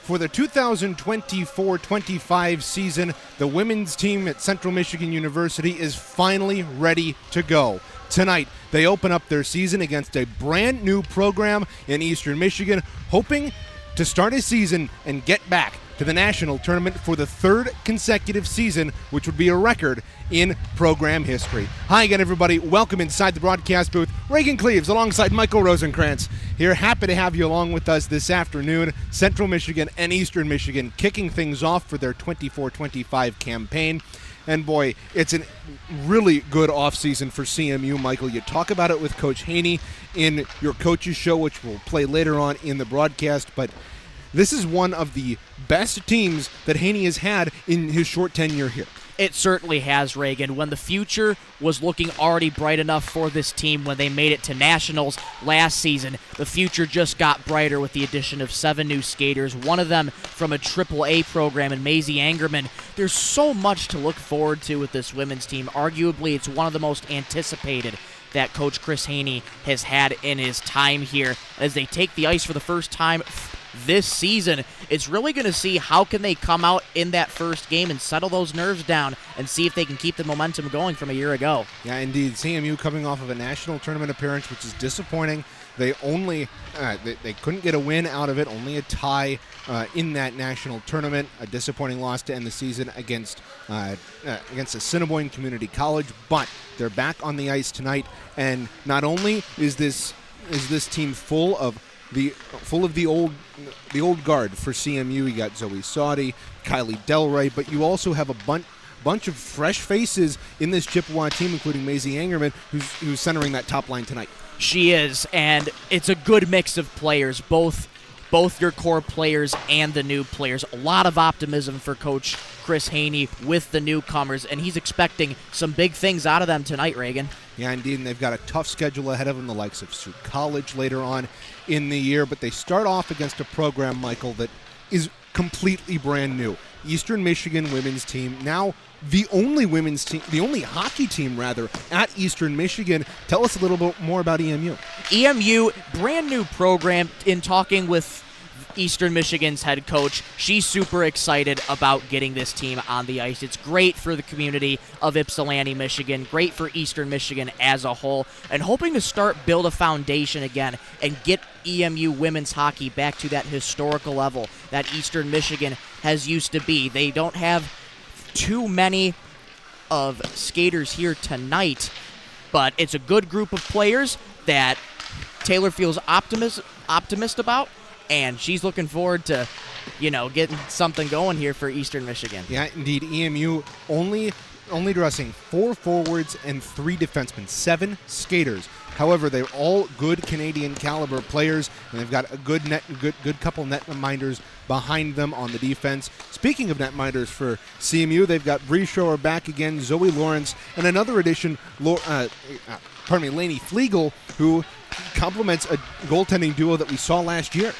for the 2024-25 season, the women's team at Central Michigan University is finally ready to go. Tonight, they open up their season against a brand new program in Eastern Michigan, hoping to start a season and get back to the national tournament for the third consecutive season, which would be a record in program history. Hi again, everybody. Welcome inside the broadcast booth. Reagan Cleaves alongside Michael Rosenkrantz here. Happy to have you along with us this afternoon. Central Michigan and Eastern Michigan kicking things off for their 24-25 campaign. And boy, it's a really good offseason for CMU, Michael. You talk about it with Coach Haney in your coaches show, which we'll play later on in the broadcast, but this is one of the best teams that Haney has had in his short tenure here. It certainly has, Reagan. When the future was looking already bright enough for this team when they made it to nationals last season, the future just got brighter with the addition of 7 new skaters, one of them from a AAA program in Maisie Angerman. There's so much to look forward to with this women's team. Arguably, it's one of the most anticipated that Coach Chris Haney has had in his time here. As they take the ice for the first time this season, it's really going to see how can they come out in that first game and settle those nerves down and see if they can keep the momentum going from a year ago. Yeah, indeed. CMU coming off of a national tournament appearance, which is disappointing. They only they couldn't get a win out of it, only a tie in that national tournament. A disappointing loss to end the season against Assiniboine Community College, but they're back on the ice tonight. And not only is this team full of the old guard for CMU. You got Zoe Sauty, Kylie Delray, but you also have a bunch of fresh faces in this Chippewa team, including Maisie Angerman, who's centering that top line tonight. She is, and it's a good mix of players, both your core players and the new players. A lot of optimism for Coach Chris Haney with the newcomers, and he's expecting some big things out of them tonight, Reagan. Yeah, indeed, and they've got a tough schedule ahead of them, the likes of Sioux College later on in the year, but they start off against a program, Michael, that is completely brand new. Eastern Michigan women's team, now the only women's team, the only hockey team, rather, at Eastern Michigan. Tell us a little bit more about EMU. EMU, brand new program. In talking with Eastern Michigan's head coach, she's super excited about getting this team on the ice. It's great for the community of Ypsilanti, Michigan, great for Eastern Michigan as a whole, and hoping to build a foundation again and get EMU women's hockey back to that historical level that Eastern Michigan has used to be. They don't have too many of skaters here tonight, but it's a good group of players that Taylor feels optimist about, and she's looking forward to, getting something going here for Eastern Michigan. Yeah, indeed. EMU only dressing 4 forwards and 3 defensemen, 7 skaters. However, they're all good Canadian caliber players, and they've got a good couple netminders behind them on the defense. Speaking of netminders for CMU, they've got Bree Schroer back again, Zoe Lawrence, and another addition, Lainey Flegel, who complements a goaltending duo that we saw last year.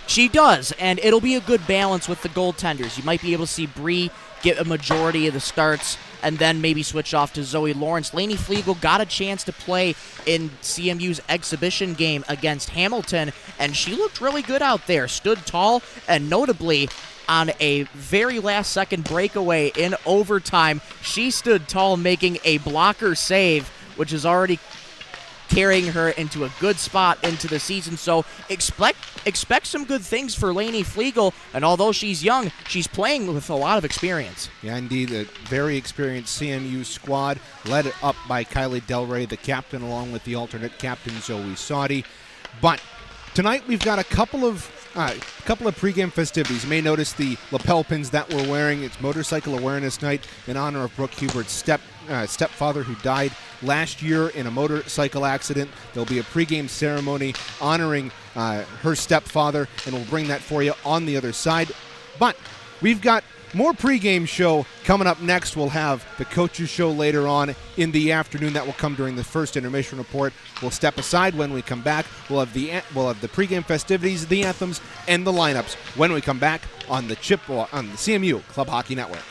She does, and it'll be a good balance with the goaltenders. You might be able to see Bree get a majority of the starts and then maybe switch off to Zoe Lawrence. Lainey Flegel got a chance to play in CMU's exhibition game against Hamilton, and she looked really good out there. Stood tall, and notably, on a very last-second breakaway in overtime, she stood tall, making a blocker save, which is already carrying her into a good spot into the season. So expect some good things for Lainey Flegel, and although she's young, she's playing with a lot of experience. Yeah, indeed, a very experienced CMU squad, led up by Kylie Delray, the captain, along with the alternate captain, Zoe Sauty. But tonight we've got a couple of pregame festivities. You may notice the lapel pins that we're wearing. It's Motorcycle Awareness Night in honor of Brooke Hubert's stepfather, who died last year in a motorcycle accident. There'll be a pregame ceremony honoring her stepfather, and we'll bring that for you on the other side. But we've got more pregame show coming up next. We'll have the coaches show later on in the afternoon. That will come during the first intermission report. We'll step aside when we come back. We'll have the pregame festivities, the anthems, and the lineups when we come back on the CMU Club Hockey Network.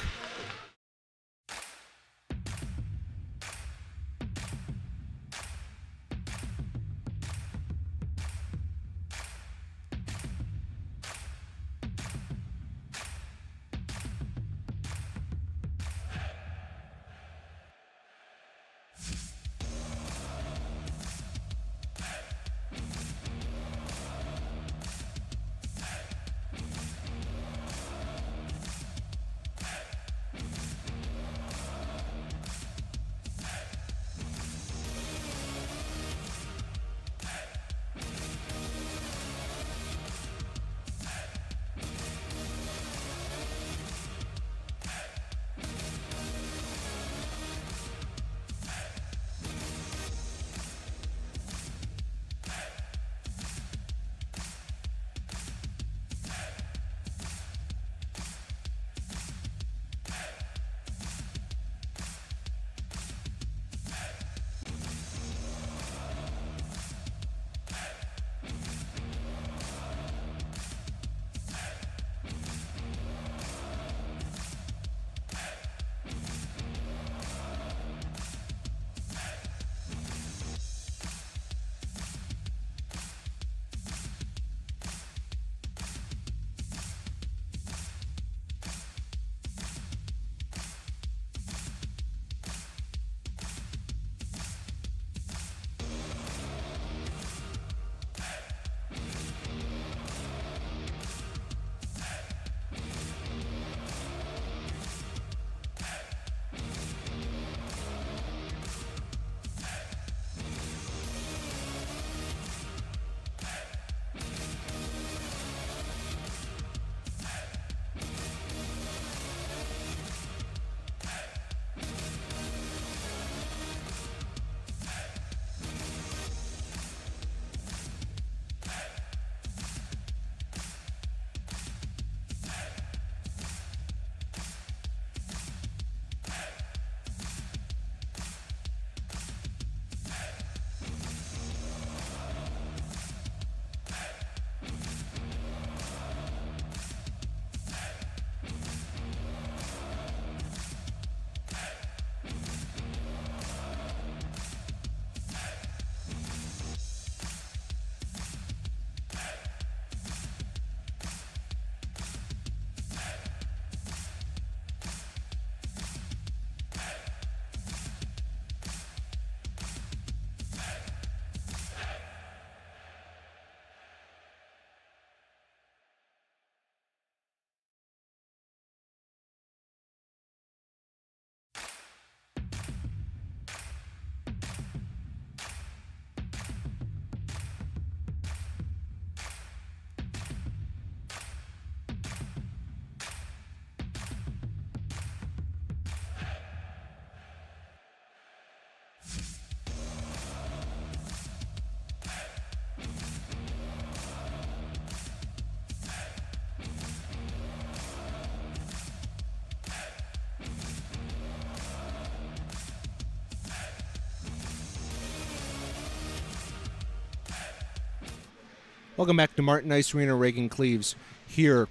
Welcome back to Martin Ice Arena. Reagan Cleaves here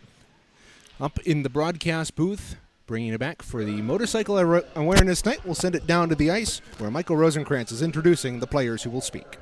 up in the broadcast booth, bringing it back for the Motorcycle Awareness Night. We'll send it down to the ice where Michael Rosenkrantz is introducing the players who will speak.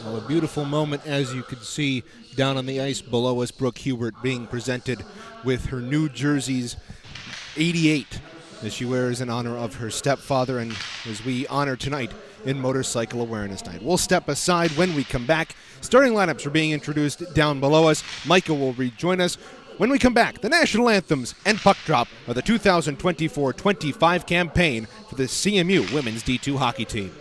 Well, a beautiful moment, as you could see down on the ice below us. Brooke Hubert being presented with her New Jersey's 88 as she wears in honor of her stepfather, and as we honor tonight in Motorcycle Awareness Night. We'll step aside when we come back. Starting lineups are being introduced down below us. Micah will rejoin us. When we come back, the national anthems and puck drop of the 2024-25 campaign for the CMU women's D2 hockey team.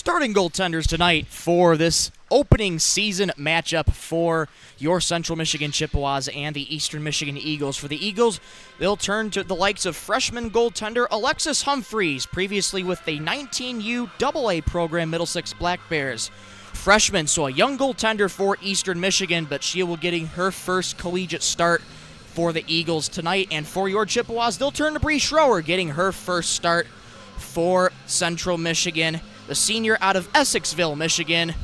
Starting goaltenders tonight for this opening season matchup for your Central Michigan Chippewas and the Eastern Michigan Eagles. For the Eagles, they'll turn to the likes of freshman goaltender Alexis Humphreys, previously with the 19U AA program Middlesex Black Bears. Freshman, so a young goaltender for Eastern Michigan, but she will getting her first collegiate start for the Eagles tonight. And for your Chippewas, they'll turn to Bree Schroer, getting her first start for Central Michigan. The senior out of Essexville, Michigan,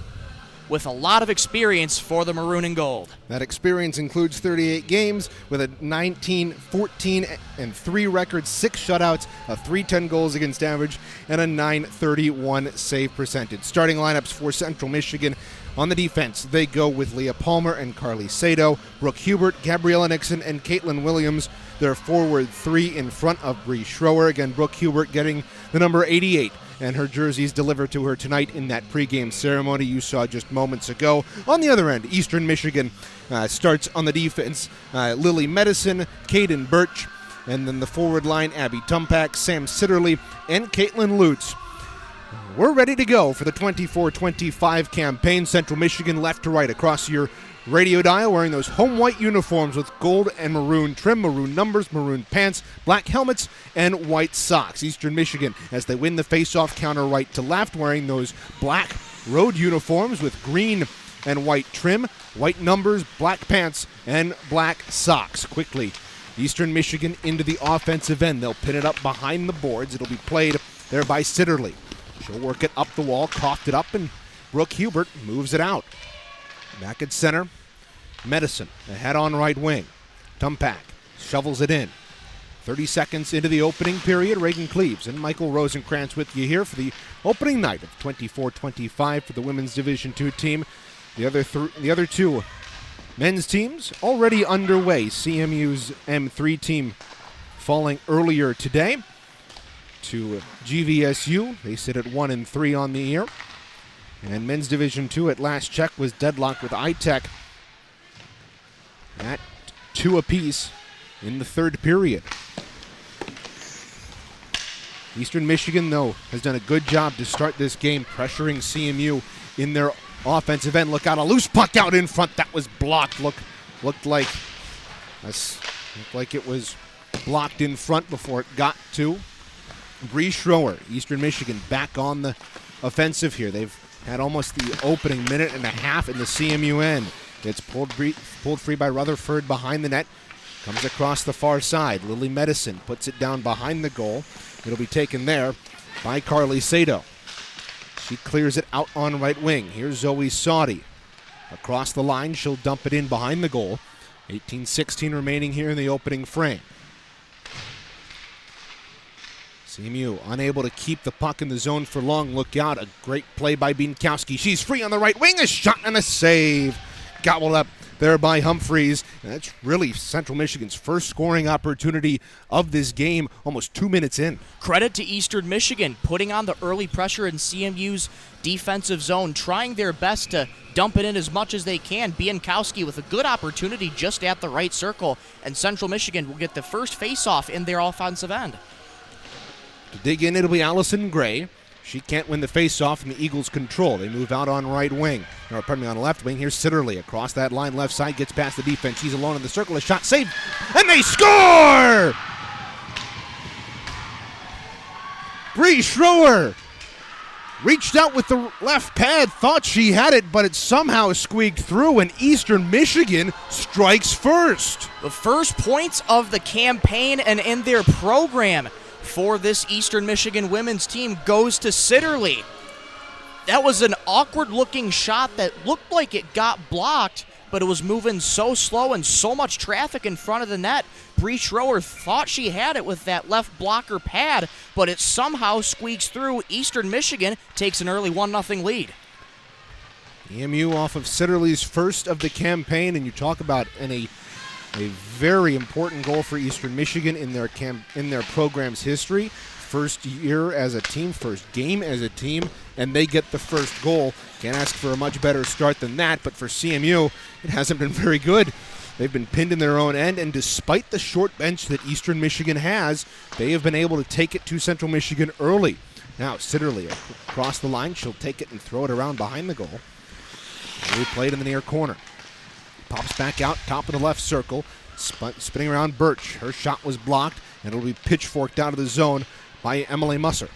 with a lot of experience for the Maroon and Gold. That experience includes 38 games with a 19-14-3 record, 6 shutouts, a .310 goals against average, and a .931 save percentage. Starting lineups for Central Michigan. On the defense, they go with Leah Palmer and Carly Sato, Brooke Hubert, Gabriella Nixon, and Caitlin Williams. Their forward 3 in front of Bree Schroer. Again, Brooke Hubert getting the number 88. And her jerseys delivered to her tonight in that pregame ceremony you saw just moments ago. On the other end, Eastern Michigan starts on the defense. Lily Medicine, Caden Birch, and then the forward line, Abby Tumpak, Sam Sitterly, and Caitlin Lutz. We're ready to go for the 24-25 campaign. Central Michigan left to right across your radio dial, wearing those home white uniforms with gold and maroon trim, maroon numbers, maroon pants, black helmets, and white socks. Eastern Michigan, as they win the face-off, counter right to left, wearing those black road uniforms with green and white trim, white numbers, black pants, and black socks. Quickly, Eastern Michigan into the offensive end. They'll pin it up behind the boards. It'll be played there by Sitterly. She'll work it up the wall, coughed it up, and Brooke Hubert moves it out. Back at center, Medicine, ahead on right wing. Tumpak shovels it in. 30 seconds into the opening period, Reagan Cleaves and Michael Rosenkrantz with you here for the opening night of 24-25 for the Women's Division II team. The other two men's teams already underway. CMU's M3 team falling earlier today to GVSU. They sit at 1-3 on the year. And men's Division II at last check was deadlocked with ITech at 2 apiece in the third period. Eastern Michigan, though, has done a good job to start this game, pressuring CMU in their offensive end. Look out, a loose puck out in front. That was blocked. Looked like it was blocked in front before it got to Bree Schroer. Eastern Michigan back on the offensive here. They've had almost the opening minute and a half in the CMU end. It's pulled free by Rutherford behind the net. Comes across the far side. Lily Medicine puts it down behind the goal. It'll be taken there by Carly Sato. She clears it out on right wing. Here's Zoe Sauty. Across the line, she'll dump it in behind the goal. 18-16 remaining here in the opening frame. CMU unable to keep the puck in the zone for long. Look out, a great play by Bienkowski. She's free on the right wing, a shot and a save. Gobbled up there by Humphreys. And that's really Central Michigan's first scoring opportunity of this game, almost 2 minutes in. Credit to Eastern Michigan, putting on the early pressure in CMU's defensive zone, trying their best to dump it in as much as they can. Bienkowski with a good opportunity just at the right circle, and Central Michigan will get the first face-off in their offensive end. To dig in, it'll be Allison Gray. She can't win the face-off, and the Eagles control. They move out on right wing. Or, pardon me, on the left wing. Here's Sitterly across that line, left side, gets past the defense. She's alone in the circle. A shot saved, and they score! Bree Schroer reached out with the left pad, thought she had it, but it somehow squeaked through, and Eastern Michigan strikes first. The first points of the campaign and in their program for this Eastern Michigan women's team goes to Sitterly. That was an awkward-looking shot that looked like it got blocked, but it was moving so slow and so much traffic in front of the net. Bree Schroer thought she had it with that left blocker pad, but it somehow squeaks through. Eastern Michigan takes an early 1-0 lead. EMU off of Sitterly's first of the campaign, and you talk about a very important goal for Eastern Michigan in their program's history. First year as a team, first game as a team, and they get the first goal. Can't ask for a much better start than that, but for CMU, it hasn't been very good. They've been pinned in their own end, and despite the short bench that Eastern Michigan has, they have been able to take it to Central Michigan early. Now Sitterly across the line. She'll take it and throw it around behind the goal. Replayed in the near corner. Pops back out, top of the left circle. Spinning around Birch. Her shot was blocked, and it'll be pitchforked out of the zone by Emily Musser.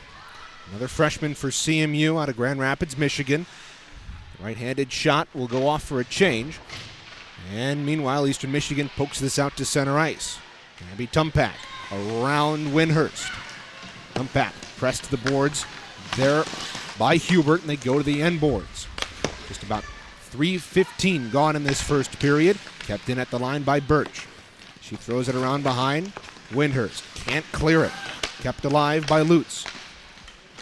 Another freshman for CMU out of Grand Rapids, Michigan. Right-handed shot will go off for a change. And meanwhile, Eastern Michigan pokes this out to center ice. Abby Tumpak around Windhurst. Tumpak pressed to the boards there by Hubert, and they go to the end boards. Just about 3:15 gone in this first period. Kept in at the line by Birch. She throws it around behind. Windhurst can't clear it. Kept alive by Lutz.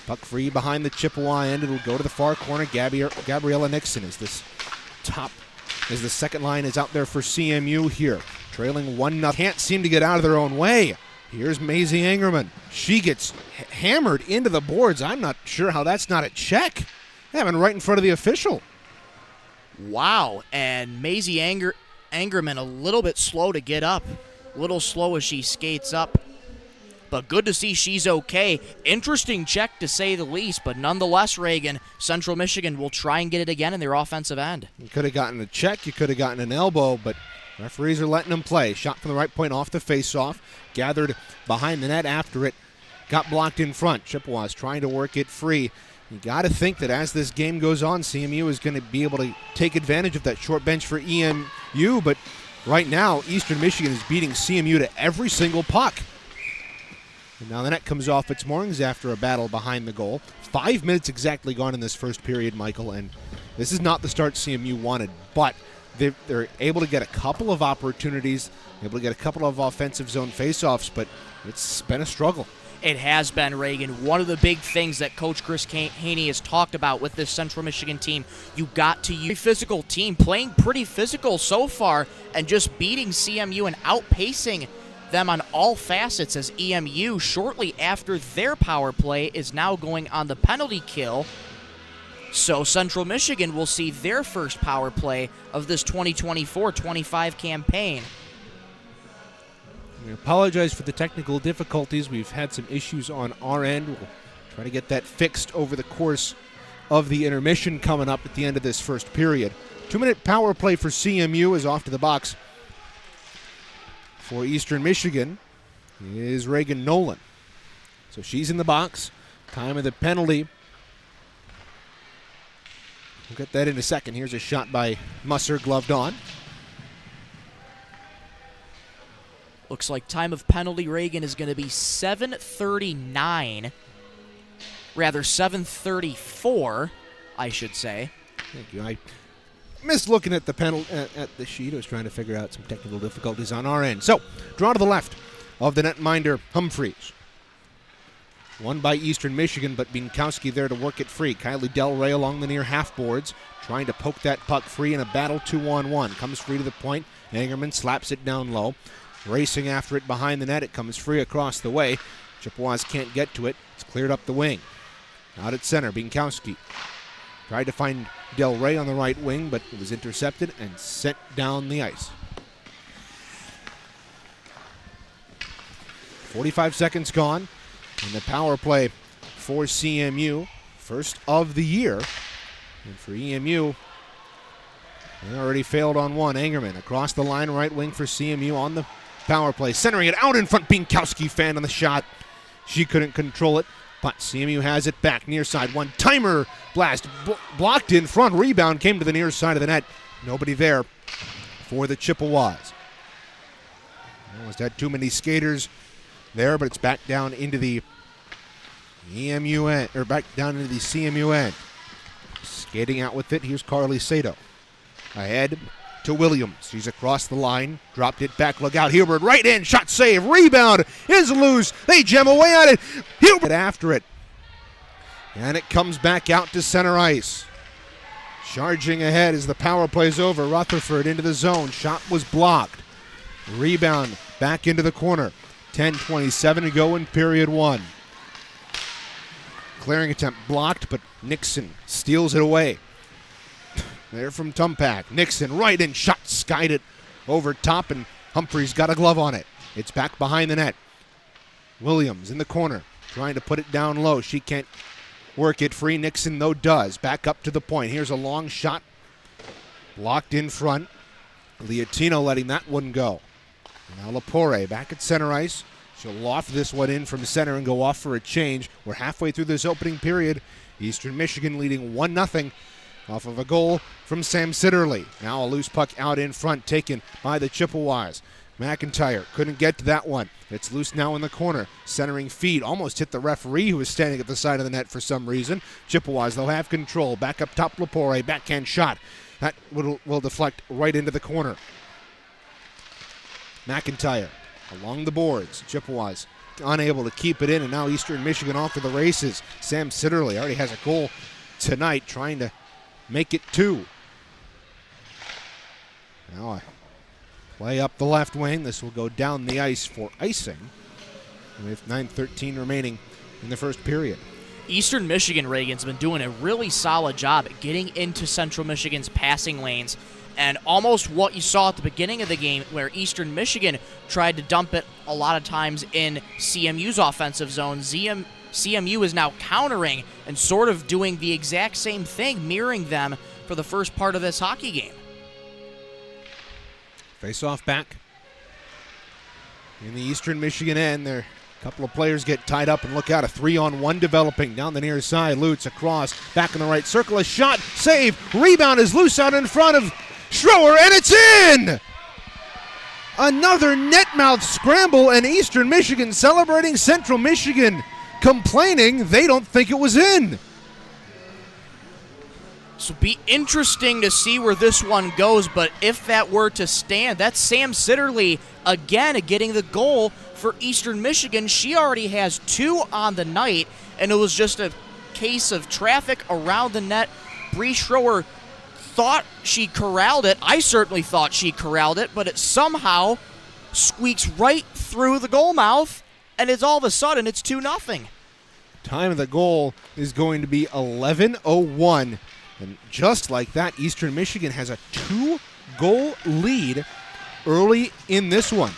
Puck free behind the Chippewa end. It'll go to the far corner. Gabriella Nixon is the second line is out there for CMU here. Trailing 1-0. Can't seem to get out of their own way. Here's Maisie Angerman. She gets hammered into the boards. I'm not sure how that's not a check. Having right in front of the official. Wow, and Maisie Angerman a little bit slow to get up. A little slow as she skates up. But good to see she's okay. Interesting check to say the least, but nonetheless, Reagan, Central Michigan will try and get it again in their offensive end. You could have gotten a check, you could have gotten an elbow, but referees are letting them play. Shot from the right point off the faceoff. Gathered behind the net after it. Got blocked in front. Chippewas trying to work it free. You got to think that as this game goes on, CMU is going to be able to take advantage of that short bench for EMU, but right now, Eastern Michigan is beating CMU to every single puck. And now the net comes off its moorings after a battle behind the goal. 5 minutes exactly gone in this first period, Michael, and this is not the start CMU wanted, but they're able to get a couple of opportunities, able to get a couple of offensive zone faceoffs, but it's been a struggle. It has been, Reagan. One of the big things that Coach Chris Haney has talked about with this Central Michigan team, you got to use a physical team, playing pretty physical so far, and just beating CMU and outpacing them on all facets, as EMU, shortly after their power play, is now going on the penalty kill. So Central Michigan will see their first power play of this 2024-25 campaign. We apologize for the technical difficulties. We've had some issues on our end. We'll try to get that fixed over the course of the intermission coming up at the end of this first period. 2-minute power play for CMU is off to the box. For Eastern Michigan is Reagan Nolan. So she's in the box. Time of the penalty. We'll get that in a second. Here's a shot by Musser, gloved on. Looks like time of penalty, Reagan, is going to be 7:39. Rather, 7:34, I should say. Thank you. I missed looking at the at the sheet. I was trying to figure out some technical difficulties on our end. So, draw to the left of the netminder, Humphreys. Won by Eastern Michigan, but Bienkowski there to work it free. Kylie Del Rey along the near half boards, trying to poke that puck free in a battle 2-on-1. Comes free to the point. Angerman slaps it down low. Racing after it behind the net. It comes free across the way. Chippewas can't get to it. It's cleared up the wing. Out at center, Bienkowski tried to find Del Rey on the right wing, but it was intercepted and sent down the ice. 45 seconds gone. And the power play for CMU, first of the year. And for EMU, they already failed on one. Angerman across the line, right wing for CMU on the power play. Centering it out in front, Bienkowski fan on the shot. She couldn't control it, but CMU has it back near side. One-timer blast blocked in front. Rebound came to the near side of the net. Nobody there for the Chippewas. Almost had too many skaters there, but it's back down into the EMU end, or back down into the CMU end. Skating out with it, here's Carly Sato. Ahead to Williams. She's across the line, dropped it back, look out, Hubert, right in, shot save, rebound is loose, they jam away on it, Hubert after it. And it comes back out to center ice. Charging ahead as the power play's over, Rutherford into the zone, shot was blocked. Rebound back into the corner. 10:27 to go in period one. Clearing attempt blocked, but Nixon steals it away. There from Tumpak. Nixon right in, shot skied it over top, and Humphreys got a glove on it. It's back behind the net. Williams in the corner. trying to put it down low. She can't work it free. Nixon, though, does. Back up to the point. Here's a long shot. Blocked in front. Liatino letting that one go. Now Lepore back at center ice. She'll loft this one in from center and go off for a change. We're halfway through this opening period. Eastern Michigan leading 1-0 off of a goal from Sam Sitterly. Now a loose puck out in front taken by the Chippewas. McIntyre couldn't get to that one. It's loose now in the corner. Centering feed almost hit the referee who was standing at the side of the net for some reason. Chippewas, they'll have control. Back up top, Lepore, backhand shot. That will deflect right into the corner. McIntyre along the boards. Chippewas unable to keep it in, and now Eastern Michigan off to the races. Sam Sitterly already has a goal tonight, trying to make it 2. Now a play up the left wing. This will go down the ice for icing with 9:13 remaining in the first period. Eastern Michigan, Reagan's been doing a really solid job at getting into Central Michigan's passing lanes, and almost what you saw at the beginning of the game where Eastern Michigan tried to dump it a lot of times in CMU's offensive zone. CMU is now countering and sort of doing the exact same thing, mirroring them for the first part of this hockey game. Face-off back in the Eastern Michigan end. There, a couple of players get tied up, and look out, a 3-on-1 developing down the near side. Lutz across, back in the right circle, a shot, save, rebound is loose out in front of Schroer, and it's in! Another net mouth scramble, and Eastern Michigan celebrating. Central Michigan complaining they don't think it was in. So be interesting to see where this one goes, but if that were to stand, that's Sam Sitterly again getting the goal for Eastern Michigan. She already has 2 on the night, and it was just a case of traffic around the net. Bree Schroer thought she corralled it. I certainly thought she corralled it, but it somehow squeaks right through the goal mouth, and it's all of a sudden it's 2-0. Time of the goal is going to be 11:01. And just like that, Eastern Michigan has a 2-goal lead early in this one.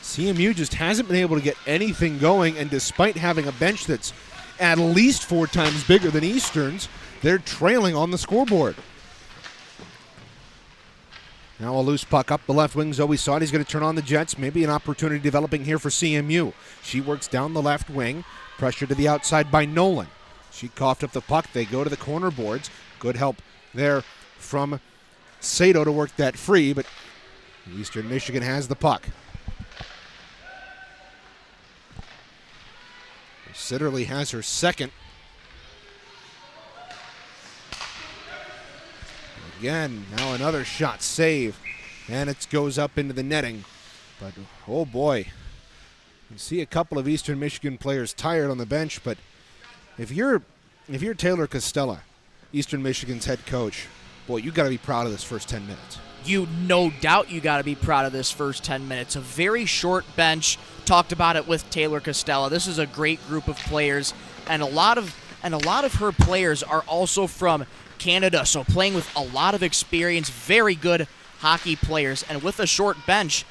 CMU just hasn't been able to get anything going, and despite having a bench that's at least 4 times bigger than Eastern's, they're trailing on the scoreboard. Now a loose puck up the left wing. Zoe Sauty's going to turn on the Jets. Maybe an opportunity developing here for CMU. She works down the left wing. Pressure to the outside by Nolan. She coughed up the puck. They go to the corner boards. Good help there from Sato to work that free, but Eastern Michigan has the puck. Sitterly has her second. Again, now another shot save, and it goes up into the netting. But, oh boy, you see a couple of Eastern Michigan players tired on the bench, but if you're Taylor Costello, Eastern Michigan's head coach, boy, you got to be proud of this first 10 minutes. You no doubt you got to be proud of this first 10 minutes. A very short bench. Talked about it with Taylor Costello. This is a great group of players, and a lot of her players are also from Canada, so playing with a lot of experience, very good hockey players. And with a short bench,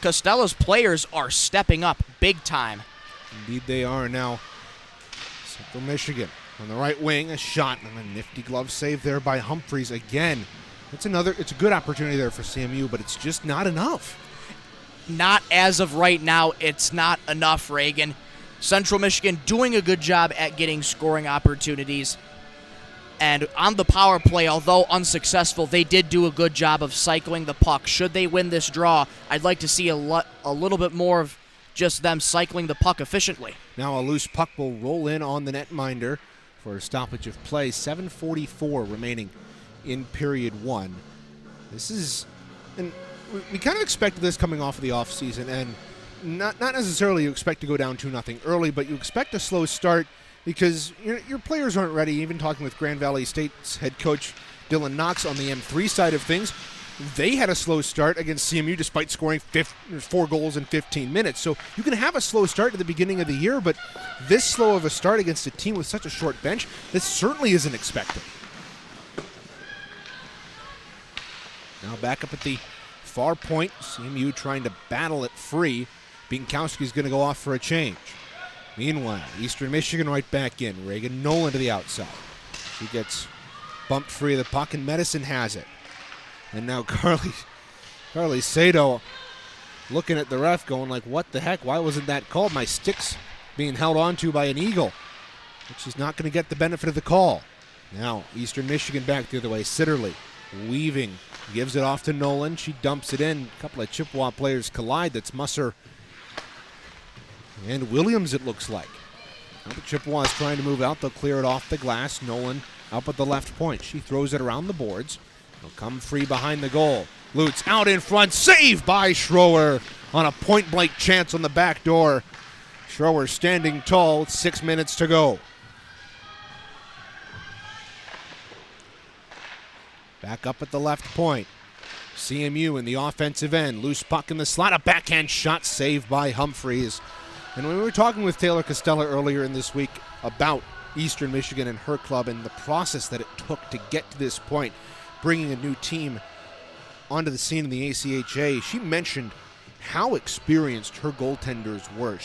Costello's players are stepping up big time. Indeed they are now. Central Michigan on the right wing, a shot and a nifty glove save there by Humphreys again. It's a good opportunity there for CMU, but it's just not enough. Not as of right now. It's not enough, Reagan. Central Michigan doing a good job at getting scoring opportunities. And on the power play, although unsuccessful, they did do a good job of cycling the puck. Should they win this draw, I'd like to see a little bit more of just them cycling the puck efficiently. Now a loose puck will roll in on the netminder for a stoppage of play. 7:44 remaining in period 1. And we kind of expected this coming off of the offseason, and not necessarily you expect to go down 2-0 early, but you expect a slow start because your players aren't ready. Even talking with Grand Valley State's head coach Dylan Knox on the M3 side of things, they had a slow start against CMU despite scoring 4 goals in 15 minutes. So you can have a slow start at the beginning of the year, but this slow of a start against a team with such a short bench, this certainly isn't expected. Now back up at the far point, CMU trying to battle it free. Bienkowski's going to go off for a change. Meanwhile, Eastern Michigan right back in. Reagan Nolan to the outside. She gets bumped free of the puck, and Medicine has it. And now Carly Sato looking at the ref going like, what the heck? Why wasn't that called? My stick's being held onto by an Eagle. But she's not going to get the benefit of the call. Now, Eastern Michigan back the other way. Sitterly weaving. Gives it off to Nolan. She dumps it in. A couple of Chippewa players collide. That's Musser and Williams, it looks like. Now the Chippewas trying to move out. They'll clear it off the glass. Nolan up at the left point. She throws it around the boards. They'll come free behind the goal. Lutz out in front. Saved by Schroer on a point-blank chance on the back door. Schroer standing tall with 6 minutes to go. Back up at the left point. CMU in the offensive end. Loose puck in the slot. A backhand shot saved by Humphreys. And when we were talking with Taylor Costello earlier in this week about Eastern Michigan and her club and the process that it took to get to this point, bringing a new team onto the scene in the ACHA, she mentioned how experienced her goaltenders were.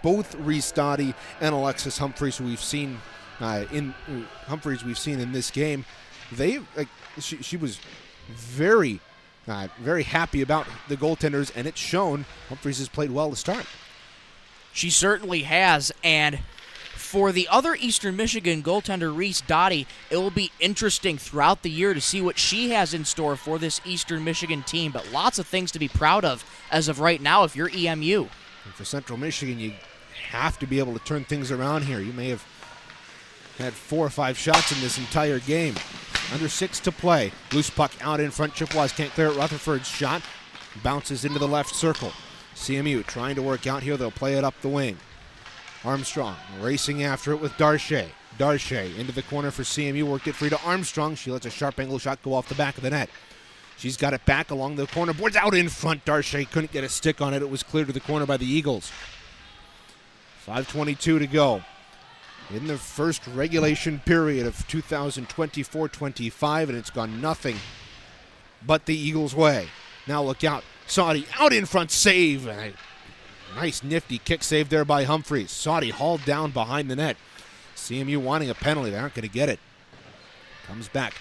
Both Reese Dottie and Alexis Humphreys, who we've seen in this game, she was very happy about the goaltenders, and it's shown. Humphreys has played well to start. She certainly has, and for the other Eastern Michigan goaltender, Reese Dottie, it will be interesting throughout the year to see what she has in store for this Eastern Michigan team, but lots of things to be proud of as of right now if you're EMU. And for Central Michigan, you have to be able to turn things around here. You may have had 4 or 5 shots in this entire game. Under 6 to play. Loose puck out in front. Chippewas can't clear it. Rutherford's shot bounces into the left circle. CMU trying to work out here. They'll play it up the wing. Armstrong racing after it with Darche. Darche into the corner for CMU. Worked it free to Armstrong. She lets a sharp angle shot go off the back of the net. She's got it back along the corner. Boards out in front. Darche couldn't get a stick on it. It was cleared to the corner by the Eagles. 5:22 to go in the first regulation period of 2024-25, and it's gone nothing but the Eagles' way. Now look out. Saudi out in front, save. Nice nifty kick save there by Humphreys. Saudi hauled down behind the net. CMU wanting a penalty. They aren't going to get it. Comes back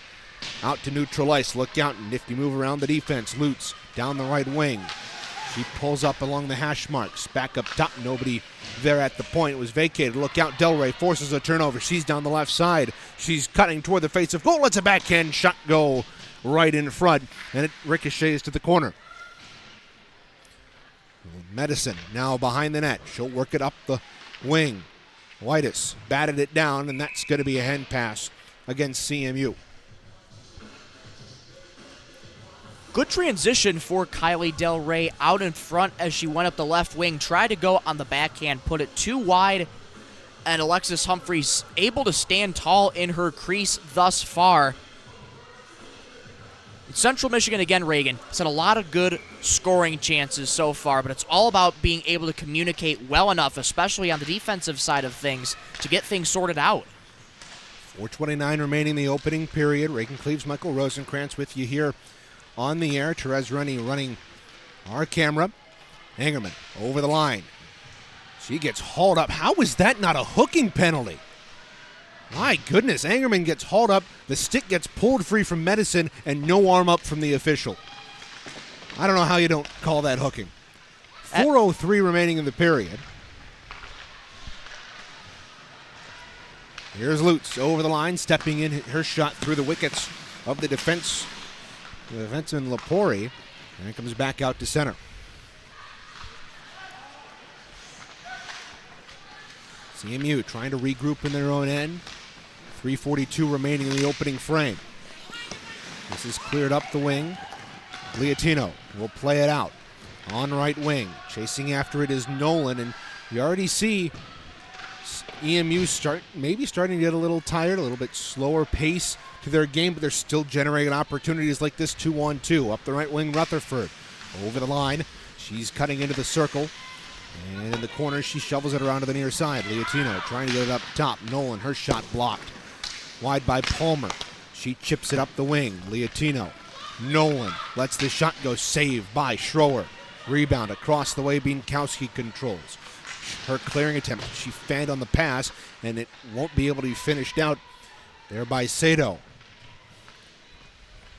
out to neutral ice. Look out. Nifty move around the defense. Lutz down the right wing. She pulls up along the hash marks. Back up top. Nobody there at the point. It was vacated. Look out. Delray forces a turnover. She's down the left side. She's cutting toward the face of goal. Lets a backhand shot go right in front. And it ricochets to the corner. Medicine now behind the net. She'll work it up the wing. Whitus batted it down, and that's going to be a hand pass against CMU. Good transition for Kylie Del Rey out in front as she went up the left wing. Tried to go on the backhand, put it too wide, and Alexis Humphreys able to stand tall in her crease thus far. Central Michigan, again, Reagan, has had a lot of good scoring chances so far, but it's all about being able to communicate well enough, especially on the defensive side of things, to get things sorted out. 4:29 remaining in the opening period. Reagan Cleaves, Michael Rosenkrantz with you here on the air. Therese Rennie running our camera. Angerman over the line. She gets hauled up. How was that not a hooking penalty? My goodness, Angerman gets hauled up, the stick gets pulled free from Medicine, and no arm up from the official. I don't know how you don't call that hooking. 4:03 remaining in the period. Here's Lutz over the line, stepping in her shot through the wickets of the defenseman Lepori, and it comes back out to center. CMU trying to regroup in their own end. 3:42 remaining in the opening frame. This is cleared up the wing. Liatino will play it out on right wing. Chasing after it is Nolan, and you already see EMU starting to get a little tired, a little bit slower pace to their game, but they're still generating opportunities like this 2-on-2. Up the right wing, Rutherford over the line. She's cutting into the circle. And in the corner, she shovels it around to the near side. Liatino trying to get it up top. Nolan, her shot blocked. Wide by Palmer. She chips it up the wing. Liatino. Nolan lets the shot go. Saved by Schroer. Rebound across the way. Bienkowski controls. her clearing attempt. She fanned on the pass, and it won't be able to be finished out there by Sato.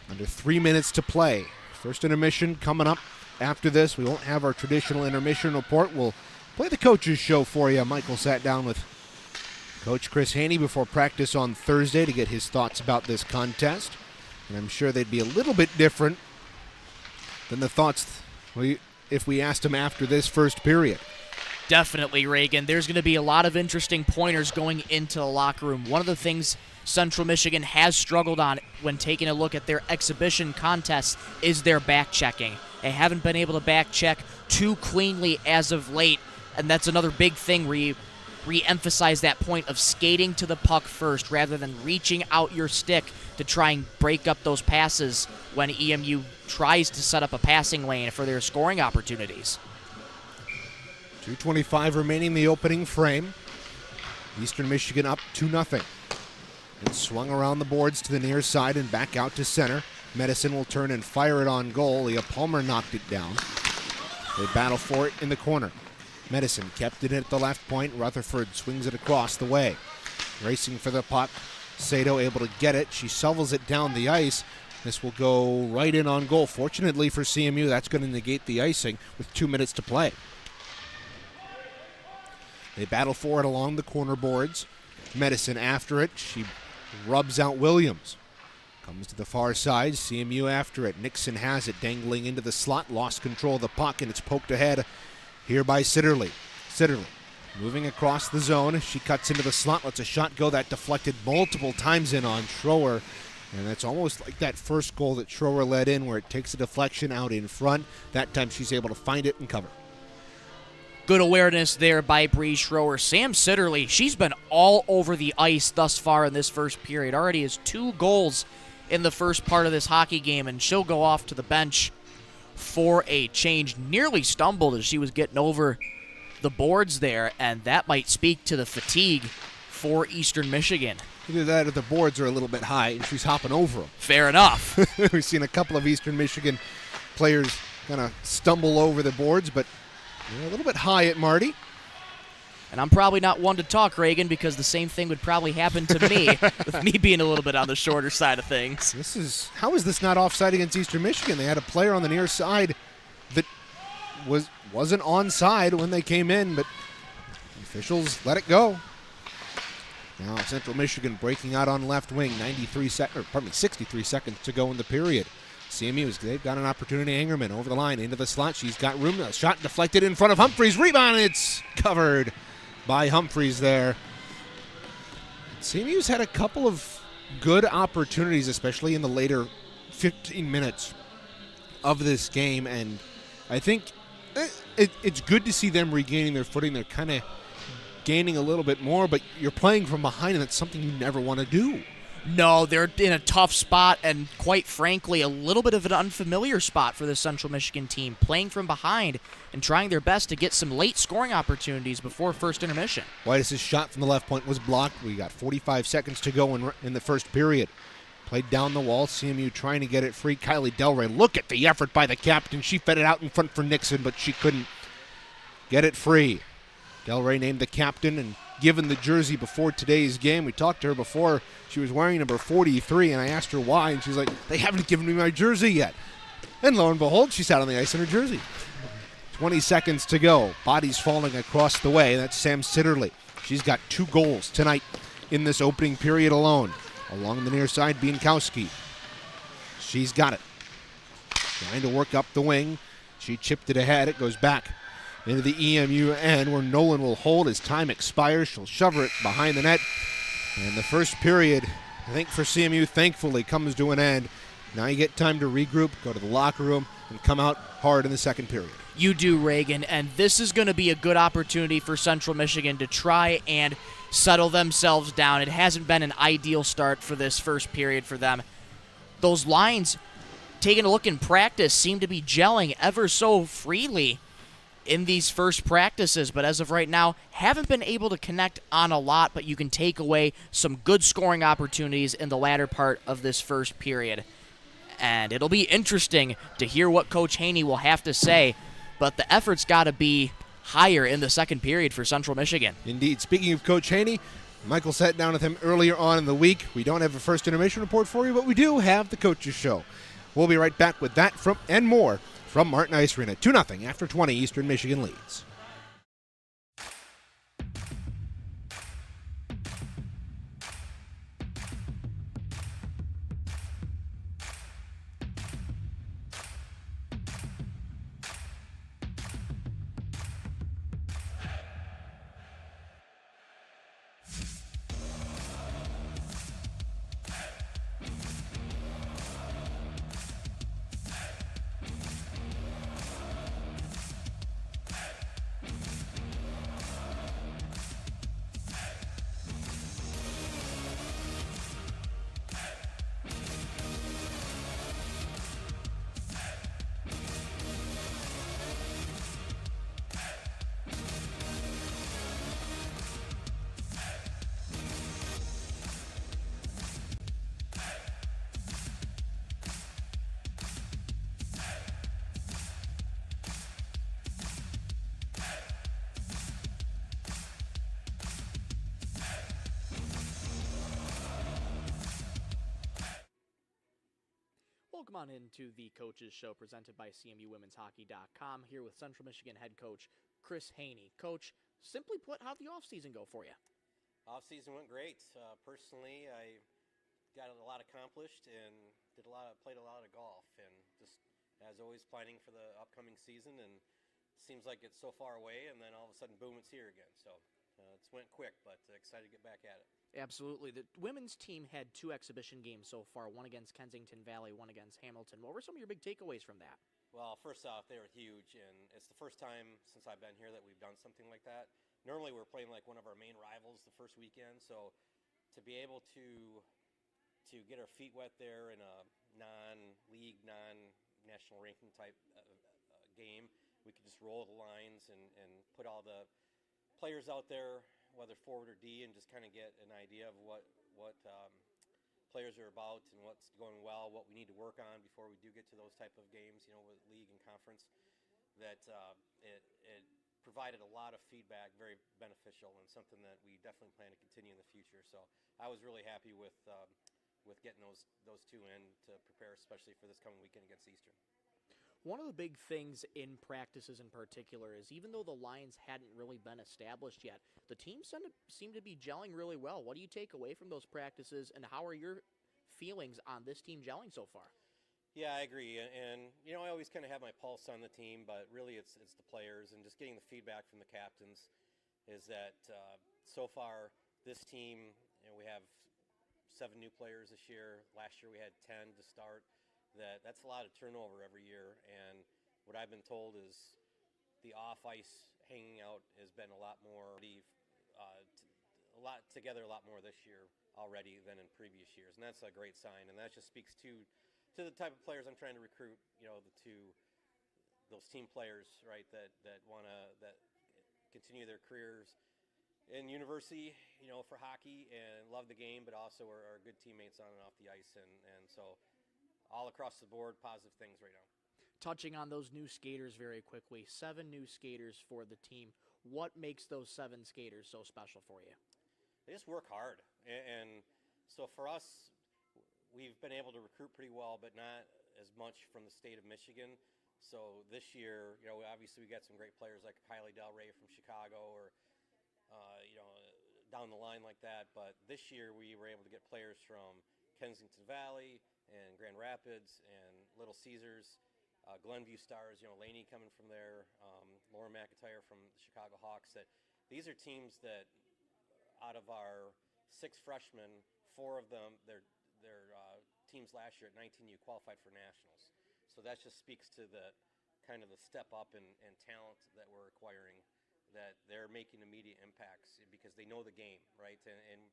Under 3 minutes to play. First intermission coming up after this. We won't have our traditional intermission report. We'll play the coaches show for you. Michael sat down with Coach Chris Haney before practice on Thursday to get his thoughts about this contest. And I'm sure they'd be a little bit different than the thoughts if we asked him after this first period. Definitely, Reagan. There's going to be a lot of interesting pointers going into the locker room. One of the things Central Michigan has struggled on when taking a look at their exhibition contests is their back checking. They haven't been able to back check too cleanly as of late, and that's another big thing where you re-emphasize that point of skating to the puck first rather than reaching out your stick to try and break up those passes when EMU tries to set up a passing lane for their scoring opportunities. 2:25 remaining in the opening frame. Eastern Michigan up 2-0. It swung around the boards to the near side and back out to center. Medicine will turn and fire it on goal. Leah Palmer knocked it down. They battle for it in the corner. Medicine kept it at the left point. Rutherford swings it across the way. Racing for the puck. Sato able to get it. She shovels it down the ice. This will go right in on goal. Fortunately for CMU, that's going to negate the icing with 2 minutes to play. They battle for it along the corner boards. Medicine after it. She rubs out Williams. Comes to the far side. CMU after it. Nixon has it, dangling into the slot. Lost control of the puck, and it's poked ahead here by Sitterly. Sitterly moving across the zone. She cuts into the slot, lets a shot go. That deflected multiple times in on Schroer. And that's almost like that first goal that Schroer led in, where it takes a deflection out in front. That time she's able to find it and cover. Good awareness there by Bree Schroer. Sam Sitterly, she's been all over the ice thus far in this first period. Already has 2 goals in the first part of this hockey game, and she'll go off to the bench for a change. Nearly stumbled as she was getting over the boards there, and that might speak to the fatigue for Eastern Michigan. Either that or the boards are a little bit high, and she's hopping over them. Fair enough. We've seen a couple of Eastern Michigan players kind of stumble over the boards, but a little bit high at Marty. And I'm probably not one to talk, Reagan, because the same thing would probably happen to me with me being a little bit on the shorter side of things. How is this not offside against Eastern Michigan? They had a player on the near side that wasn't onside when they came in, but officials let it go. Now Central Michigan breaking out on left wing, 63 seconds to go in the period. CMU, they've got an opportunity. Angerman over the line, into the slot. She's got room. A shot deflected in front of Humphreys. Rebound. It's covered by Humphreys there. CMU's had a couple of good opportunities, especially in the later 15 minutes of this game. And I think it's good to see them regaining their footing. They're kind of gaining a little bit more, but you're playing from behind, and that's something you never want to do. No, they're in a tough spot, and quite frankly, a little bit of an unfamiliar spot for the Central Michigan team, playing from behind and trying their best to get some late scoring opportunities before first intermission. White's shot from the left point was blocked. We got 45 seconds to go in the first period. Played down the wall, CMU trying to get it free. Kylie Delray, look at the effort by the captain. She fed it out in front for Nixon, but she couldn't get it free. Delray named the captain and given the jersey before today's game. We talked to her before. She was wearing number 43, and I asked her why, and she's like, they haven't given me my jersey yet. And lo and behold, she's out on the ice in her jersey. 20 seconds to go. Bodies falling across the way. That's Sam Sitterly. She's got 2 goals tonight in this opening period alone. Along the near side, Bienkowski. She's got it. Trying to work up the wing. She chipped it ahead. It goes back into the EMU end where Nolan will hold as time expires. She'll shove it behind the net. And the first period, I think for CMU, thankfully comes to an end. Now you get time to regroup, go to the locker room, and come out hard in the second period. You do, Reagan, and this is going to be a good opportunity for Central Michigan to try and settle themselves down. It hasn't been an ideal start for this first period for them. Those lines, taking a look in practice, seem to be gelling ever so freely in these first practices, but as of right now, haven't been able to connect on a lot, but you can take away some good scoring opportunities in the latter part of this first period. And it'll be interesting to hear what Coach Haney will have to say, but the effort's got to be higher in the second period for Central Michigan. Indeed. Speaking of Coach Haney, Michael sat down with him earlier on in the week. We don't have a first intermission report for you, but we do have the Coaches Show. We'll be right back with that and more from Martin Ice Arena. 2-0 after 20, Eastern Michigan leads. Welcome on into the Coaches Show presented by CMUWomen'sHockey.com. Here with Central Michigan head coach Chris Haney. Coach, simply put, how'd the offseason go for you? Offseason went great. Personally, I got a lot accomplished and played a lot of golf, and just as always planning for the upcoming season. And it seems like it's so far away, and then all of a sudden, boom, it's here again. So it's went quick, but excited to get back at it. Absolutely. The women's team had 2 exhibition games so far, one against Kensington Valley, one against Hamilton. What were some of your big takeaways from that? Well, first off, they were huge, and it's the first time since I've been here that we've done something like that. Normally, we're playing like one of our main rivals the first weekend, so to be able to get our feet wet there in a non-league, non-national ranking type game, we could just roll the lines and put all the players out there, whether forward or D, and just kind of get an idea of what players are about and what's going well, what we need to work on before we do get to those type of games, with league and conference. That it provided a lot of feedback, very beneficial, and something that we definitely plan to continue in the future. So I was really happy with getting those 2 in to prepare, especially for this coming weekend against Eastern. One of the big things in practices in particular is even though the lines hadn't really been established yet, the teams seem to be gelling really well. What do you take away from those practices, and how are your feelings on this team gelling so far? Yeah, I agree. And I always kind of have my pulse on the team, but really it's the players, and just getting the feedback from the captains is that so far this team, we have 7 new players this year. Last year we had 10 to start. That's a lot of turnover every year, and what I've been told is the off-ice hanging out has been a lot more a lot more this year already than in previous years, and that's a great sign. And that just speaks to the type of players I'm trying to recruit. Those team players, right? That continue their careers in university, for hockey and love the game, but also are good teammates on and off the ice, and so. All across the board, positive things right now. Touching on those new skaters very quickly, 7 new skaters for the team. What makes those 7 skaters so special for you? They just work hard. And so for us, we've been able to recruit pretty well, but not as much from the state of Michigan. So this year, obviously we got some great players like Kylie Del Rey from Chicago or, down the line like that. But this year we were able to get players from Kensington Valley and Grand Rapids and Little Caesars, Glenview Stars, Laney coming from there, Lauren McIntyre from the Chicago Hawks. That these are teams that out of our 6 freshmen, 4 of them, their teams last year at 19U qualified for nationals. So that just speaks to the kind of the step up in talent that we're acquiring, that they're making immediate impacts because they know the game, right? And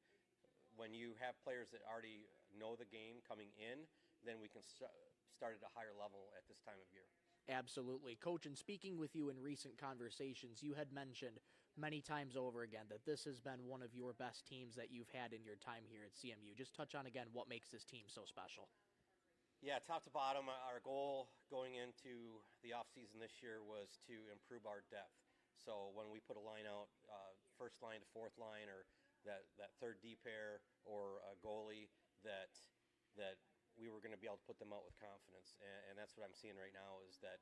when you have players that already know the game coming in, then we can start at a higher level at this time of year. Absolutely. Coach, in speaking with you in recent conversations, you had mentioned many times over again that this has been one of your best teams that you've had in your time here at CMU. Just touch on again what makes this team so special. Yeah, top to bottom, our goal going into the offseason this year was to improve our depth. So when we put a line out, first line to fourth line, or that third D pair or a goalie, that we were going to be able to put them out with confidence, and that's what I'm seeing right now is that,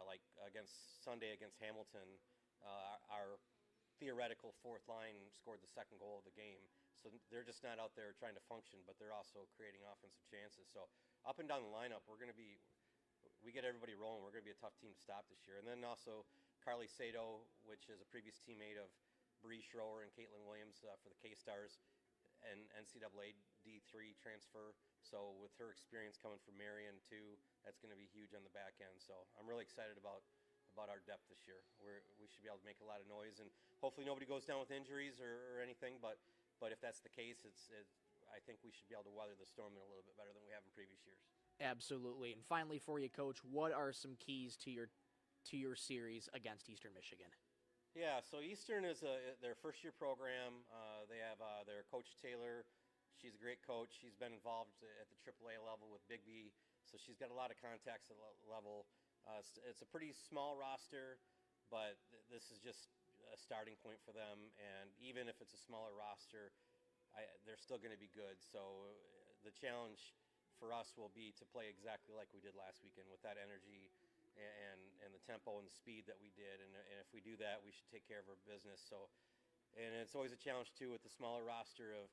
like against Sunday against Hamilton, our theoretical fourth line scored the second goal of the game. So they're just not out there trying to function, but they're also creating offensive chances. So up and down the lineup, we get everybody rolling. We're going to be a tough team to stop this year. And then also Carly Sato, which is a previous teammate of Bree Schroer and Caitlin Williams for the K-Stars, and NCAA D3 transfer. So with her experience coming from Marion too, that's going to be huge on the back end. So I'm really excited about our depth this year. We should be able to make a lot of noise, and hopefully nobody goes down with injuries or anything. But if that's the case, I think we should be able to weather the storm a little bit better than we have in previous years. Absolutely. And finally for you, Coach, what are some keys to your series against Eastern Michigan? Yeah, so Eastern is their first-year program. They have their Coach Taylor. She's a great coach. She's been involved at the AAA level with Bigby, so she's got a lot of contacts at the level. It's a pretty small roster, but this is just a starting point for them. And even if it's a smaller roster, they're still going to be good. So the challenge for us will be to play exactly like we did last weekend with that energy and the tempo and the speed that we did. And if we do that, we should take care of our business. So, and it's always a challenge too with the smaller roster of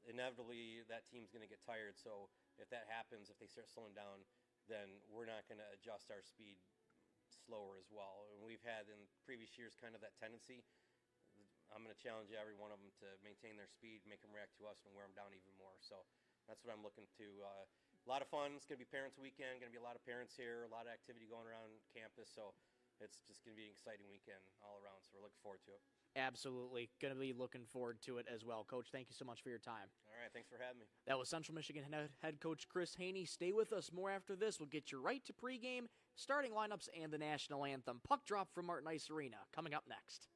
inevitably that team's going to get tired. So if that happens, if they start slowing down, then we're not going to adjust our speed slower as well. And we've had in previous years kind of that tendency. I'm going to challenge every one of them to maintain their speed, make them react to us, and wear them down even more. So that's what I'm looking to. A lot of fun. It's going to be Parents Weekend. Going to be a lot of parents here, a lot of activity going around campus. So it's just going to be an exciting weekend all around. So we're looking forward to it. Absolutely. Going to be looking forward to it as well. Coach, thank you so much for your time. All right. Thanks for having me. That was Central Michigan head coach Chris Haney. Stay with us. More after this. We'll get you right to pregame, starting lineups, and the national anthem. Puck drop from Martin Ice Arena coming up next.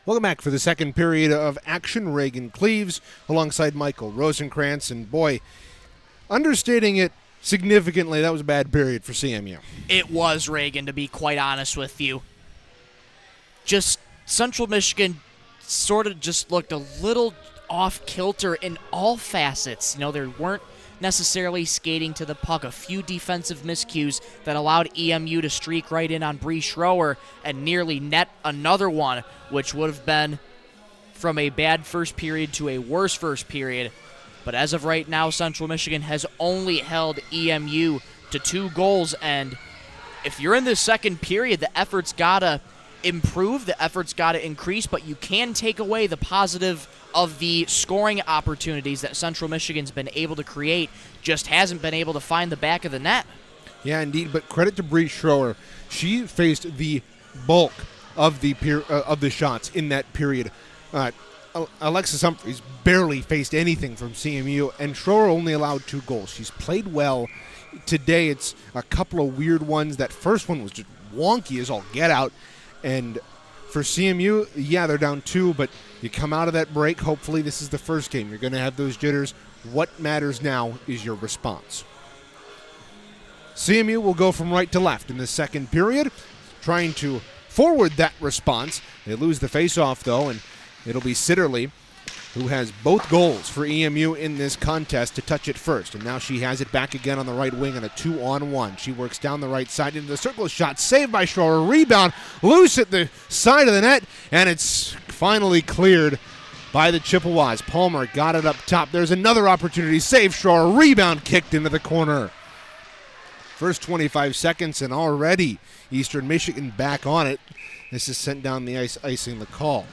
Welcome back for the second period of action. Reagan Cleaves alongside Michael Rosenkrantz. And boy, understating it significantly, that was a bad period for CMU. It was, Reagan, to be quite honest with you. Just Central Michigan sort of just looked a little off kilter in all facets. You know, they weren't necessarily skating to the puck. A few defensive miscues that allowed EMU to streak right in on Bree Schroer and nearly net another one, which would have been from a bad first period to a worse first period. But as of right now, Central Michigan has only held EMU to 2 goals, and if you're in the second period, the effort's got to improve, the effort's got to increase, but you can take away the positive of the scoring opportunities that Central Michigan's been able to create, just hasn't been able to find the back of the net. Yeah, indeed, but credit to Bree Schroer. She faced the bulk of the shots in that period. Alexis Humphreys barely faced anything from CMU, and Schroer only allowed 2 goals. She's played well. Today it's a couple of weird ones. That first one was just wonky as all get out. And for CMU, yeah, they're down 2, but you come out of that break. Hopefully this is the first game. You're going to have those jitters. What matters now is your response. CMU will go from right to left in the second period, trying to forward that response. They lose the faceoff, though, and it'll be Sitterly, who has both goals for EMU in this contest, to touch it first. And now she has it back again on the right wing on a 2-on-1. She works down the right side into the circle. Shot saved by Schroer. Rebound loose at the side of the net, and it's finally cleared by the Chippewas. Palmer got it up top. There's another opportunity. Save Schroer. Rebound kicked into the corner. First 25 seconds, and already Eastern Michigan back on it. This is sent down the ice, icing the call.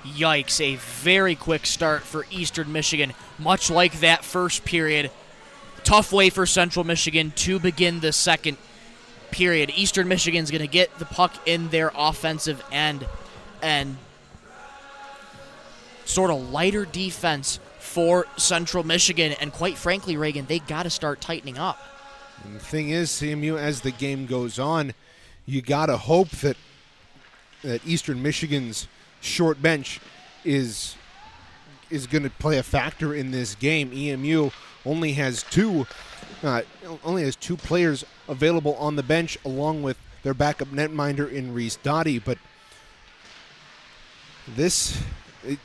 Yikes, a very quick start for Eastern Michigan, much like that first period. Tough way for Central Michigan to begin the second period. Eastern Michigan's going to get the puck in their offensive end, and sort of lighter defense for Central Michigan, and quite frankly, Reagan, they got to start tightening up. And the thing is, CMU, as the game goes on, you got to hope that Eastern Michigan's short bench is going to play a factor in this game. EMU only has two players available on the bench, along with their backup netminder in Reese Dottie. But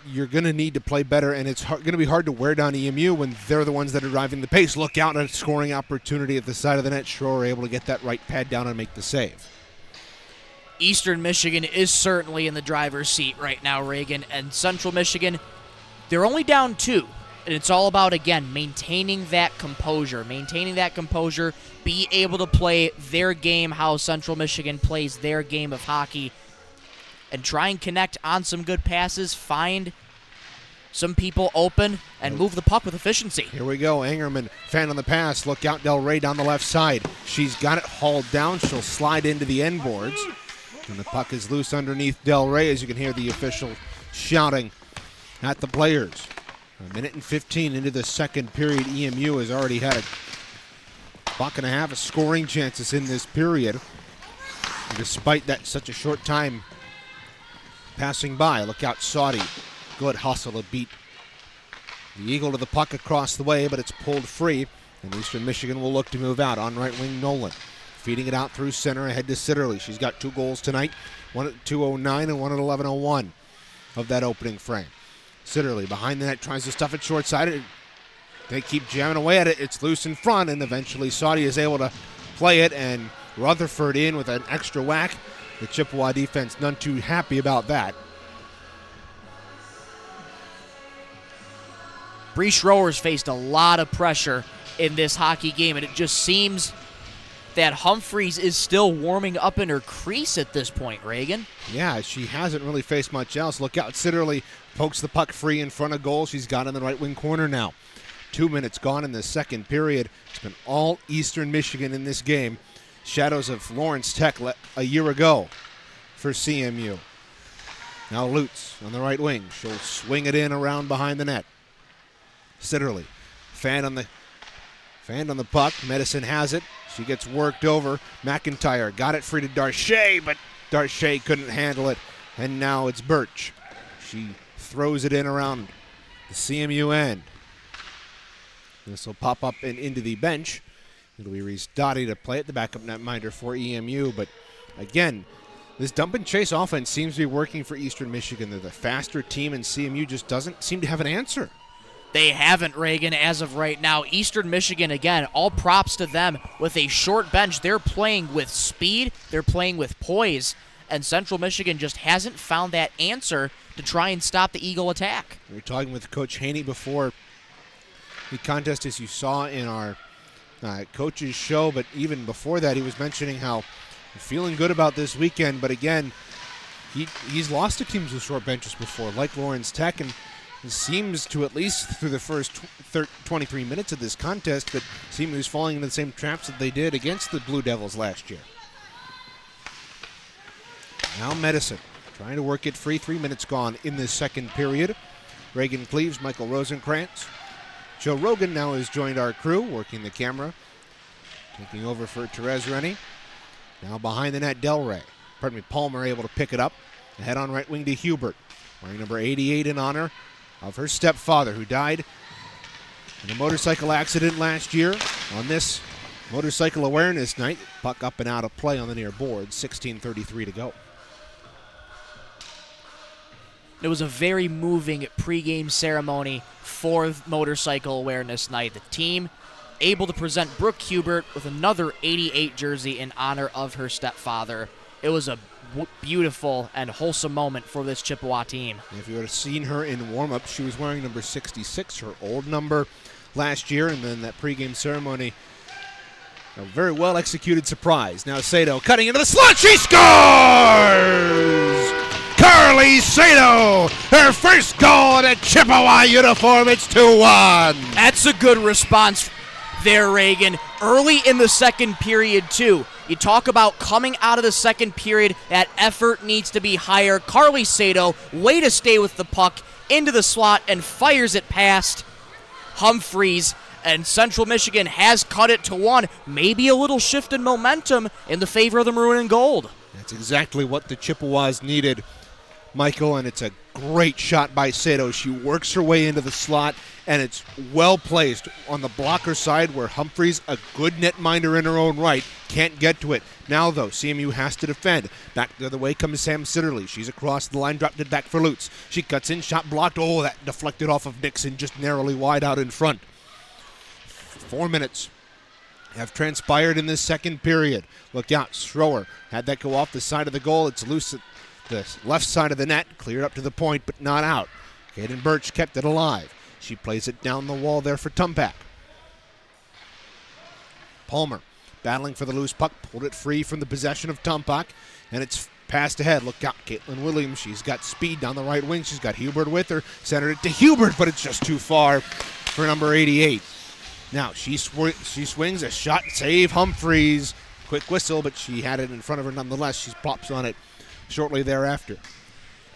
you're going to need to play better, and it's going to be hard to wear down EMU when they're the ones that are driving the pace. Look out at a scoring opportunity at the side of the net. Schroer able to get that right pad down and make the save. Eastern Michigan is certainly in the driver's seat right now, Reagan, and Central Michigan, they're only down 2, and it's all about, again, maintaining that composure, be able to play their game how Central Michigan plays their game of hockey, and try and connect on some good passes, find some people open, and move the puck with efficiency. Here we go. Angerman, fan on the pass. Look out, Del Rey down the left side. She's got it hauled down. She'll slide into the end boards. And the puck is loose underneath Del Rey, as you can hear the official shouting at the players. 1:15 into the second period. EMU has already had a buck and a half of scoring chances in this period. And despite that, such a short time passing by. Look out, Saudi. Good hustle to beat the Eagle to the puck across the way, but it's pulled free. And Eastern Michigan will look to move out on right wing Nolan. Feeding it out through center ahead to Sitterly. She's got 2 goals tonight, one at 2:09 and one at 11:01 of that opening frame. Sitterly behind the net tries to stuff it short side. They keep jamming away at it. It's loose in front, and eventually Saudi is able to play it, and Rutherford in with an extra whack. The Chippewa defense none too happy about that. Bree Schroer's faced a lot of pressure in this hockey game, and it just seems that Humphreys is still warming up in her crease at this point, Reagan. Yeah, she hasn't really faced much else. Look out, Sitterly pokes the puck free in front of goal. She's got in the right wing corner now. 2 minutes gone in the second period. It's been all Eastern Michigan in this game. Shadows of Lawrence Tech a year ago for CMU. Now Lutz on the right wing. She'll swing it in around behind the net. Sitterly, fan on the puck. Medicine has it. She gets worked over. McIntyre got it free to Darche, but Darche couldn't handle it. And now it's Birch. She throws it in around the CMU end. This will pop up and into the bench. It'll be Reese Dottie to play it, the backup netminder for EMU. But again, this dump and chase offense seems to be working for Eastern Michigan. They're the faster team, and CMU just doesn't seem to have an answer. They haven't, Reagan, as of right now. Eastern Michigan, again, all props to them with a short bench. They're playing with speed. They're playing with poise. And Central Michigan just hasn't found that answer to try and stop the Eagle attack. We were talking with Coach Haney before the contest, as you saw in our coach's show, but even before that, he was mentioning how feeling good about this weekend. But again, he's lost to teams with short benches before, like Lawrence Tech, and it seems to, at least through the first 23 minutes of this contest, that CMU is falling into the same traps that they did against the Blue Devils last year. Now Medicine trying to work it free. 3 minutes gone in this second period. Reagan Cleaves, Michael Rosenkrantz. Joe Rogan now has joined our crew, working the camera. Taking over for Therese Rennie. Now behind the net, Palmer able to pick it up. Ahead on right wing to Hubert. Wearing number 88 in honor of her stepfather, who died in a motorcycle accident last year. On this motorcycle awareness night, puck up and out of play on the near board. 16:33 to go. It was a very moving pregame ceremony for Motorcycle Awareness Night. The team able to present Brooke Hubert with another 88 jersey in honor of her stepfather. It was a beautiful and wholesome moment for this Chippewa team. If you would have seen her in warm-up, she was wearing number 66, her old number last year, and then that pregame ceremony, a very well-executed surprise. Now Sato cutting into the slot, she scores! Carly Sato, her first goal in a Chippewa uniform. It's 2-1. That's a good response there, Reagan. Early in the second period, too. You talk about coming out of the second period, that effort needs to be higher. Carly Sato, way to stay with the puck, into the slot and fires it past Humphreys. And Central Michigan has cut it to 1. Maybe a little shift in momentum in the favor of the Maroon and Gold. That's exactly what the Chippewas needed, Michael, and it's a great shot by Sato. She works her way into the slot, and it's well placed on the blocker side where Humphreys, a good netminder in her own right, can't get to it. Now, though, CMU has to defend. Back the other way comes Sam Sitterly. She's across the line, dropped it back for Lutz. She cuts in, shot blocked. Oh, that deflected off of Nixon, just narrowly wide out in front. 4 minutes have transpired in this second period. Look out, Schroer had that go off the side of the goal. It's loose at the left side of the net, cleared up to the point, but not out. Kaden Birch kept it alive. She plays it down the wall there for Tumpak. Palmer battling for the loose puck, pulled it free from the possession of Tumpak, and it's passed ahead. Look out, Caitlin Williams. She's got speed down the right wing. She's got Hubert with her. Centered it to Hubert, but it's just too far for number 88. Now she swings a shot, save Humphreys. Quick whistle, but she had it in front of her nonetheless. She pops on it shortly thereafter.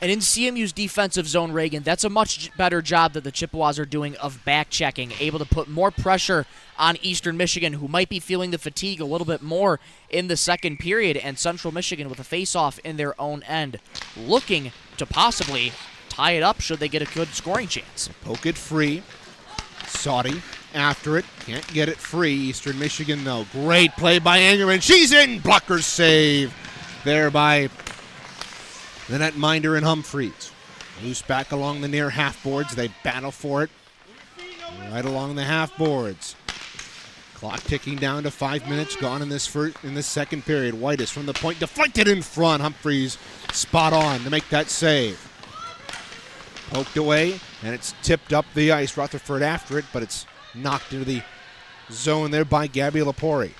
And in CMU's defensive zone, Reagan, that's a much better job that the Chippewas are doing of back-checking, able to put more pressure on Eastern Michigan, who might be feeling the fatigue a little bit more in the second period, and Central Michigan with a face-off in their own end, looking to possibly tie it up should they get a good scoring chance. Poke it free. Sauty after it. Can't get it free. Eastern Michigan, though. Great play by Angerman. She's in. Blocker save there by the netminder and Humphreys. Loose back along the near half boards. They battle for it right along the half boards. Clock ticking down to 5 minutes gone in this second period. Whitus from the point, deflected in front. Humphreys spot on to make that save. Poked away, and it's tipped up the ice. Rutherford after it, but it's knocked into the zone there by Gabby Lapori.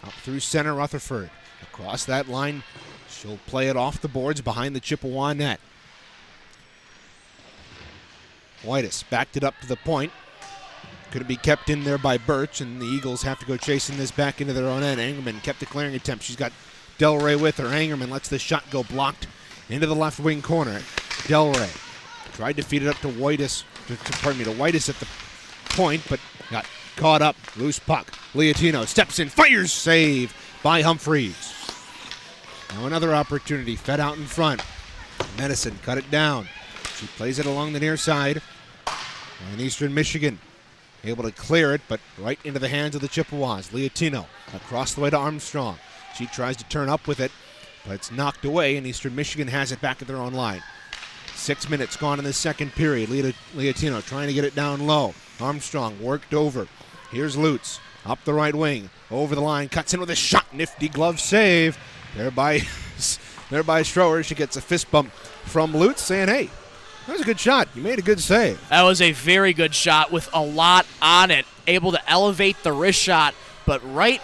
Up through center, Rutherford. Across that line, she'll play it off the boards behind the Chippewa net. Whitus backed it up to the point. Could it be kept in there by Birch, and the Eagles have to go chasing this back into their own end. Angerman kept the clearing attempt. She's got Delray with her. Angerman lets the shot go blocked into the left wing corner. Delray tried to feed it up to Whitus, to Whitus at the point, but got caught up. Loose puck. Leotino steps in, fires, save by Humphreys. Now another opportunity fed out in front. Medicine cut it down. She plays it along the near side. And Eastern Michigan able to clear it, but right into the hands of the Chippewas. Leotino across the way to Armstrong. She tries to turn up with it, but it's knocked away, and Eastern Michigan has it back at their own line. 6 minutes gone in the second period. Leotino trying to get it down low. Armstrong worked over. Here's Lutz up the right wing. Over the line, cuts in with a shot. Nifty glove save. There by Schroer. She gets a fist bump from Lutz saying, hey, that was a good shot. You made a good save. That was a very good shot with a lot on it. Able to elevate the wrist shot, but right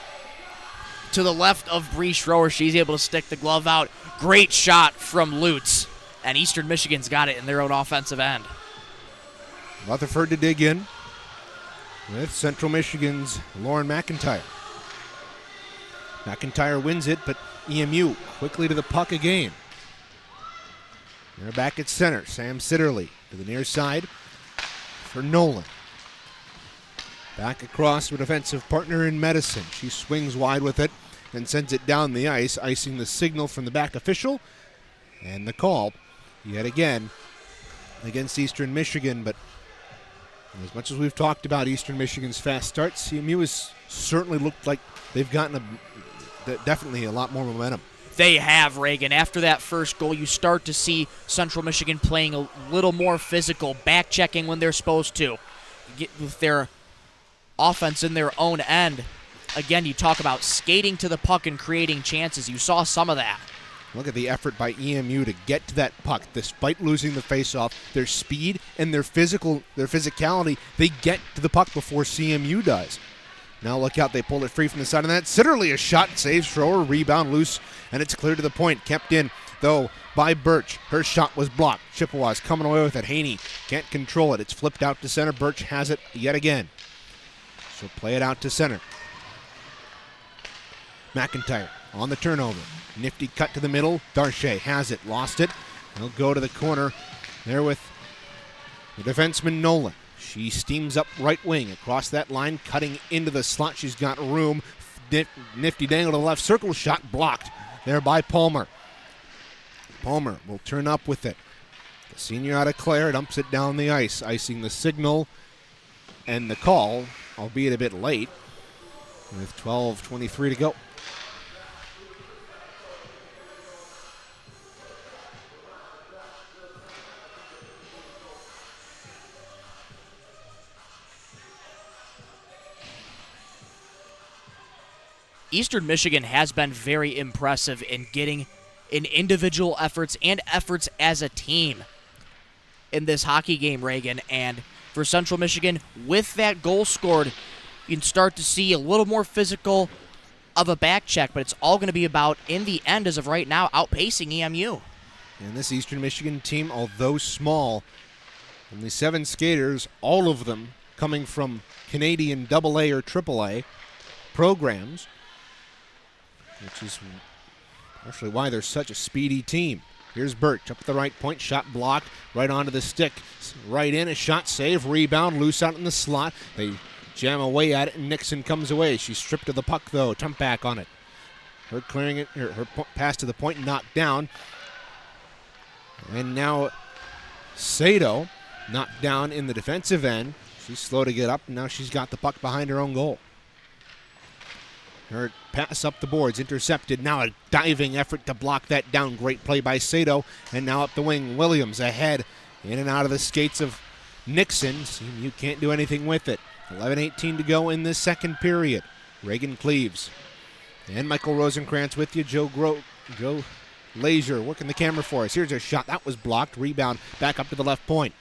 to the left of Bree Schroer, she's able to stick the glove out. Great shot from Lutz. And Eastern Michigan's got it in their own offensive end. Rutherford to dig in with Central Michigan's Lauren McIntyre. McIntyre wins it, but EMU quickly to the puck again. They're back at center. Sam Sitterly to the near side for Nolan. Back across to a defensive partner in Medicine. She swings wide with it and sends it down the ice, icing the signal from the back official. And the call, yet again, against Eastern Michigan. But as much as we've talked about Eastern Michigan's fast start, CMU has certainly looked like they've gotten definitely a lot more momentum. They have, Reagan. After that first goal, you start to see Central Michigan playing a little more physical, back-checking when they're supposed to, get with their offense in their own end. Again, you talk about skating to the puck and creating chances. You saw some of that. Look at the effort by EMU to get to that puck, despite losing the faceoff. Their speed and their physicality, they get to the puck before CMU does. Now look out, they pull it free from the side of the net. Sitterly a shot, saves Schroer, rebound loose, and it's clear to the point. Kept in, though, by Birch. Her shot was blocked. Chippewas coming away with it. Haney can't control it. It's flipped out to center. Birch has it yet again. So play it out to center. McIntyre on the turnover. Nifty cut to the middle. Darche has it, lost it. He'll go to the corner there with the defenseman Nolan. She steams up right wing across that line, cutting into the slot. She's got room. Nifty dangle to the left circle, shot blocked there by Palmer. Palmer will turn up with it. The senior out of Clare dumps it down the ice, icing the signal and the call, albeit a bit late, with 12:23 to go. Eastern Michigan has been very impressive in getting in individual efforts and efforts as a team in this hockey game, Reagan. And for Central Michigan, with that goal scored, you can start to see a little more physical of a back check, but it's all going to be about, in the end, as of right now, outpacing EMU. And this Eastern Michigan team, although small, only 7 skaters, all of them coming from Canadian AA or AAA programs, which is actually why they're such a speedy team. Here's Birch up at the right point, shot blocked, right onto the stick, right in, a shot save, rebound, loose out in the slot. They jam away at it, and Nixon comes away. She's stripped of the puck, though, jump back on it. Her clearing it, her pass to the point, knocked down. And now Sato knocked down in the defensive end. She's slow to get up, and now she's got the puck behind her own goal. Her pass up the boards, intercepted. Now a diving effort to block that down. Great play by Sato. And now up the wing, Williams ahead. In and out of the skates of Nixon. You can't do anything with it. 11:18 to go in this second period. Reagan Cleaves and Michael Rosenkrantz with you. Joe Lazier working the camera for us. Here's a shot. That was blocked. Rebound back up to the left point.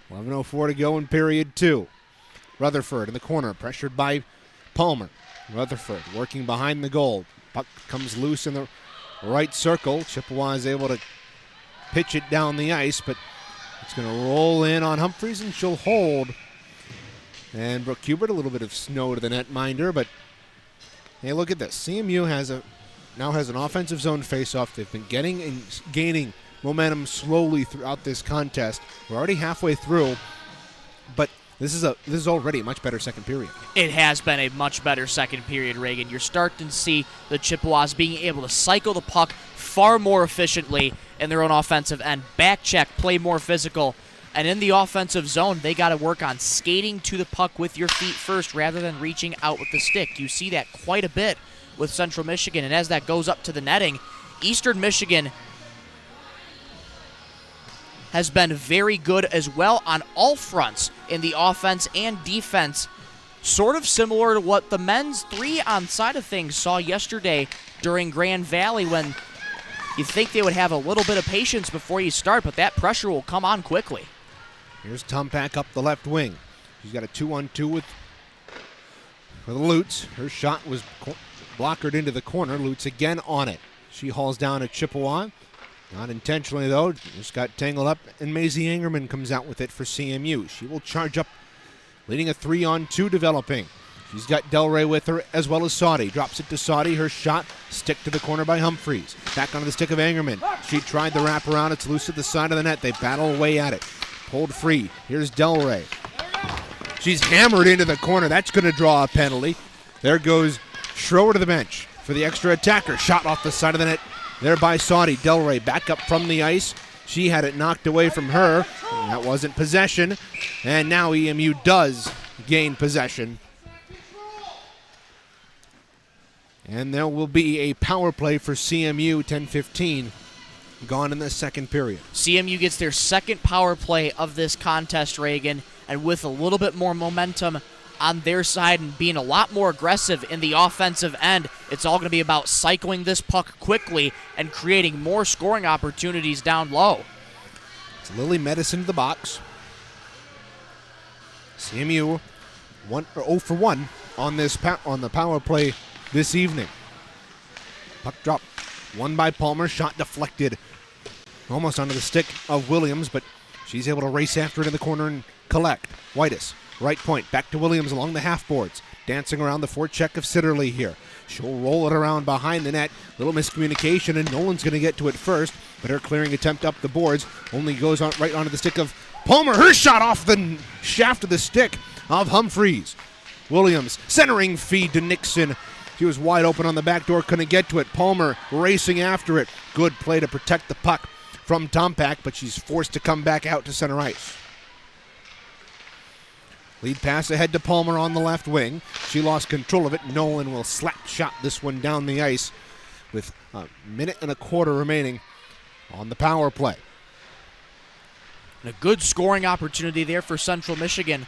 11:04 to go in period 2. Rutherford in the corner, pressured by Palmer. Rutherford working behind the goal. Puck comes loose in the right circle. Chippewa is able to pitch it down the ice, but it's going to roll in on Humphreys, and she'll hold. And Brooke Hubert, a little bit of snow to the netminder, but hey, look at this. CMU now has an offensive zone faceoff. They've been getting and gaining momentum slowly throughout this contest. We're already halfway through, but this is already a much better second period. It has been a much better second period, Reagan. You're starting to see the Chippewas being able to cycle the puck far more efficiently in their own offensive end. Back check, play more physical. And in the offensive zone, they got to work on skating to the puck with your feet first rather than reaching out with the stick. You see that quite a bit with Central Michigan. And as that goes up to the netting, Eastern Michigan has been very good as well on all fronts in the offense and defense, sort of similar to what the men's 3-on side of things saw yesterday during Grand Valley, when you think they would have a little bit of patience before you start, but that pressure will come on quickly. Here's Tompak up the left wing. She's got a 2-on-2 with Lutz. Her shot was blockered into the corner. Lutz again on it. She hauls down a Chippewa. Not intentionally, though. Just got tangled up, and Maisie Angerman comes out with it for CMU. She will charge up, leading a 3-on-2 developing. She's got Delray with her, as well as Saudi. Drops it to Saudi. Her shot, stick to the corner by Humphreys. Back onto the stick of Angerman. She tried the wraparound. It's loose at the side of the net. They battle away at it. Pulled free. Here's Delray. She's hammered into the corner. That's going to draw a penalty. There goes Schroeder to the bench for the extra attacker. Shot off the side of the net there by Saudi. Delray back up from the ice. She had it knocked away from her. That wasn't possession. And now EMU does gain possession. And there will be a power play for CMU, 10-15, gone in the second period. CMU gets their second power play of this contest, Reagan, and with a little bit more momentum on their side and being a lot more aggressive in the offensive end, it's all going to be about cycling this puck quickly and creating more scoring opportunities down low. It's Lily Medicine to the box. CMU 0 for 1 on the power play this evening. Puck drop, won by Palmer, shot deflected almost onto the stick of Williams, but she's able to race after it in the corner and collect. Whitus, right point, back to Williams along the half boards, dancing around the forecheck of Sitterly here. She'll roll it around behind the net. Little miscommunication, and Nolan's going to get to it first, but her clearing attempt up the boards only goes on right onto the stick of Palmer. Her shot off the shaft of the stick of Humphreys. Williams, centering feed to Nixon. She was wide open on the back door, couldn't get to it. Palmer racing after it. Good play to protect the puck from Tompak, but she's forced to come back out to center ice. Lead pass ahead to Palmer on the left wing. She lost control of it. Nolan will slap shot this one down the ice with a minute and a quarter remaining on the power play. And a good scoring opportunity there for Central Michigan,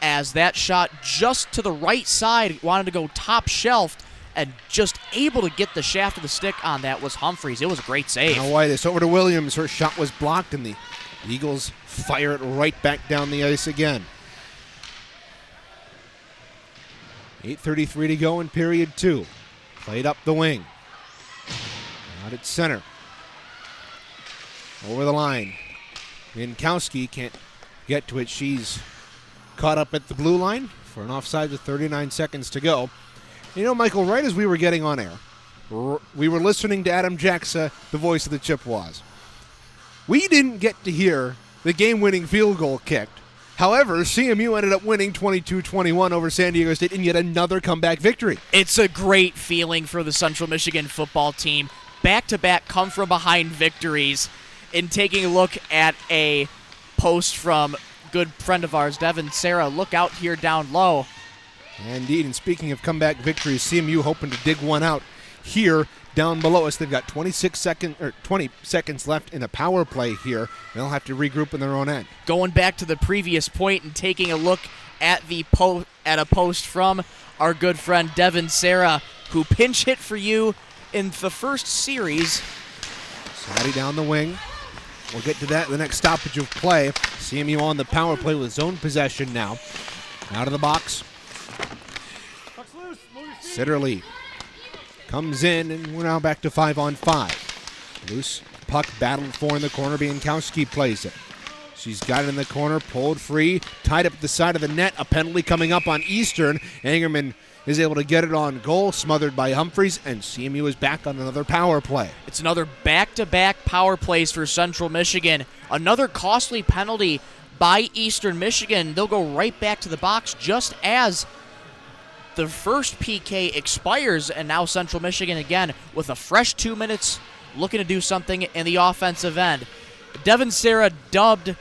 as that shot just to the right side wanted to go top shelved, and just able to get the shaft of the stick on that was Humphreys. It was a great save. Now Whitus over to Williams. Her shot was blocked, and the Eagles fire it right back down the ice again. 8:33 to go in period 2. Played up the wing. Out at center. Over the line. Minkowski can't get to it. She's caught up at the blue line for an offside with 39 seconds to go. You know, Michael, right as we were getting on air, we were listening to Adam Jacksa, the voice of the Chippewas. We didn't get to hear the game-winning field goal kicked. However, CMU ended up winning 22-21 over San Diego State in yet another comeback victory. It's a great feeling for the Central Michigan football team. Back-to-back come-from-behind victories. In taking a look at a post from good friend of ours, Devin Sarah, look out here down low. Indeed, and speaking of comeback victories, CMU hoping to dig one out here down below us. They've got 20 seconds left in a power play here. They'll have to regroup in their own end. Going back to the previous point and taking a look at a post from our good friend Devin Sarah, who pinch hit for you in the first series. Saudi down the wing. We'll get to that in the next stoppage of play. CMU on the power play with zone possession now. Out of the box. Sitterly comes in, and we're now back to 5-on-5. Loose puck battled for in the corner. Biankowski plays it. She's got it in the corner, pulled free, tied up at the side of the net. A penalty coming up on Eastern. Angerman is able to get it on goal, smothered by Humphreys, and CMU is back on another power play. It's another back-to-back power plays for Central Michigan. Another costly penalty by Eastern Michigan. They'll go right back to the box just as the first PK expires, and now Central Michigan again with a fresh 2 minutes looking to do something in the offensive end. Devin Sarah dubbed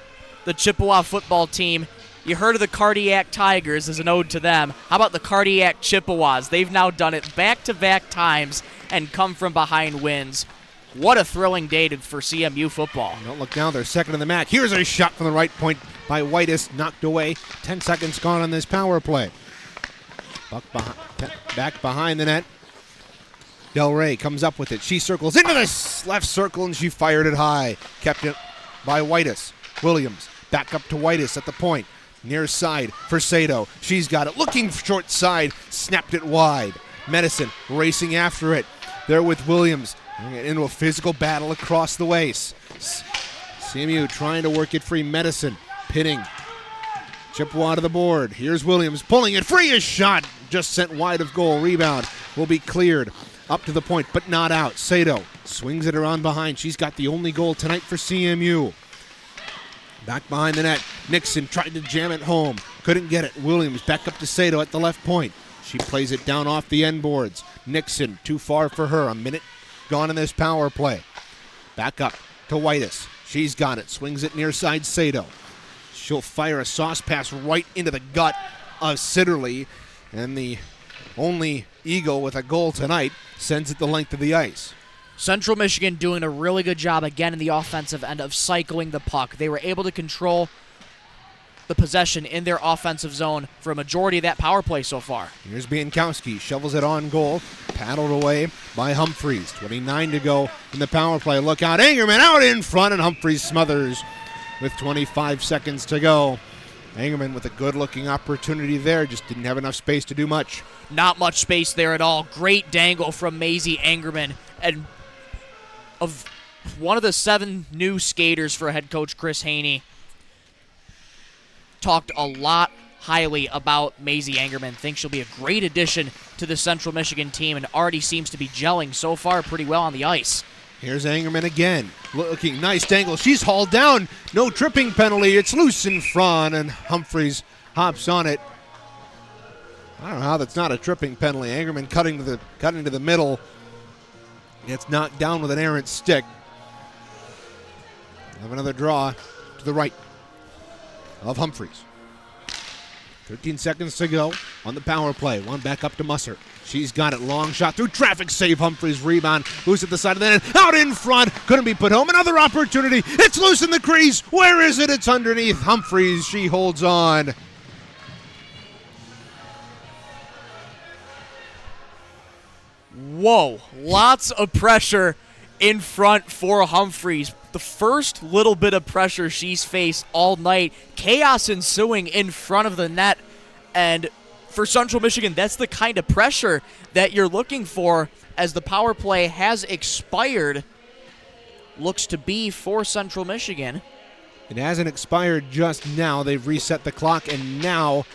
the Chippewa football team, you heard of the Cardiac Tigers as an ode to them. How about the Cardiac Chippewas? They've now done it back-to-back times and come from behind wins. What a thrilling day for CMU football. Don't look down, they're second in the MAC. Here's a shot from the right point by Whitus, knocked away. 10 seconds gone on this power play. Back behind the net. Del Rey comes up with it. She circles into the left circle, and she fired it high. Kept it by Whitus. Williams back up to Whitus at the point. Near side for Sato. She's got it. Looking short side. Snapped it wide. Medicine racing after it. There with Williams. Into a physical battle across the waist. CMU trying to work it free. Medicine pinning Chippewa to the board. Here's Williams pulling it free. A shot just sent wide of goal. Rebound will be cleared up to the point, but not out. Sato swings it around behind. She's got the only goal tonight for CMU. Back behind the net. Nixon tried to jam it home. Couldn't get it. Williams back up to Sato at the left point. She plays it down off the end boards. Nixon too far for her. A minute gone in this power play. Back up to Whitus. She's got it. Swings it near side Sato. She'll fire a sauce pass right into the gut of Sitterly. And the only Eagle with a goal tonight sends it the length of the ice. Central Michigan doing a really good job again in the offensive end of cycling the puck. They were able to control the possession in their offensive zone for a majority of that power play so far. Here's Biankowski, shovels it on goal, paddled away by Humphreys. 29 to go in the power play. Look out, Angerman out in front, and Humphreys smothers with 25 seconds to go. Angerman with a good-looking opportunity there, just didn't have enough space to do much. Not much space there at all. Great dangle from Maisie Angerman, and of one of the 7 new skaters for head coach Chris Haney. Talked a lot highly about Maisie Angerman. Thinks she'll be a great addition to the Central Michigan team and already seems to be gelling so far pretty well on the ice. Here's Angerman again. Looking nice dangle. She's hauled down. No tripping penalty. It's loose in front, and Humphreys hops on it. I don't know how that's not a tripping penalty. Angerman cutting to the middle. Gets knocked down with an errant stick. Have another draw to the right of Humphreys. 13 seconds to go on the power play. One back up to Musser. She's got it. Long shot through traffic. Save. Humphreys rebound. Loose at the side of the net. Out in front. Couldn't be put home. Another opportunity. It's loose in the crease. Where is it? It's underneath Humphreys. She holds on. Whoa. Lots of pressure in front for Humphreys. The first little bit of pressure she's faced all night. Chaos ensuing in front of the net. And for Central Michigan, that's the kind of pressure that you're looking for as the power play has expired. Looks to be for Central Michigan. It hasn't expired just now. They've reset the clock, and now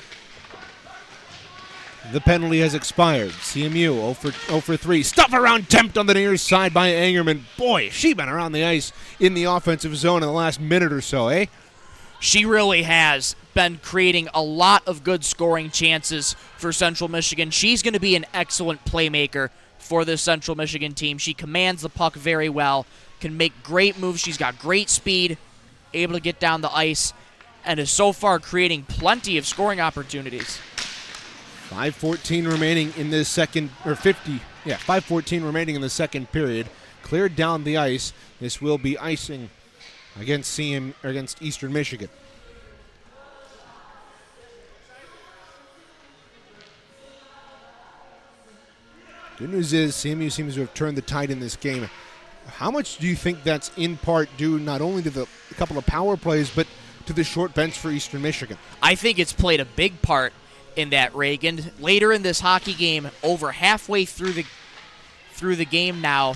the penalty has expired. CMU 0 for 3. Stuff around, tempt on the near side by Angerman. Boy, she been around the ice in the offensive zone in the last minute or so, eh? She really has been creating a lot of good scoring chances for Central Michigan. She's going to be an excellent playmaker for this Central Michigan team. She commands the puck very well, can make great moves. She's got great speed, able to get down the ice, and is so far creating plenty of scoring opportunities. 5:14 remaining in this second, or 50, yeah, 5:14 remaining in the second period. Cleared down the ice. This will be icing against Eastern Michigan. Good news is CMU seems to have turned the tide in this game. How much do you think that's in part due not only to the couple of power plays, but to the short bench for Eastern Michigan? I think it's played a big part in that, Reagan. Later in this hockey game, over halfway through the game now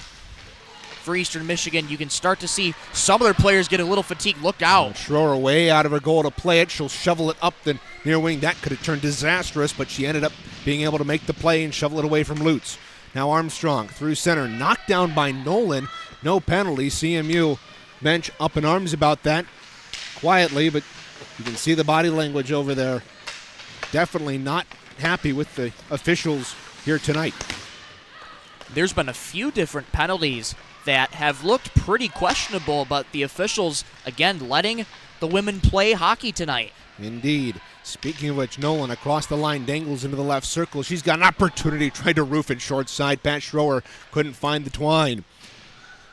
for Eastern Michigan, you can start to see some of their players get a little fatigued. Look out. Schroer away out of her goal to play it. She'll shovel it up the near wing. That could have turned disastrous, but she ended up being able to make the play and shovel it away from Lutz. Now Armstrong through center, knocked down by Nolan. No penalty. CMU bench up in arms about that quietly, but you can see the body language over there. Definitely not happy with the officials here tonight. There's been a few different penalties that have looked pretty questionable, but the officials, again, letting the women play hockey tonight. Indeed. Speaking of which, Nolan across the line dangles into the left circle. She's got an opportunity, tried to roof it short side. Pat Schroer couldn't find the twine.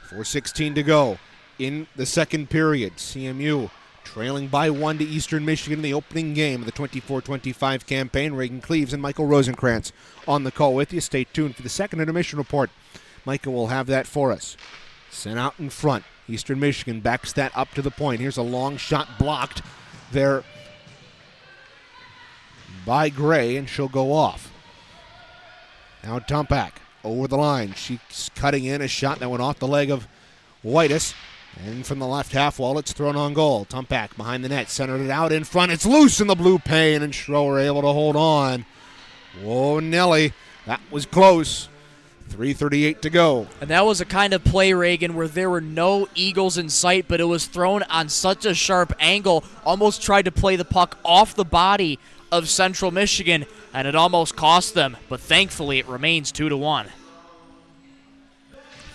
4:16 to go in the second period. CMU trailing by 1 to Eastern Michigan in the opening game of the 24-25 campaign. Reagan Cleaves and Michael Rosenkrantz on the call with you. Stay tuned for the second intermission report. Micah will have that for us. Sent out in front. Eastern Michigan backs that up to the point. Here's a long shot blocked there by Gray, and she'll go off. Now Tumpak over the line. She's cutting in a shot that went off the leg of Whitus. And from the left half wall, it's thrown on goal. Tumpak behind the net, centered it out in front. It's loose in the blue pane, and Schroer able to hold on. Whoa, Nelly, that was close. 3:38 to go. And that was a kind of play, Reagan, where there were no Eagles in sight, but it was thrown on such a sharp angle, almost tried to play the puck off the body of Central Michigan, and it almost cost them, but thankfully it remains 2-1.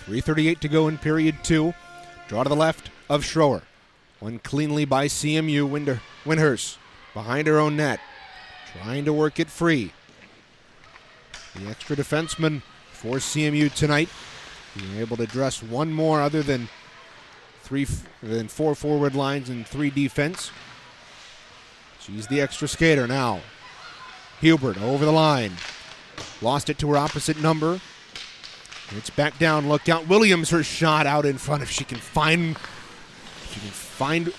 3:38 to go in period 2. Draw to the left of Schroer. Won cleanly by CMU. Windhurst behind her own net, trying to work it free. The extra defenseman for CMU tonight, being able to dress one more other than 4 forward lines and 3 defense. She's the extra skater now. Hubert over the line. Lost it to her opposite number. It's back down. Look out. Williams, her shot out in front. If she can find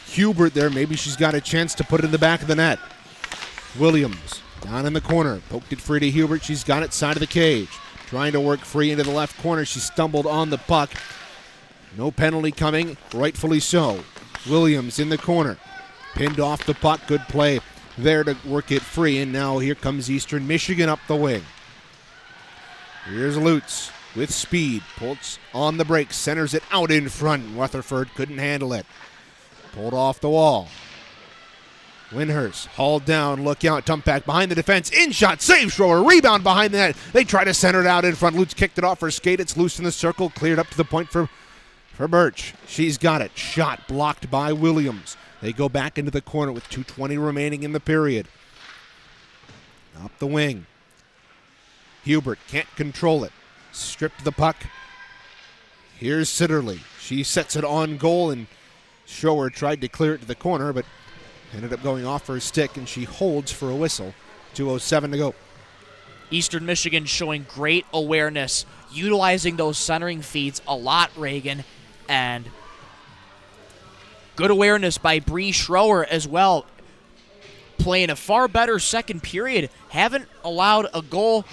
Hubert there, maybe she's got a chance to put it in the back of the net. Williams down in the corner. Poked it free to Hubert. She's got it side of the cage. Trying to work free into the left corner. She stumbled on the puck. No penalty coming. Rightfully so. Williams in the corner. Pinned off the puck. Good play there to work it free. And now here comes Eastern Michigan up the wing. Here's Lutz with speed. Pulls on the break. Centers it out in front. Rutherford couldn't handle it. Pulled off the wall. Windhurst hauled down. Look out. Tumpak behind the defense. In shot. Save Schroer. Rebound behind the net. They try to center it out in front. Lutz kicked it off her skate. It's loose in the circle. Cleared up to the point for Birch. She's got it. Shot blocked by Williams. They go back into the corner with 2:20 remaining in the period. Up the wing. Hubert can't control it. Stripped the puck. Here's Sitterly. She sets it on goal, and Schroer tried to clear it to the corner, but ended up going off her stick, and she holds for a whistle. 2:07 to go. Eastern Michigan showing great awareness, utilizing those centering feeds a lot, Reagan, and good awareness by Bree Schroer as well. Playing a far better second period. Haven't allowed a goal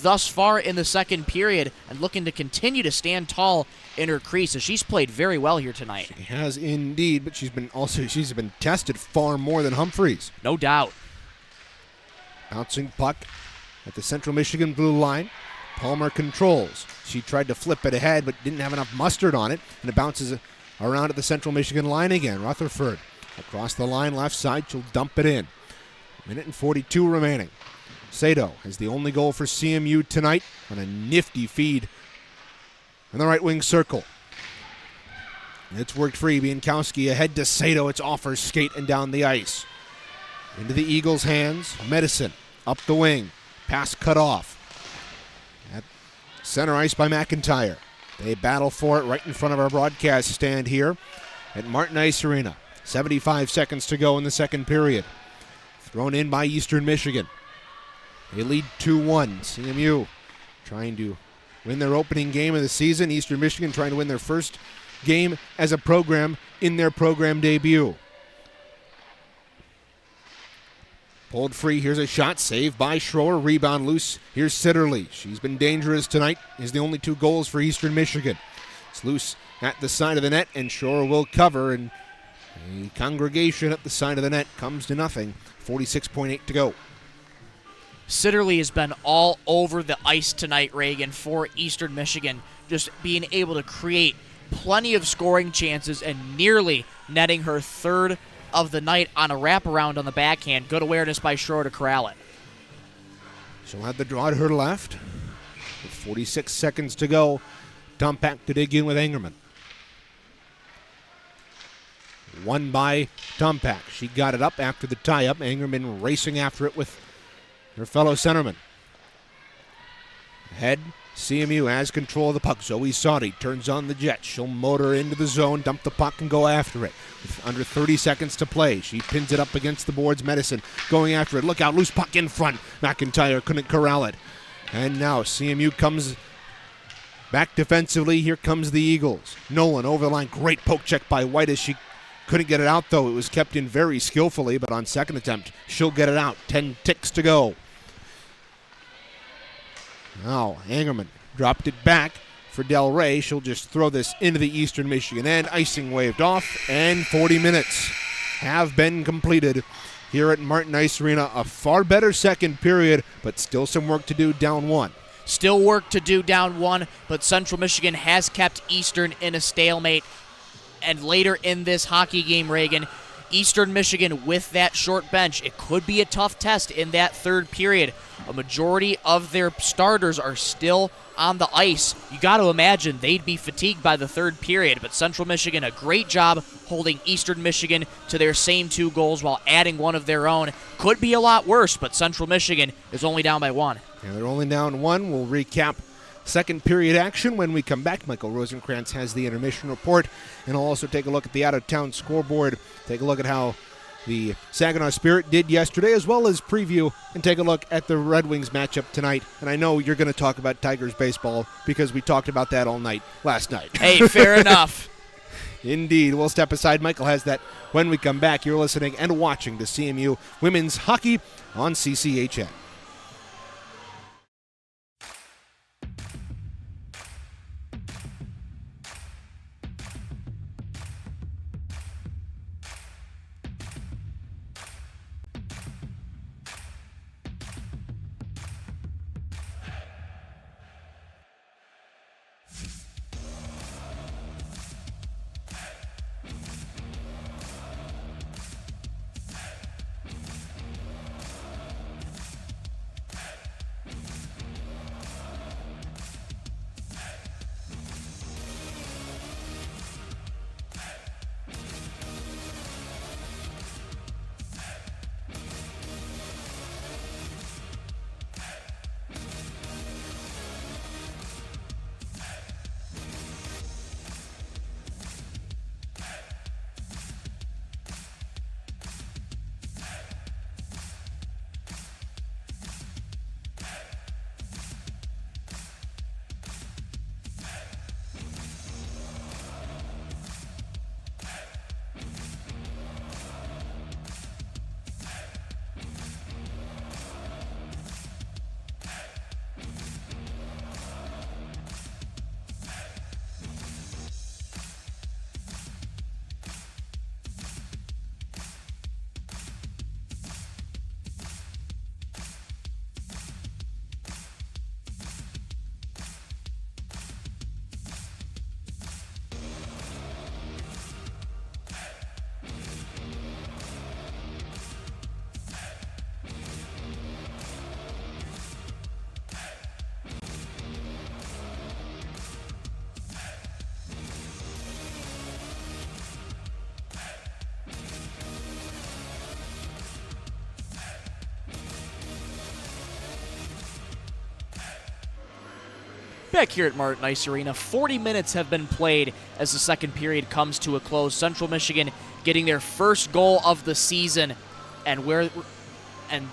thus far in the second period, and looking to continue to stand tall in her crease. So she's played very well here tonight. She has indeed, but she's been tested far more than Humphreys. No doubt. Bouncing puck at the Central Michigan blue line. Palmer controls. She tried to flip it ahead, but didn't have enough mustard on it, and it bounces around at the Central Michigan line again. Rutherford across the line, left side. She'll dump it in. 1:42 remaining. Sato has the only goal for CMU tonight on a nifty feed in the right wing circle. It's worked free. Bienkowski ahead to Sato. It's off her skate and down the ice. Into the Eagles' hands. Medicine up the wing. Pass cut off. At center ice by McIntyre. They battle for it right in front of our broadcast stand here at Martin Ice Arena. 75 seconds to go in the second period. Thrown in by Eastern Michigan. They lead 2-1. CMU trying to win their opening game of the season. Eastern Michigan trying to win their first game as a program in their program debut. Pulled free. Here's a shot. Saved by Schroer. Rebound loose. Here's Sitterly. She's been dangerous tonight. Is the only 2 goals for Eastern Michigan. It's loose at the side of the net, and Schroer will cover, and a congregation at the side of the net comes to nothing. 46.8 to go. Sitterly has been all over the ice tonight, Reagan, for Eastern Michigan, just being able to create plenty of scoring chances and nearly netting her third of the night on a wraparound on the backhand. Good awareness by Schroer to corral it. She'll have the draw to her left. 46 seconds to go. Tompak to dig in with Angerman. Won by Tompak. She got it up after the tie-up. Angerman racing after it with her fellow centerman. Ahead, CMU has control of the puck. Zoe Sauty turns on the jet. She'll motor into the zone, dump the puck, and go after it. With under 30 seconds to play, she pins it up against the boards. Medicine going after it. Look out, loose puck in front. McIntyre couldn't corral it. And now CMU comes back defensively. Here comes the Eagles. Nolan over the line. Great poke check by White as she couldn't get it out, though. It was kept in very skillfully, but on second attempt, she'll get it out. 10 ticks to go. Now, Angerman dropped it back for Del Rey. She'll just throw this into the Eastern Michigan end. Icing waved off, and 40 minutes have been completed here at Martin Ice Arena. A far better second period, but still some work to do down one. Still work to do down one, but Central Michigan has kept Eastern in a stalemate. And later in this hockey game, Reagan, Eastern Michigan with that short bench, it could be a tough test in that third period. A majority of their starters are still on the ice. You got to imagine they'd be fatigued by the third period, but Central Michigan, a great job holding Eastern Michigan to their same 2 goals while adding one of their own. Could be a lot worse, but Central Michigan is only down by 1. Yeah, they're only down 1. We'll recap second period action when we come back. Michael Rosenkrantz has the intermission report, and I'll also take a look at the out-of-town scoreboard, take a look at how the Saginaw Spirit did yesterday, as well as preview and take a look at the Red Wings matchup tonight. And I know you're going to talk about Tigers baseball because we talked about that all night last night. Hey, fair enough. Indeed. We'll step aside. Michael has that when we come back. You're listening and watching to CMU Women's Hockey on CCHN. Back here at Martin Ice Arena, 40 minutes have been played as the second period comes to a close. Central Michigan getting their first goal of the season, and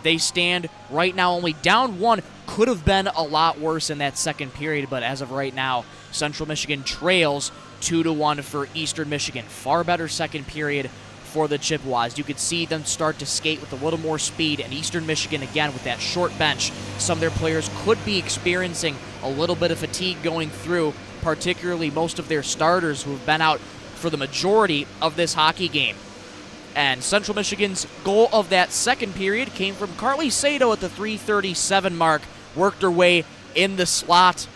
they stand right now only down 1. Could have been a lot worse in that second period, but as of right now, Central Michigan trails 2-1 for Eastern Michigan. Far better second period for the Chippewas. You could see them start to skate with a little more speed, and Eastern Michigan, again, with that short bench, some of their players could be experiencing a little bit of fatigue going through, particularly most of their starters who have been out for the majority of this hockey game. And Central Michigan's goal of that second period came from Carly Sato at the 3:37 mark, worked her way in the slot,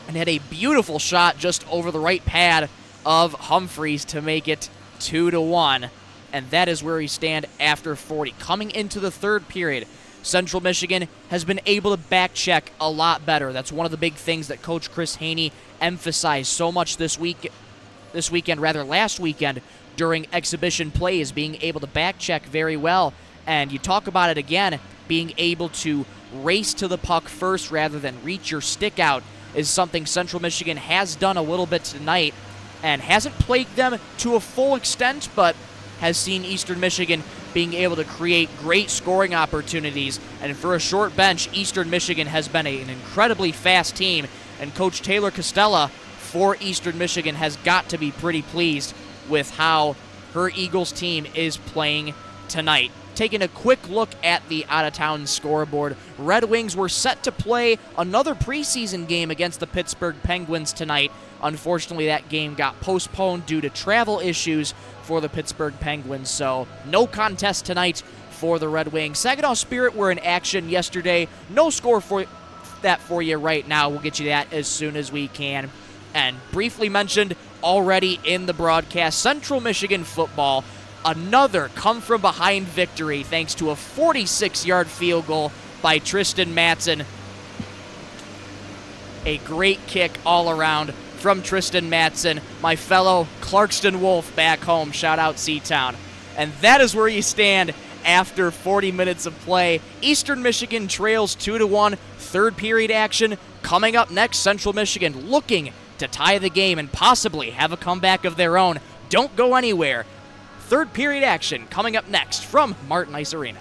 and had a beautiful shot just over the right pad of Humphreys to make it 2-1. And that is where we stand after 40. Coming into the third period, Central Michigan has been able to back check a lot better. That's one of the big things that Coach Chris Haney emphasized so much last weekend during exhibition play, is being able to back check very well. And you talk about it again, being able to race to the puck first rather than reach your stick out is something Central Michigan has done a little bit tonight, and hasn't plagued them to a full extent, but has seen Eastern Michigan being able to create great scoring opportunities. And for a short bench, Eastern Michigan has been an incredibly fast team, and Coach Taylor Costella for Eastern Michigan has got to be pretty pleased with how her Eagles team is playing tonight. Taking a quick look at the out-of-town scoreboard, Red Wings were set to play another preseason game against the Pittsburgh Penguins tonight. Unfortunately, that game got postponed due to travel issues for the Pittsburgh Penguins, so no contest tonight for the Red Wings. Saginaw Spirit were in action yesterday. No score for you right now. We'll get you that as soon as we can. And briefly mentioned already in the broadcast, Central Michigan football, another come-from-behind victory thanks to a 46-yard field goal by Tristan Matson. A great kick all around from Tristan Matson, my fellow Clarkston Wolf back home. Shout out Seatown. And that is where you stand after 40 minutes of play. Eastern Michigan trails 2-1. Third period action coming up next. Central Michigan looking to tie the game and possibly have a comeback of their own. Don't go anywhere. Third period action coming up next from Martin Ice Arena.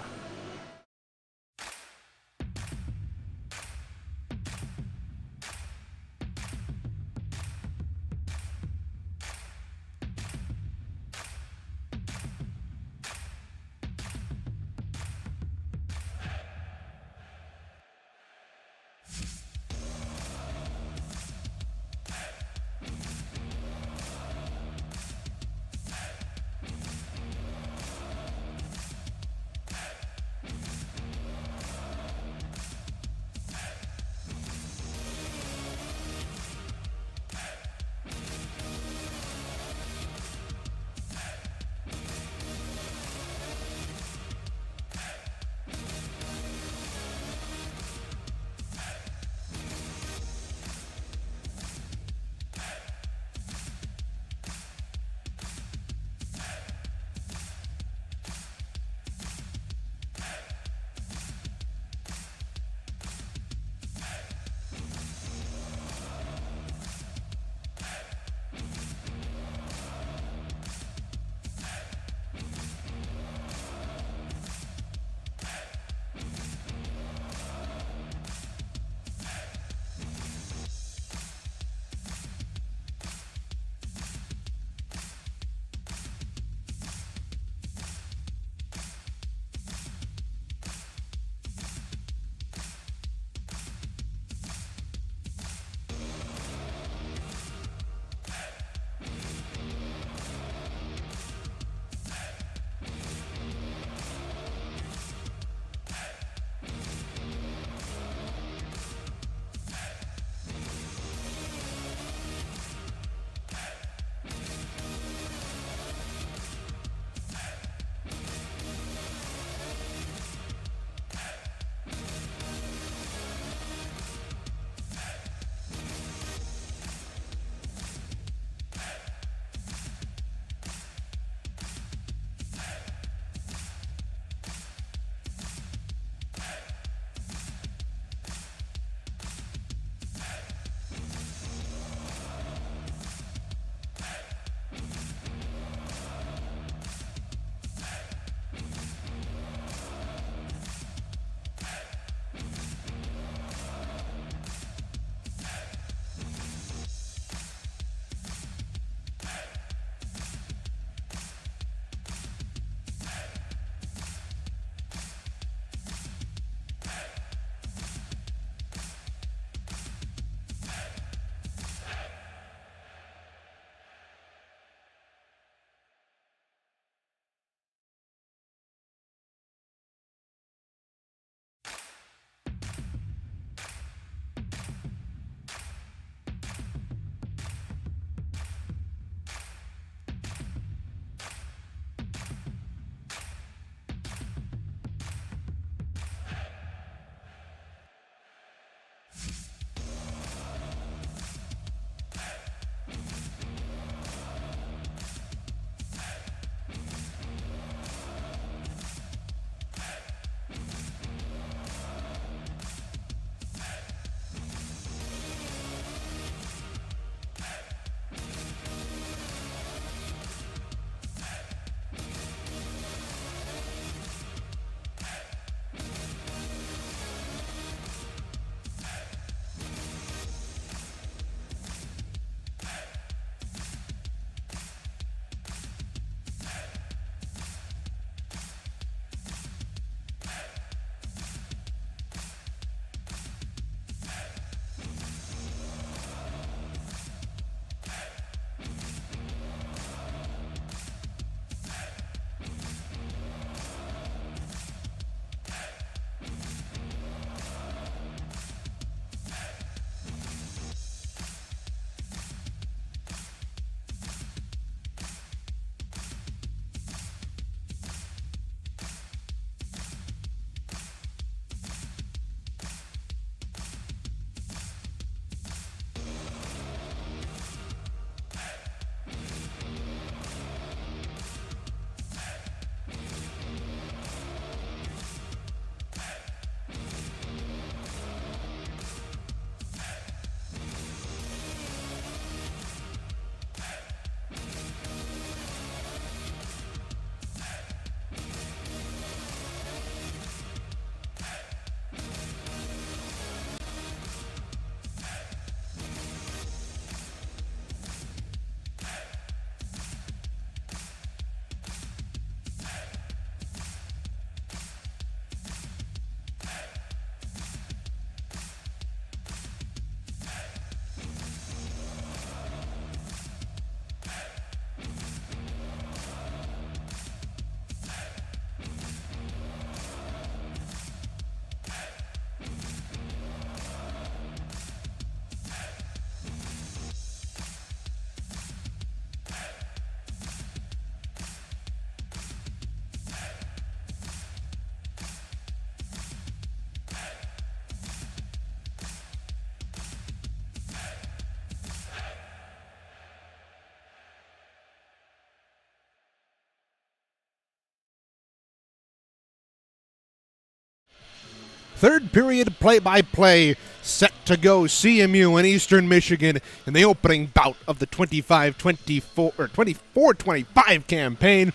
Third period play-by-play set to go. CMU and Eastern Michigan in the opening bout of the 24-25 campaign.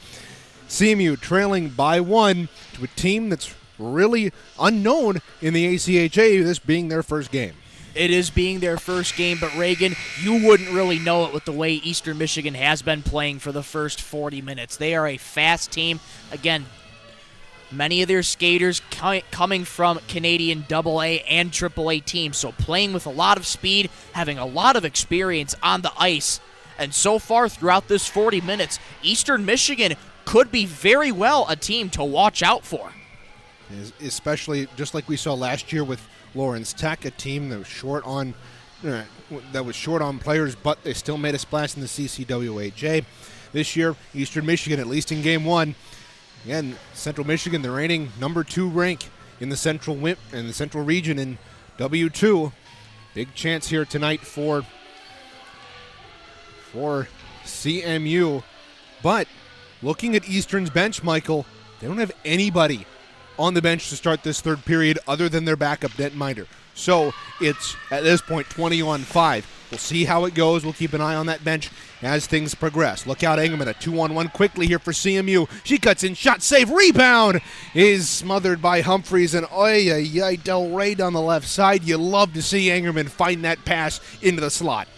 CMU trailing by 1 to a team that's really unknown in the ACHA, this being their first game. It is being their first game, but Reagan, you wouldn't really know it with the way Eastern Michigan has been playing for the first 40 minutes. They are a fast team. Again, many of their skaters coming from Canadian AA and AAA teams, so playing with a lot of speed, having a lot of experience on the ice. And so far throughout this 40 minutes, Eastern Michigan could be very well a team to watch out for. Especially just like we saw last year with Lawrence Tech, a team that was short on players, but they still made a splash in the CCWHA. This year, Eastern Michigan, at least in Game 1, again, Central Michigan, the reigning number 2 rank in the Central region in W2. Big chance here tonight for CMU. But looking at Eastern's bench, Michael, they don't have anybody on the bench to start this third period other than their backup netminder. So it's, at this point, 20-on-5. We'll see how it goes. We'll keep an eye on that bench as things progress. Look out, Engelman, a 2-on-1 quickly here for CMU. She cuts in, shot, save, rebound is smothered by Humphreys, and Del Rey down the left side. You love to see Engelman find that pass into the slot.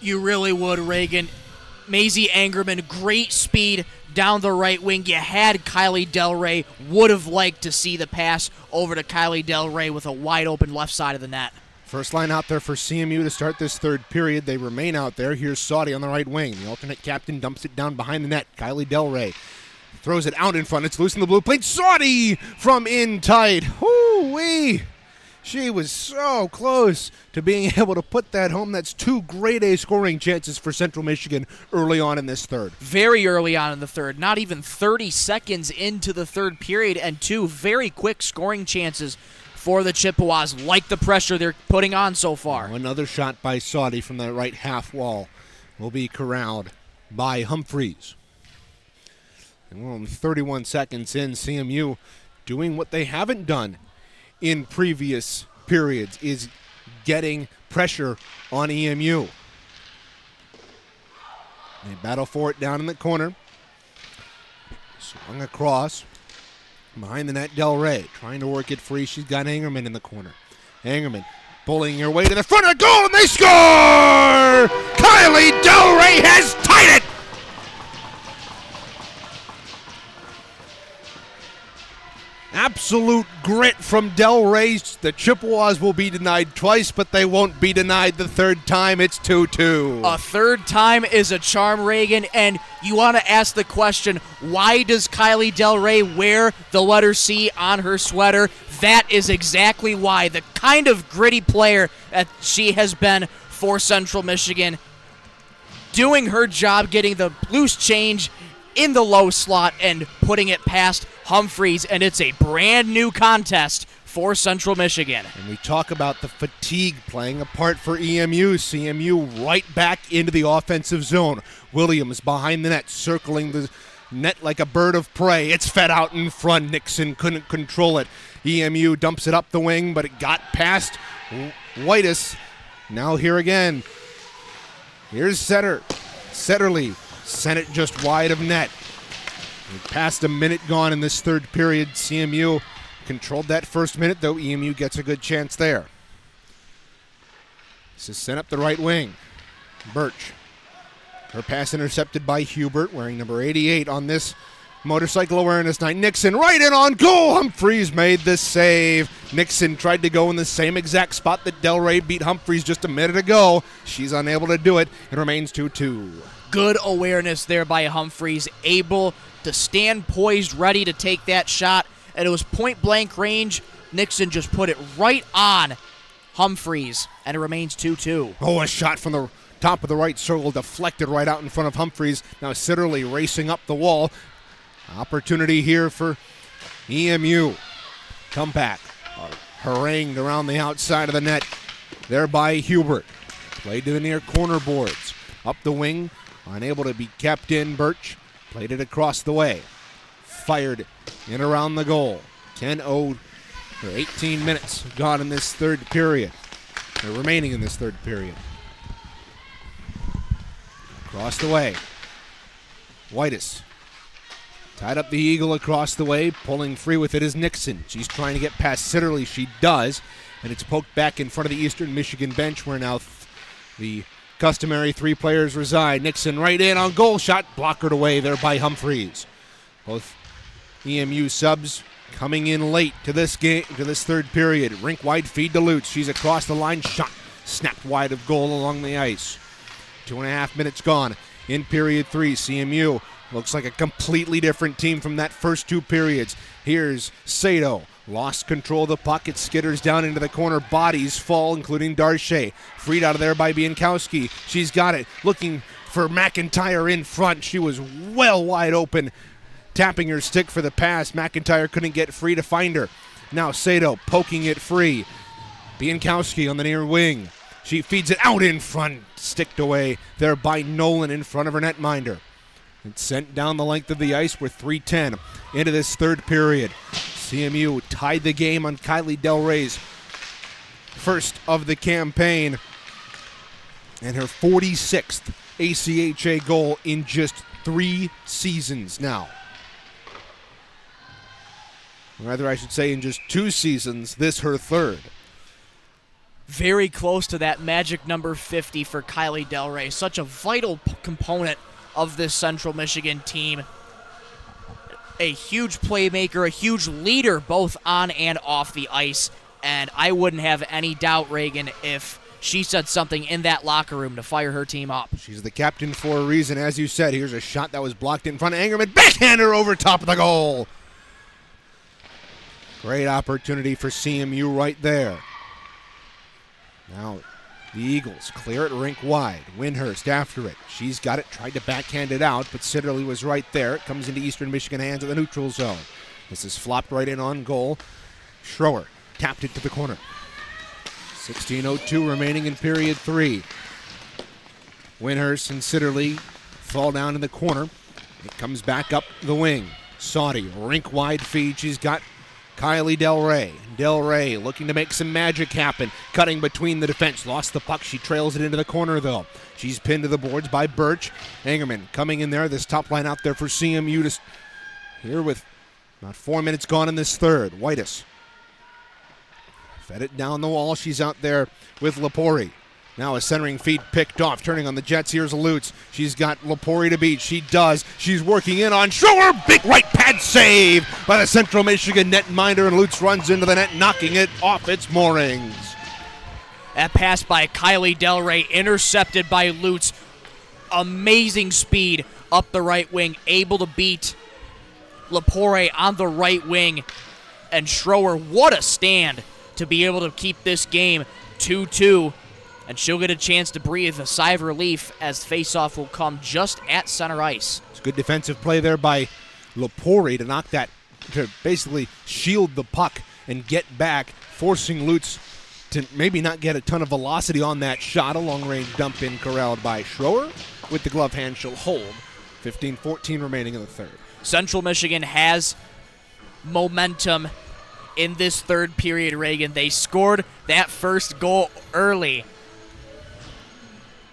You really would, Reagan. Maisie Angerman, great speed down the right wing. You had Kylie Del Rey. Would have liked to see the pass over to Kylie Del Rey with a wide open left side of the net. First line out there for CMU to start this third period. They remain out there. Here's Saudi on the right wing. The alternate captain dumps it down behind the net. Kylie Del Rey throws it out in front. It's loose in the blue plate. Saudi from in tight. Whoo-wee! She was so close to being able to put that home. That's 2 grade A scoring chances for Central Michigan early on in this third. Very early on in the third. Not even 30 seconds into the third period, and 2 very quick scoring chances for the Chippewas, like the pressure they're putting on so far. Another shot by Saudi from the right half wall will be corralled by Humphreys. And we're only 31 seconds in. CMU doing what they haven't done in previous periods, is getting pressure on EMU. They battle for it down in the corner. Swung across. Behind the net, Del Rey trying to work it free. She's got Angerman in the corner. Angerman pulling her way to the front of the goal, and they score! Kylie Del Rey has tied it! Absolute grit from Del Rey. The Chippewas will be denied twice, but they won't be denied the third time. It's 2-2. A third time is a charm, Reagan, and you want to ask the question, why does Kylie Del Rey wear the letter C on her sweater? That is exactly why. The kind of gritty player that she has been for Central Michigan, doing her job, getting the loose change in the low slot and putting it past Humphreys, and it's a brand new contest for Central Michigan. And we talk about the fatigue playing a part for EMU. CMU right back into the offensive zone. Williams behind the net, circling the net like a bird of prey. It's fed out in front. Nixon couldn't control it. EMU dumps it up the wing, but it got past Whitus. Now here again. Here's Setterly. Sent it just wide of net. Past a minute gone in this third period. CMU controlled that first minute, though EMU gets a good chance there. This is sent up the right wing. Birch. Her pass intercepted by Hubert, wearing number 88 on this motorcycle awareness night. Nixon right in on goal. Humphreys made the save. Nixon tried to go in the same exact spot that Del Rey beat Humphreys just a minute ago. She's unable to do it. It remains 2-2. Good awareness there by Humphreys, able to stand poised, ready to take that shot, and it was point-blank range. Nixon just put it right on Humphreys, and it remains 2-2. Oh, a shot from the top of the right circle, deflected right out in front of Humphreys. Now Sitterly racing up the wall. Opportunity here for EMU. Comeback. Harangued around the outside of the net there by Hubert. Played to the near corner boards. Up the wing. Unable to be kept in. Birch played it across the way. Fired in around the goal. 10-0 There are 18 minutes gone in this third period. They're remaining in this third period. Across the way. Whitus. Tied up the Eagle across the way. Pulling free with it is Nixon. She's trying to get past Sitterly. She does. And it's poked back in front of the Eastern Michigan bench where now the customary three players reside. Nixon right in on goal shot. Blockered away there by Humphreys. Both EMU subs coming in late to this game, to this third period. Rink wide feed to Lutz. She's across the line. Shot snapped wide of goal along the ice. 2.5 minutes gone in period 3. CMU looks like a completely different team from that first 2 periods. Here's Sato. Lost control of the puck. It skitters down into the corner. Bodies fall, including Darche. Freed out of there by Bienkowski. She's got it. Looking for McIntyre in front. She was well wide open. Tapping her stick for the pass. McIntyre couldn't get free to find her. Now Sato poking it free. Bienkowski on the near wing. She feeds it out in front. Sticked away there by Nolan in front of her netminder. It's sent down the length of the ice with 3:10 into this third period. CMU tied the game on Kylie Del Rey's first of the campaign and her 46th ACHA goal in just 3 seasons now. Rather, I should say in just 2 seasons, this her third. Very close to that magic number 50 for Kylie Del Rey. Such a vital component of this Central Michigan team. A huge playmaker, a huge leader both on and off the ice. And I wouldn't have any doubt, Reagan, if she said something in that locker room to fire her team up. She's the captain for a reason. As you said, here's a shot that was blocked in front of Angerman. Backhander over top of the goal. Great opportunity for CMU right there. Now the Eagles clear it rink wide. Windhurst after it. She's got it. Tried to backhand it out, but Sitterly was right there. It comes into Eastern Michigan hands at the neutral zone. This is flopped right in on goal. Schroer tapped it to the corner. 16:02 remaining in period 3. Windhurst and Sitterly fall down in the corner. It comes back up the wing. Sauty, rink wide feed. She's got Kylie Del Rey. Del Rey looking to make some magic happen. Cutting between the defense. Lost the puck. She trails it into the corner, though. She's pinned to the boards by Birch. Angerman coming in there. This top line out there for CMU to here with about 4 minutes gone in this third. Whitus fed it down the wall. She's out there with Lepori. Now a centering feed picked off. Turning on the Jets. Here's Lutz. She's got Lepori to beat. She does. She's working in on Schroer. Big right pad save by the Central Michigan netminder, and Lutz runs into the net, knocking it off its moorings. That pass by Kylie Del Rey, intercepted by Lutz. Amazing speed up the right wing, able to beat Lepore on the right wing. And Schroer, what a stand to be able to keep this game 2-2. And she'll get a chance to breathe a sigh of relief as faceoff will come just at center ice. It's good defensive play there by Lepori to knock that, to basically shield the puck and get back, forcing Lutz to maybe not get a ton of velocity on that shot. A long-range dump in corralled by Schroer. With the glove hand, she'll hold. 15-14 remaining in the third. Central Michigan has momentum in this third period, Reagan. They scored that first goal early.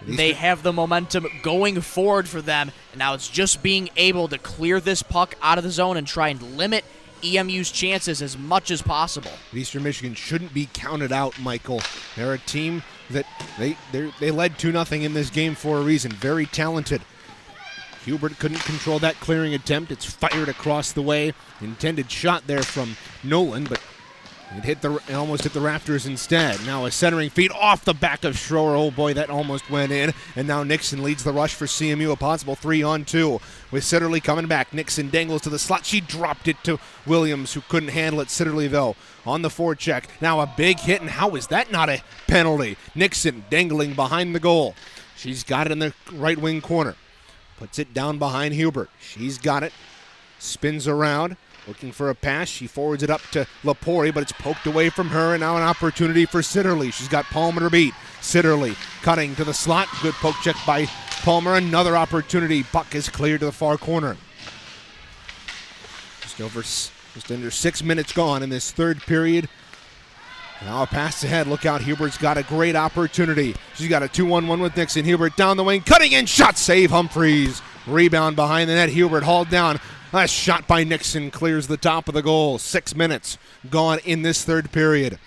They have the momentum going forward for them, and now it's just being able to clear this puck out of the zone and try and limit EMU's chances as much as possible. Eastern Michigan shouldn't be counted out, Michael. They're a team that they led 2-0 in this game for a reason. Very talented. Hubert couldn't control that clearing attempt. It's fired across the way. Intended shot there from Nolan, but it almost hit the rafters instead. Now a centering feed off the back of Schroer. Oh boy, that almost went in. And now Nixon leads the rush for CMU, a possible 3-on-2. With Sitterly coming back, Nixon dangles to the slot. She dropped it to Williams, who couldn't handle it. Sitterly, though, on the forecheck. Now a big hit, and how is that not a penalty? Nixon dangling behind the goal. She's got it in the right wing corner. Puts it down behind Hubert. She's got it. Spins around. Looking for a pass. She forwards it up to Lepori, but it's poked away from her, and now an opportunity for Sitterly. She's got Palmer to beat. Sitterly cutting to the slot. Good poke check by Palmer. Another opportunity. Puck is cleared to the far corner. Just over Just under 6 minutes gone in this third period. Now a pass ahead. Look out. Hubert's got a great opportunity. She's got a 2-on-1 with Nixon. Hubert down the wing. Cutting in. Shot save. Humphreys. Rebound behind the net. Hubert hauled down. A shot by Nixon clears the top of the goal. 6 minutes gone in this third period.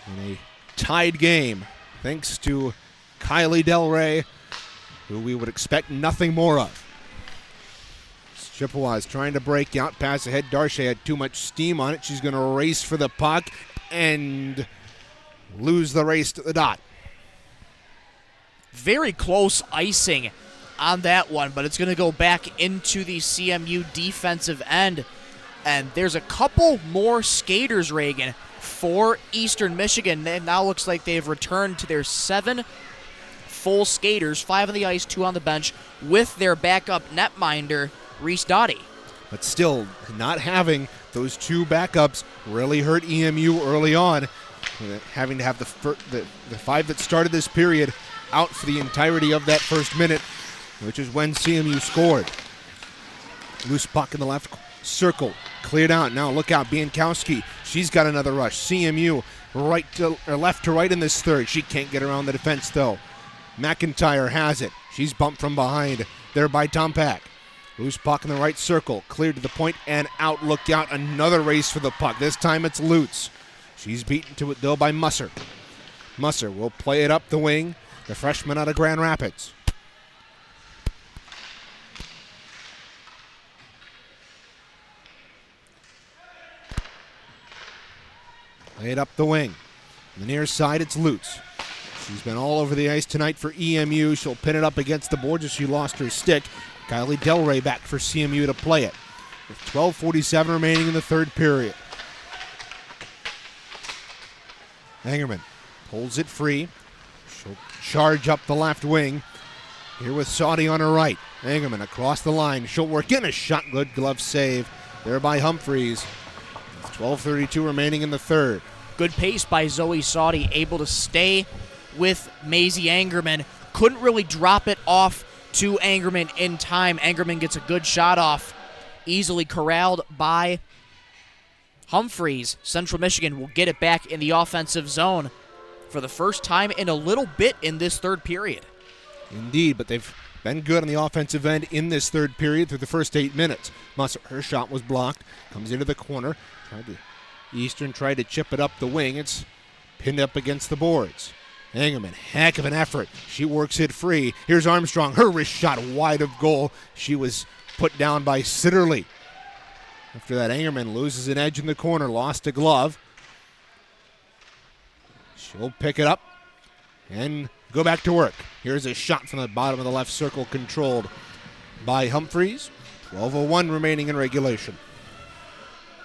In a tied game, thanks to Kylie Del Rey, who we would expect nothing more of. Chippewas trying to break out. Pass ahead. Darche had too much steam on it. She's going to race for the puck and lose the race to the dot. Very close icing on that one, but it's going to go back into the CMU defensive end. And there's a couple more skaters, Reagan, for Eastern Michigan. It now looks like they've returned to their 7 full skaters, 5 on the ice, 2 on the bench, with their backup netminder, Reese Doughty. But still, not having those 2 backups really hurt EMU early on. Having to have the 5 that started this period out for the entirety of that first minute, which is when CMU scored. Loose puck in the left circle. Cleared out. Now look out. Biankowski. She's got another rush. CMU left to right in this third. She can't get around the defense, though. McIntyre has it. She's bumped from behind there by Tompak. Loose puck in the right circle. Cleared to the point and out. Look out. Another race for the puck. This time it's Lutz. She's beaten to it, though, by Musser. Musser will play it up the wing. The freshman out of Grand Rapids. Play it up the wing. On the near side, it's Lutz. She's been all over the ice tonight for EMU. She'll pin it up against the boards as she lost her stick. Kylie Del Rey back for CMU to play it. With 12:47 remaining in the third period. Angerman pulls it free. She'll charge up the left wing. Here with Saudi on her right. Angerman across the line. She'll work in a shot. Good glove save there by Humphreys. 12:32 remaining in the third. Good pace by Zoe Saudi, able to stay with Maisie Angerman. Couldn't really drop it off to Angerman in time. Angerman gets a good shot off. Easily corralled by Humphreys. Central Michigan will get it back in the offensive zone for the first time in a little bit in this third period. Indeed, but they've been good on the offensive end in this third period through the first 8 minutes. Musser, her shot was blocked. Comes into the corner. Eastern tried to chip it up the wing. It's pinned up against the boards. Angerman, heck of an effort. She works it free. Here's Armstrong. Her wrist shot wide of goal. She was put down by Sitterly. After that, Angerman loses an edge in the corner. Lost a glove. She'll pick it up and go back to work. Here's a shot from the bottom of the left circle controlled by Humphreys. 12:01 remaining in regulation.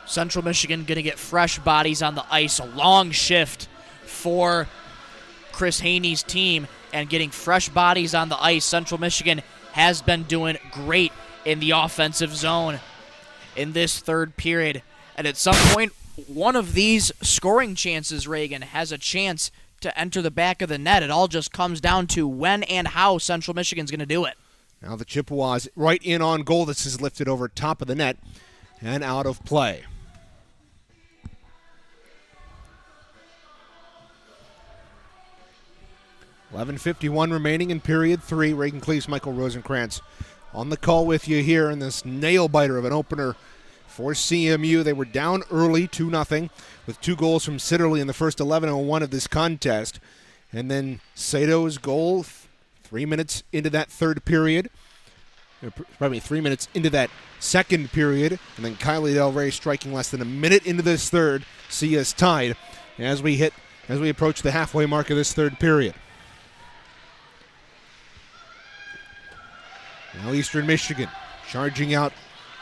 Central Michigan going to get fresh bodies on the ice. A long shift for Chris Haney's team, and getting fresh bodies on the ice. Central Michigan has been doing great in the offensive zone in this third period. And at some point, one of these scoring chances, Reagan, has a chance to enter the back of the net. It all just comes down to when and how Central Michigan's going to do it. Now the Chippewas right in on goal. This is lifted over top of the net and out of play. .11:51 remaining in period 3. Reagan Cleese, Michael Rosenkrantz on the call with you here in this nail-biter of an opener for CMU. They were down early 2-0 with 2 goals from Sitterly in the first 11:01 of this contest. And then Sato's goal 3 minutes into that third period. Probably 3 minutes into that second period. And then Kylie Del Rey striking less than a minute into this third. See us tied as we approach the halfway mark of this third period. Now Eastern Michigan charging out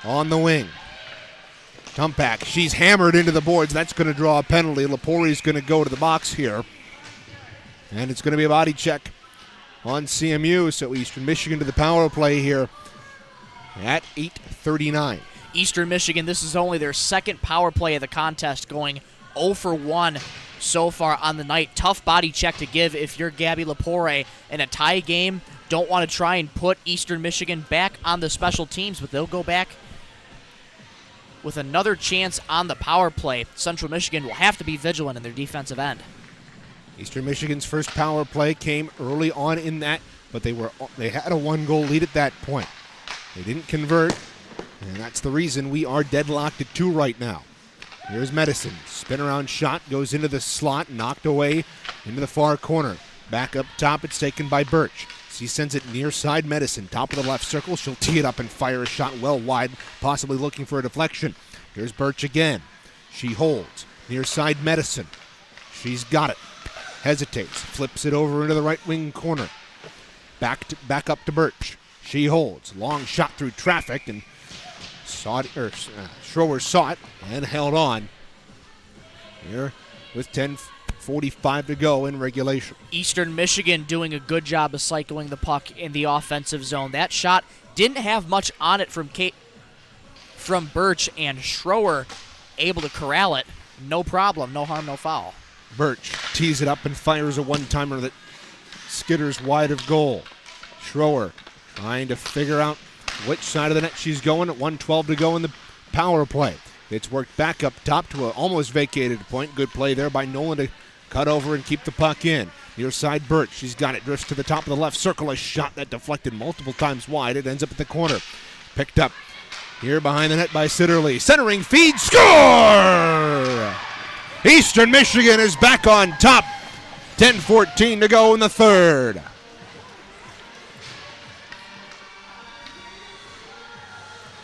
on the wing. Tompak, she's hammered into the boards. That's going to draw a penalty. Lapori's going to go to the box here. And it's going to be a body check on CMU. So Eastern Michigan to the power play here at 8:39. Eastern Michigan, this is only their second power play of the contest, going 0 for 1 so far on the night. Tough body check to give if you're Gabby Lapore in a tie game. Don't want to try and put Eastern Michigan back on the special teams, but they'll go back with another chance on the power play. Central Michigan will have to be vigilant in their defensive end. Eastern Michigan's first power play came early on in that, but they had a 1-goal lead at that point. They didn't convert, and that's the reason we are deadlocked at 2 right now. Here's Medicine. Spin around shot, goes into the slot, knocked away into the far corner. Back up top, it's taken by Birch. She sends it near side Medicine. Top of the left circle, she'll tee it up and fire a shot well wide, possibly looking for a deflection. Here's Birch again. She holds. Near side Medicine. She's got it. Hesitates. Flips it over into the right wing corner. Back up to Birch. She holds. Long shot through traffic, and Schroer saw it and held on. Here with 10:45 to go in regulation. Eastern Michigan doing a good job of cycling the puck in the offensive zone. That shot didn't have much on it from Birch, and Schroer able to corral it. No problem, no harm, no foul. Birch tees it up and fires a one-timer that skitters wide of goal. Schroer trying to figure out which side of the net she's going at 1:12 to go in the power play. It's worked back up top to an almost vacated point. Good play there by Nolan to cut over and keep the puck in. Near side Birch, she's got it, drifts to the top of the left circle. A shot that deflected multiple times wide. It ends up at the corner. Picked up here behind the net by Sitterly. Centering feed, score! Eastern Michigan is back on top. 10:14 to go in the third.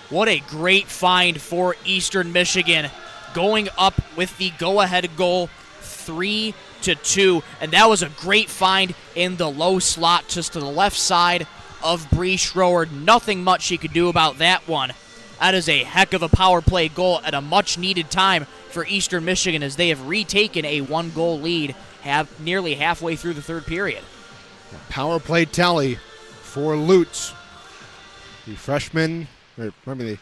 What a great find for Eastern Michigan, going up with the go-ahead goal 3-2. And that was a great find in the low slot just to the left side of Bree Schroer. Nothing much she could do about that one. That is a heck of a power play goal at a much-needed time for Eastern Michigan as they have retaken a 1-goal lead nearly halfway through the third period. Power play tally for Lutz. The freshman, the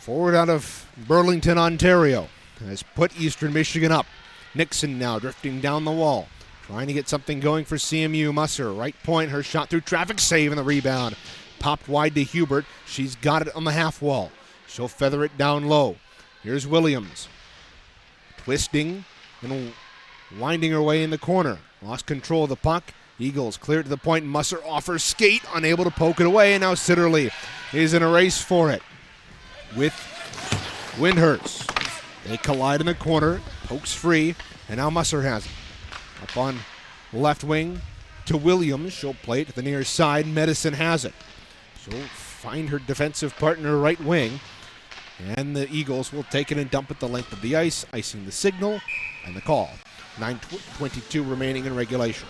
forward out of Burlington, Ontario, has put Eastern Michigan up. Nixon now drifting down the wall, trying to get something going for CMU. Musser, right point, her shot through traffic, save and the rebound. Popped wide to Hubert. She's got it on the half wall. She'll feather it down low. Here's Williams. Twisting and winding her way in the corner. Lost control of the puck. Eagles clear it to the point. Musser offers skate, unable to poke it away, and now Sitterly is in a race for it with Windhurst. They collide in the corner. Pokes free, and now Musser has it. Up on left wing to Williams. She'll play it to the near side. Medicine has it. She'll find her defensive partner right wing, and the Eagles will take it and dump it the length of the ice, icing the signal and the call. 9:22 remaining in regulation.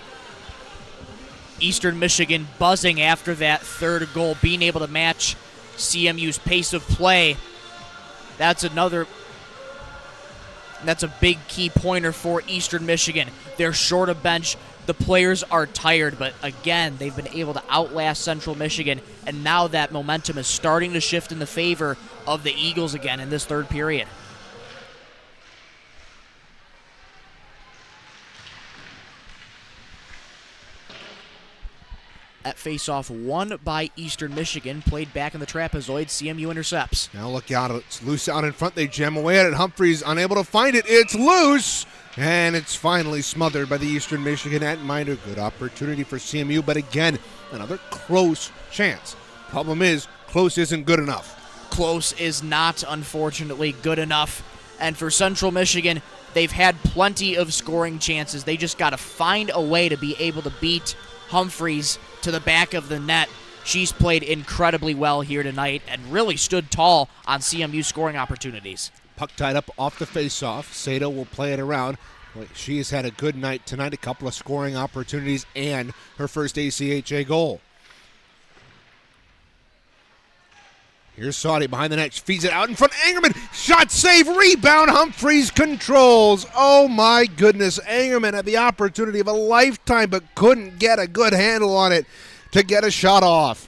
Eastern Michigan buzzing after that third goal, being able to match CMU's pace of play. That's a big key pointer for Eastern Michigan. They're short of bench. The players are tired, but again, they've been able to outlast Central Michigan, and now that momentum is starting to shift in the favor of the Eagles again in this third period. That face-off won by Eastern Michigan, played back in the trapezoid. CMU intercepts. Now look out, it's loose out in front. They jam away at it. Humphreys unable to find it. It's loose, and it's finally smothered by the Eastern Michigan net minder. Good opportunity for CMU, but again, another close chance. Problem is, close isn't good enough. Close is not, unfortunately, good enough. And for Central Michigan, they've had plenty of scoring chances. They just got to find a way to be able to beat Humphreys to the back of the net. She's played incredibly well here tonight and really stood tall on CMU scoring opportunities. Puck tied up off the face-off. Sato will play it around. She has had a good night tonight, a couple of scoring opportunities and her first ACHA goal. Here's Saudi behind the net. She feeds it out in front. Angerman, shot, save, rebound. Humphreys controls. Oh my goodness. Angerman had the opportunity of a lifetime but couldn't get a good handle on it to get a shot off.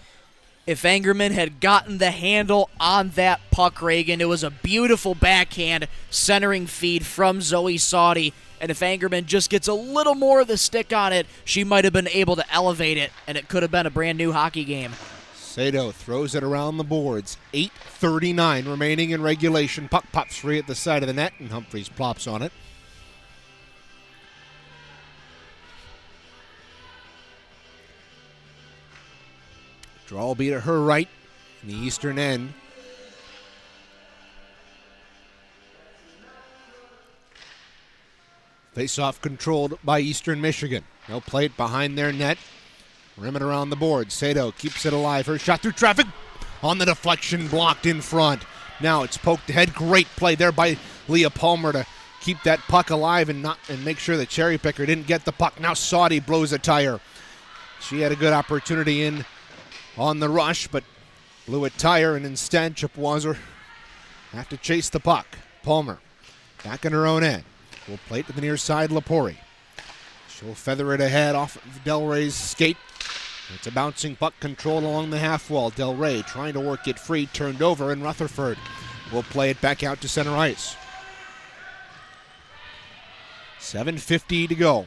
If Angerman had gotten the handle on that puck, Reagan, it was a beautiful backhand centering feed from Zoe Saudi. And if Angerman just gets a little more of the stick on it, she might have been able to elevate it, and it could have been a brand new hockey game. Sato throws it around the boards. 8:39 remaining in regulation. Puck pops free at the side of the net, and Humphries plops on it. Draw will be to her right in the eastern end. Face-off controlled by Eastern Michigan. They'll play it behind their net. Rim it around the board. Sato keeps it alive. Her shot through traffic. On the deflection, blocked in front. Now it's poked ahead. Great play there by Leah Palmer to keep that puck alive and make sure the cherry picker didn't get the puck. Now Saudi blows a tire. She had a good opportunity in on the rush, but blew a tire, and instead Chippewas have to chase the puck. Palmer back in her own end. Will play it to the near side, Lapori. She'll feather it ahead off of Del Rey's skate. It's a bouncing puck controlled along the half wall. Del Rey trying to work it free, turned over, and Rutherford will play it back out to center ice. 7:50 to go.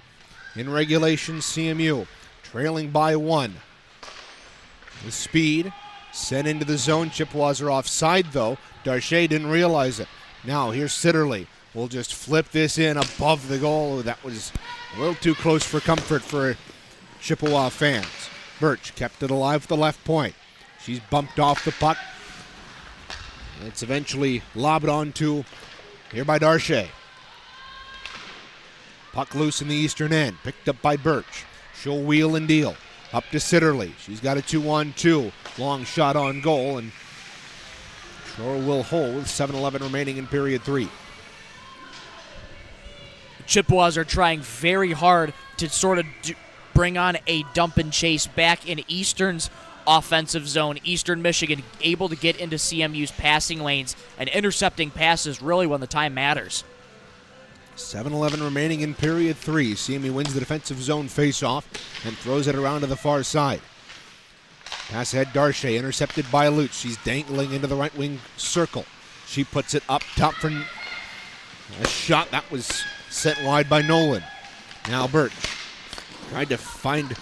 In regulation, CMU trailing by 1. With speed, sent into the zone. Chippewas are offside, though. Darche didn't realize it. Now here's Sitterly. We'll just flip this in above the goal. That was a little too close for comfort for Chippewa fans. Birch kept it alive with the left point. She's bumped off the puck. It's eventually lobbed onto here by Darche. Puck loose in the eastern end. Picked up by Birch. She'll wheel and deal. Up to Sitterly. She's got a 2-on-2. Long shot on goal, and Shore will hold with 7:11 remaining in period 3. Chippewas are trying very hard to sort of bring on a dump and chase back in Eastern's offensive zone. Eastern Michigan able to get into CMU's passing lanes and intercepting passes really when the time matters. 7:11 remaining in period 3. CMU wins the defensive zone face-off and throws it around to the far side. Pass ahead, Darche, intercepted by Lutz. She's dangling into the right wing circle. She puts it up top for a shot that was sent wide by Nolan. Now Birch tried to find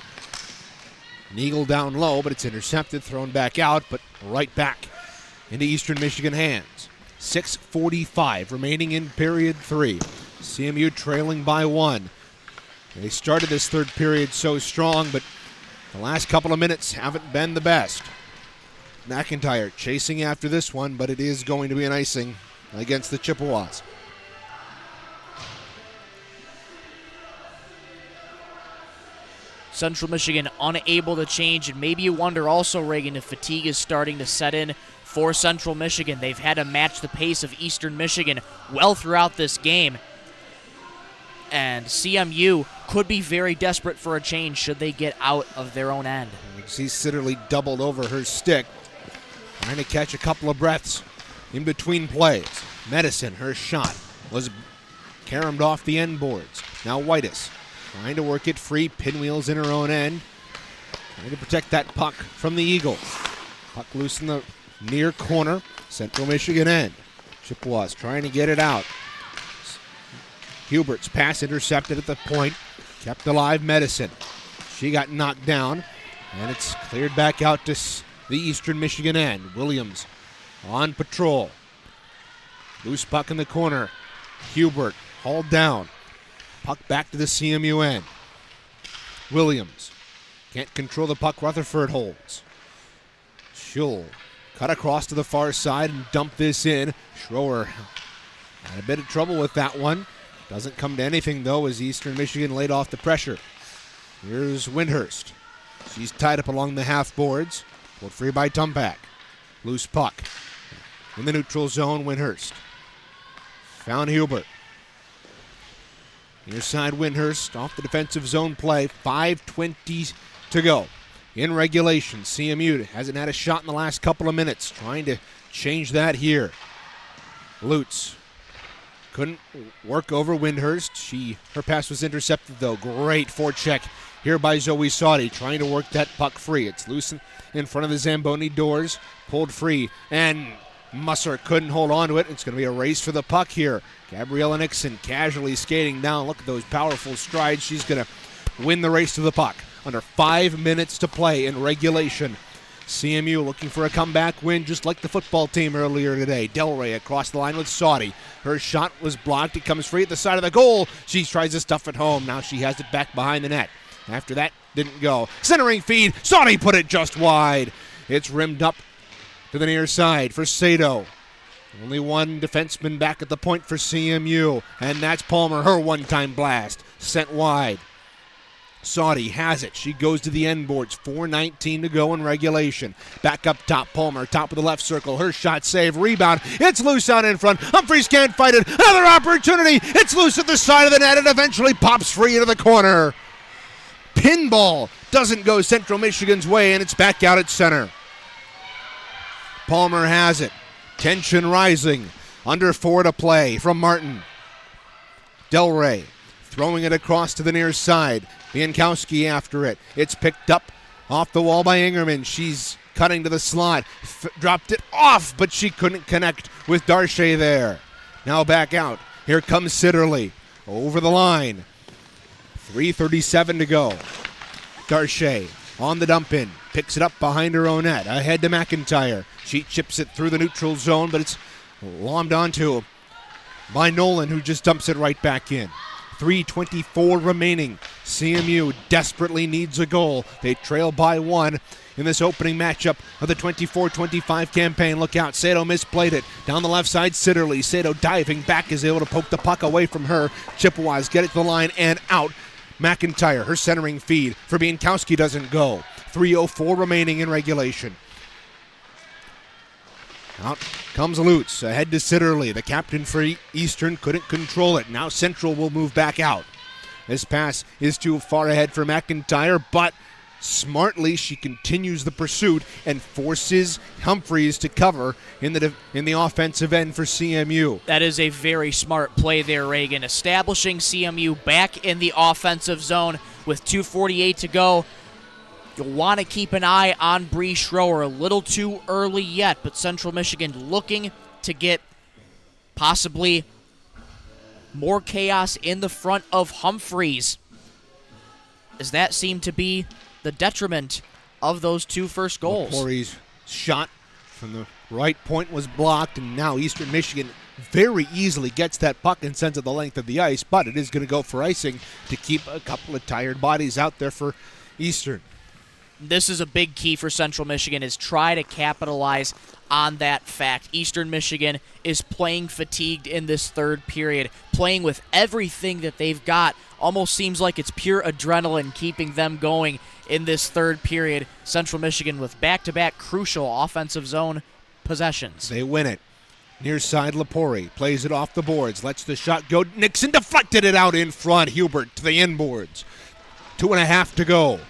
Neagle down low, but it's intercepted, thrown back out, but right back into Eastern Michigan hands. 6:45 remaining in period 3. CMU trailing by 1. They started this third period so strong, but the last couple of minutes haven't been the best. McIntyre chasing after this one, but it is going to be an icing against the Chippewas. Central Michigan unable to change, and maybe you wonder also, Reagan, if fatigue is starting to set in for Central Michigan. They've had to match the pace of Eastern Michigan well throughout this game, and CMU could be very desperate for a change should they get out of their own end. You see Sitterly doubled over her stick, trying to catch a couple of breaths in between plays. Medicine, her shot was caromed off the end boards. Now Whitus trying to work it free, pinwheels in her own end, trying to protect that puck from the Eagles. Puck loose in the near corner, Central Michigan end. Chippewas trying to get it out. Hubert's pass intercepted at the point, kept alive Medicine. She got knocked down, and it's cleared back out to the Eastern Michigan end. Williams on patrol. Loose puck in the corner. Hubert hauled down. Puck back to the CMU end. Williams can't control the puck. Rutherford holds. Schull cut across to the far side and dump this in. Schroer had a bit of trouble with that one. Doesn't come to anything, though, as Eastern Michigan laid off the pressure. Here's Windhurst. She's tied up along the half boards. Pulled free by Tumpak. Loose puck. In the neutral zone, Windhurst. Found Hubert. Near side, Windhurst off the defensive zone play. 5:20 to go. In regulation, CMU hasn't had a shot in the last couple of minutes. Trying to change that here. Lutz couldn't work over Windhurst. Her pass was intercepted, though. Great forecheck here by Zoe Saudi, trying to work that puck free. It's loose in front of the Zamboni doors. Pulled free, and Musser couldn't hold on to it. It's going to be a race for the puck here. Gabriella Nixon casually skating down. Look at those powerful strides. She's going to win the race to the puck. Under 5 minutes to play in regulation. CMU looking for a comeback win just like the football team earlier today. Delray across the line with Saudi. Her shot was blocked. It comes free at the side of the goal. She tries to stuff it home. Now she has it back behind the net. After that, didn't go. Centering feed. Saudi put it just wide. It's rimmed up to the near side for Sato. Only one defenseman back at the point for CMU, and that's Palmer. Her one-time blast sent wide. Saudi has it. She goes to the end boards. 4:19 to go in regulation. Back up top, Palmer, top of the left circle. Her shot save, rebound. It's loose out in front. Humphries can't fight it. Another opportunity. It's loose at the side of the net and eventually pops free into the corner. Pinball doesn't go Central Michigan's way, and it's back out at center. Palmer has it. Tension rising. Under 4 to play from Martin. Delray throwing it across to the near side. Biankowski after it. It's picked up off the wall by Ingerman. She's cutting to the slot. Dropped it off, but she couldn't connect with Darche there. Now back out. Here comes Sitterly. Over the line. 3:37 to go. Darche on the dump in. Picks it up behind her own net. Ahead to McIntyre. She chips it through the neutral zone, but it's lobbed onto by Nolan, who just dumps it right back in. 3:24 remaining. CMU desperately needs a goal. They trail by 1 in this opening matchup of the 24-25 campaign. Look out, Sato misplayed it. Down the left side, Sitterly. Sato diving back is able to poke the puck away from her. Chippewas get it to the line and out. McIntyre, her centering feed for Biankowski doesn't go. 3:04 remaining in regulation. Out comes Lutz, ahead to Sitterly. The captain for Eastern couldn't control it. Now Central will move back out. This pass is too far ahead for McIntyre, but smartly she continues the pursuit and forces Humphries to cover in the offensive end for CMU. That is a very smart play there, Reagan. Establishing CMU back in the offensive zone with 2:48 to go. You'll want to keep an eye on Bree Schroer. A little too early yet, but Central Michigan looking to get possibly more chaos in the front of Humphries, as that seemed to be the detriment of those 2 first goals. Corey's shot from the right point was blocked, and now Eastern Michigan very easily gets that puck and sends it the length of the ice, but it is going to go for icing to keep a couple of tired bodies out there for Eastern. This is a big key for Central Michigan, is try to capitalize on that fact. Eastern Michigan is playing fatigued in this third period, playing with everything that they've got. Almost seems like it's pure adrenaline keeping them going in this third period. Central Michigan with back-to-back crucial offensive zone possessions. They win it. Near side, Lepori plays it off the boards, lets the shot go. Nixon deflected it out in front. Hubert to the inboards. 2.5 to go.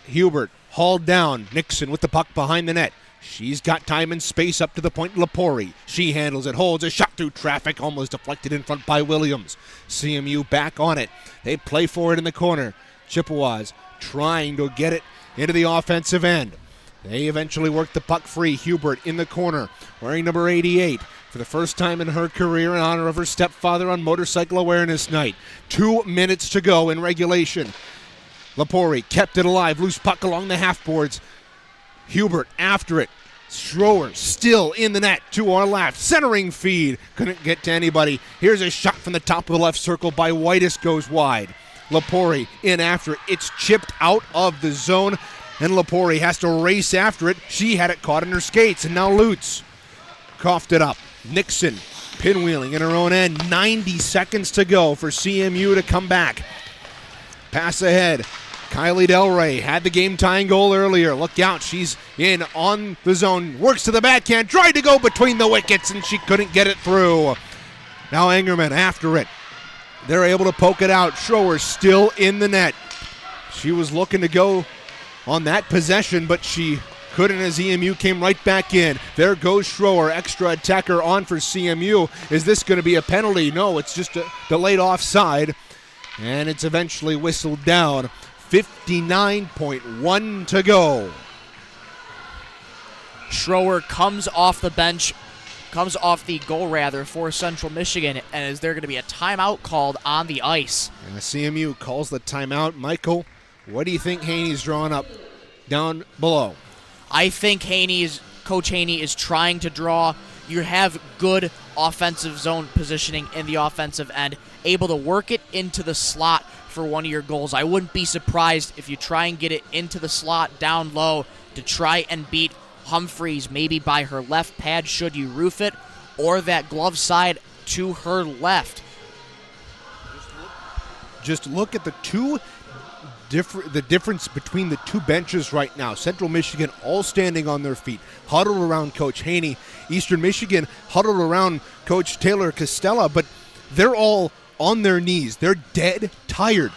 Hubert hauled down. Nixon with the puck behind the net. She's got time and space up to the point. Lepori. She handles it, holds a shot through traffic, almost deflected in front by Williams. CMU back on it. They play for it in the corner. Chippewas trying to get it into the offensive end. They eventually work the puck free. Hubert in the corner, wearing number 88. For the first time in her career in honor of her stepfather on Motorcycle Awareness Night. 2 minutes to go in regulation. Lepori kept it alive. Loose puck along the half boards. Hubert after it. Schroer still in the net to our left. Centering feed. Couldn't get to anybody. Here's a shot from the top of the left circle by Whitus, goes wide. Lepori in after it. It's chipped out of the zone, and Lepori has to race after it. She had it caught in her skates, and now Lutz coughed it up. Nixon pinwheeling in her own end. 90 seconds to go for CMU to come back. Pass ahead. Kylie Delray had the game-tying goal earlier. Look out, she's in on the zone. Works to the backhand, tried to go between the wickets, and she couldn't get it through. Now Engerman after it. They're able to poke it out. Schroer still in the net. She was looking to go on that possession, but she couldn't as EMU came right back in. There goes Schroer, extra attacker on for CMU. Is this going to be a penalty? No, it's just a delayed offside, and it's eventually whistled down. 59.1 to go. Schroer comes off the bench, comes off the goal rather for Central Michigan, and is there going to be a timeout called on the ice? And the CMU calls the timeout. Michael, what do you think Haney's drawing up down below? I think Coach Haney is trying to draw. You have good offensive zone positioning in the offensive end, able to work it into the slot for one of your goals. I wouldn't be surprised if you try and get it into the slot down low to try and beat Humphreys, maybe by her left pad should you roof it, or that glove side to her left. Just look at the difference between the two benches right now. Central Michigan all standing on their feet, huddled around Coach Haney. Eastern Michigan huddled around Coach Taylor Costella, but they're all on their knees. They're dead tired.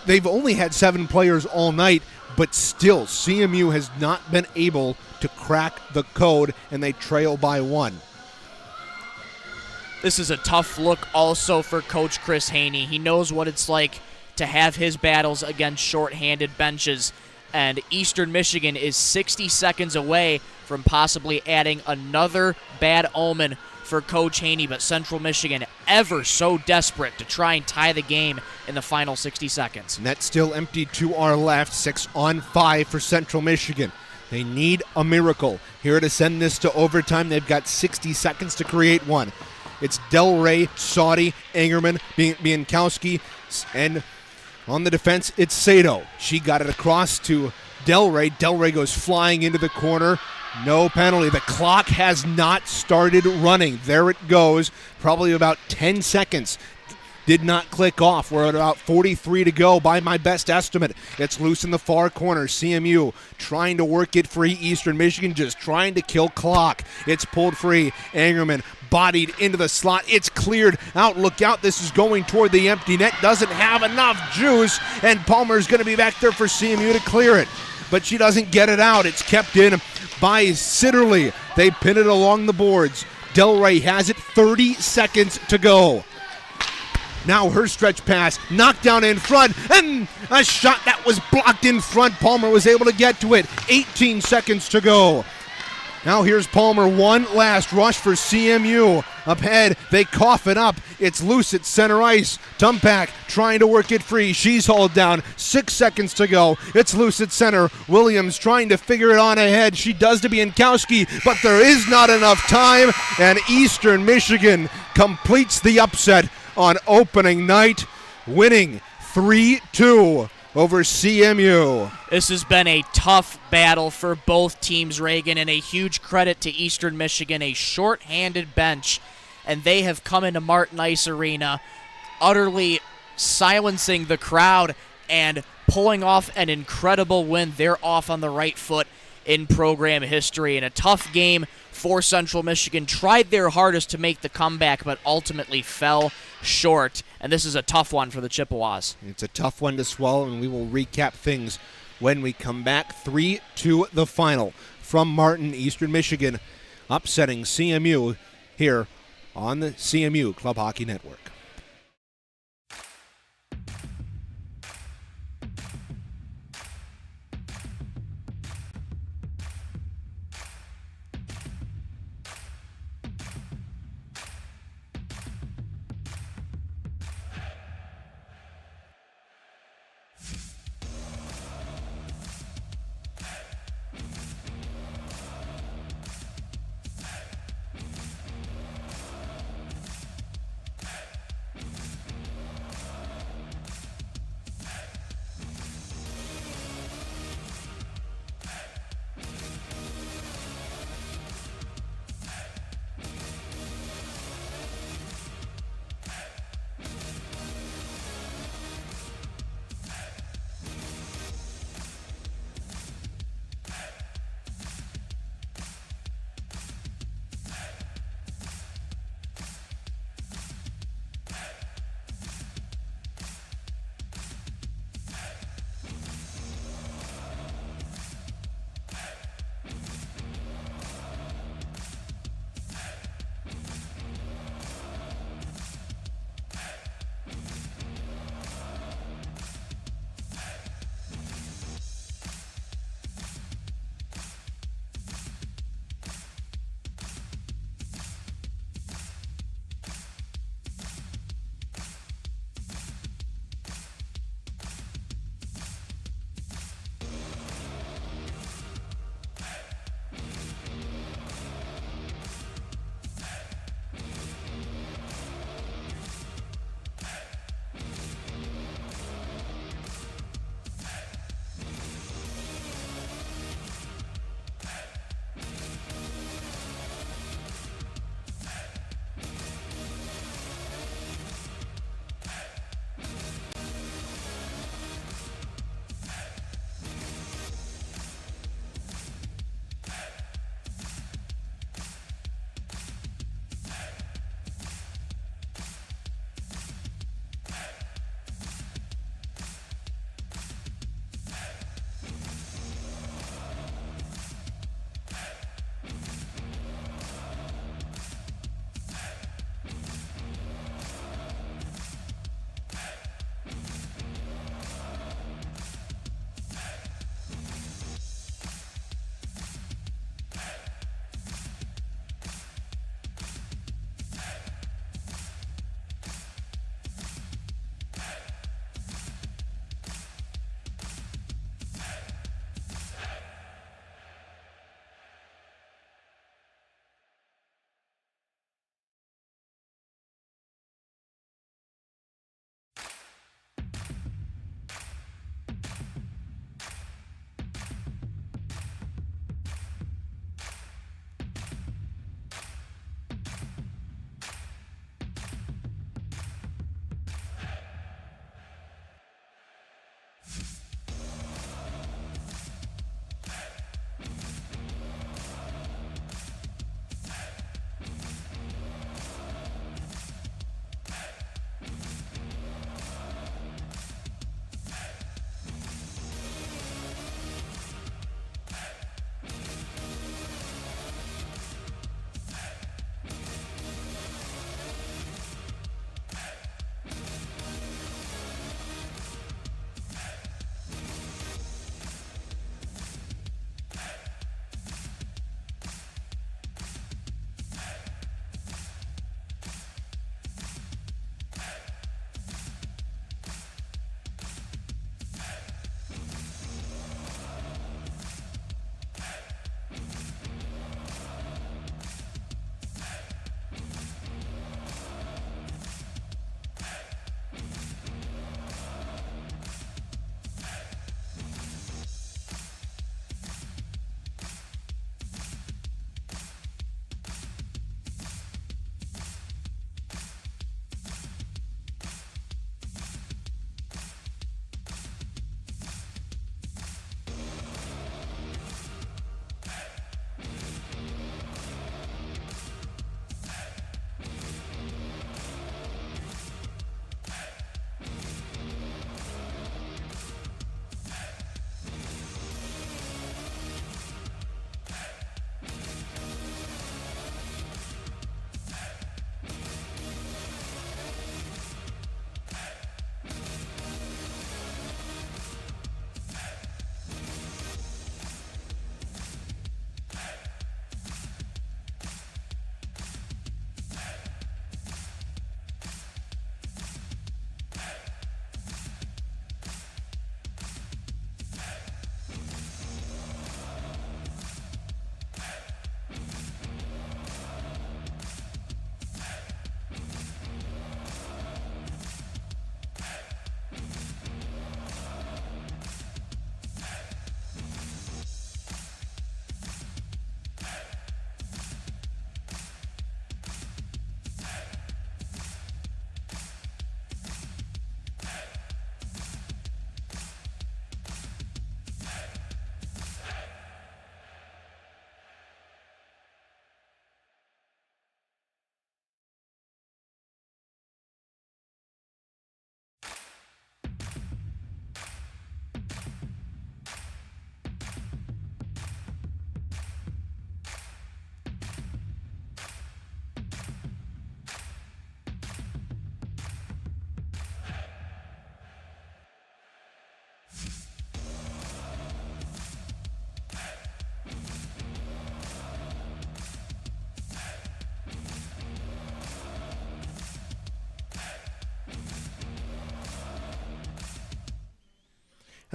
They've only had 7 players all night, but still CMU has not been able to crack the code, and they trail by 1. This is a tough look also for Coach Chris Haney. He knows what it's like to have his battles against shorthanded benches, and Eastern Michigan is 60 seconds away from possibly adding another bad omen for Coach Haney, but Central Michigan ever so desperate to try and tie the game in the final 60 seconds. Net still empty to our left, 6-on-5 for Central Michigan. They need a miracle here to send this to overtime. They've got 60 seconds to create one. It's Del Rey, Saudi, Angerman, Biankowski, and on the defense, it's Sato. She got it across to Del Rey. Del Rey goes flying into the corner. No penalty. The clock has not started running. There it goes. Probably about 10 seconds. Did not click off. We're at about 43 to go by my best estimate. It's loose in the far corner. CMU trying to work it free. Eastern Michigan just trying to kill clock. It's pulled free. Angerman bodied into the slot. It's cleared out. Look out. This is going toward the empty net. Doesn't have enough juice. And Palmer's going to be back there for CMU to clear it. But she doesn't get it out. It's kept in by Sitterly. They pin it along the boards. Del Rey has it. 30 seconds to go. Now her stretch pass, knocked down in front, and a shot that was blocked in front. Palmer was able to get to it. 18 seconds to go. Now here's Palmer, one last rush for CMU. Up ahead, they cough it up. It's loose at center ice. Tumpak trying to work it free. She's hauled down. 6 seconds to go. It's loose at center. Williams trying to figure it on ahead. She does to Biankowski, but there is not enough time, and Eastern Michigan completes the upset on opening night, winning 3-2 over CMU. This has been a tough battle for both teams, Reagan, and a huge credit to Eastern Michigan, a short-handed bench, and they have come into Martin Ice Arena utterly silencing the crowd and pulling off an incredible win. They're off on the right foot in program history, and a tough game for Central Michigan. Tried their hardest to make the comeback, but ultimately fell short, and this is a tough one for the Chippewas. It's a tough one to swallow, and we will recap things when we come back. 3-2 the final from Martin. Eastern Michigan upsetting CMU here on the CMU Club Hockey Network.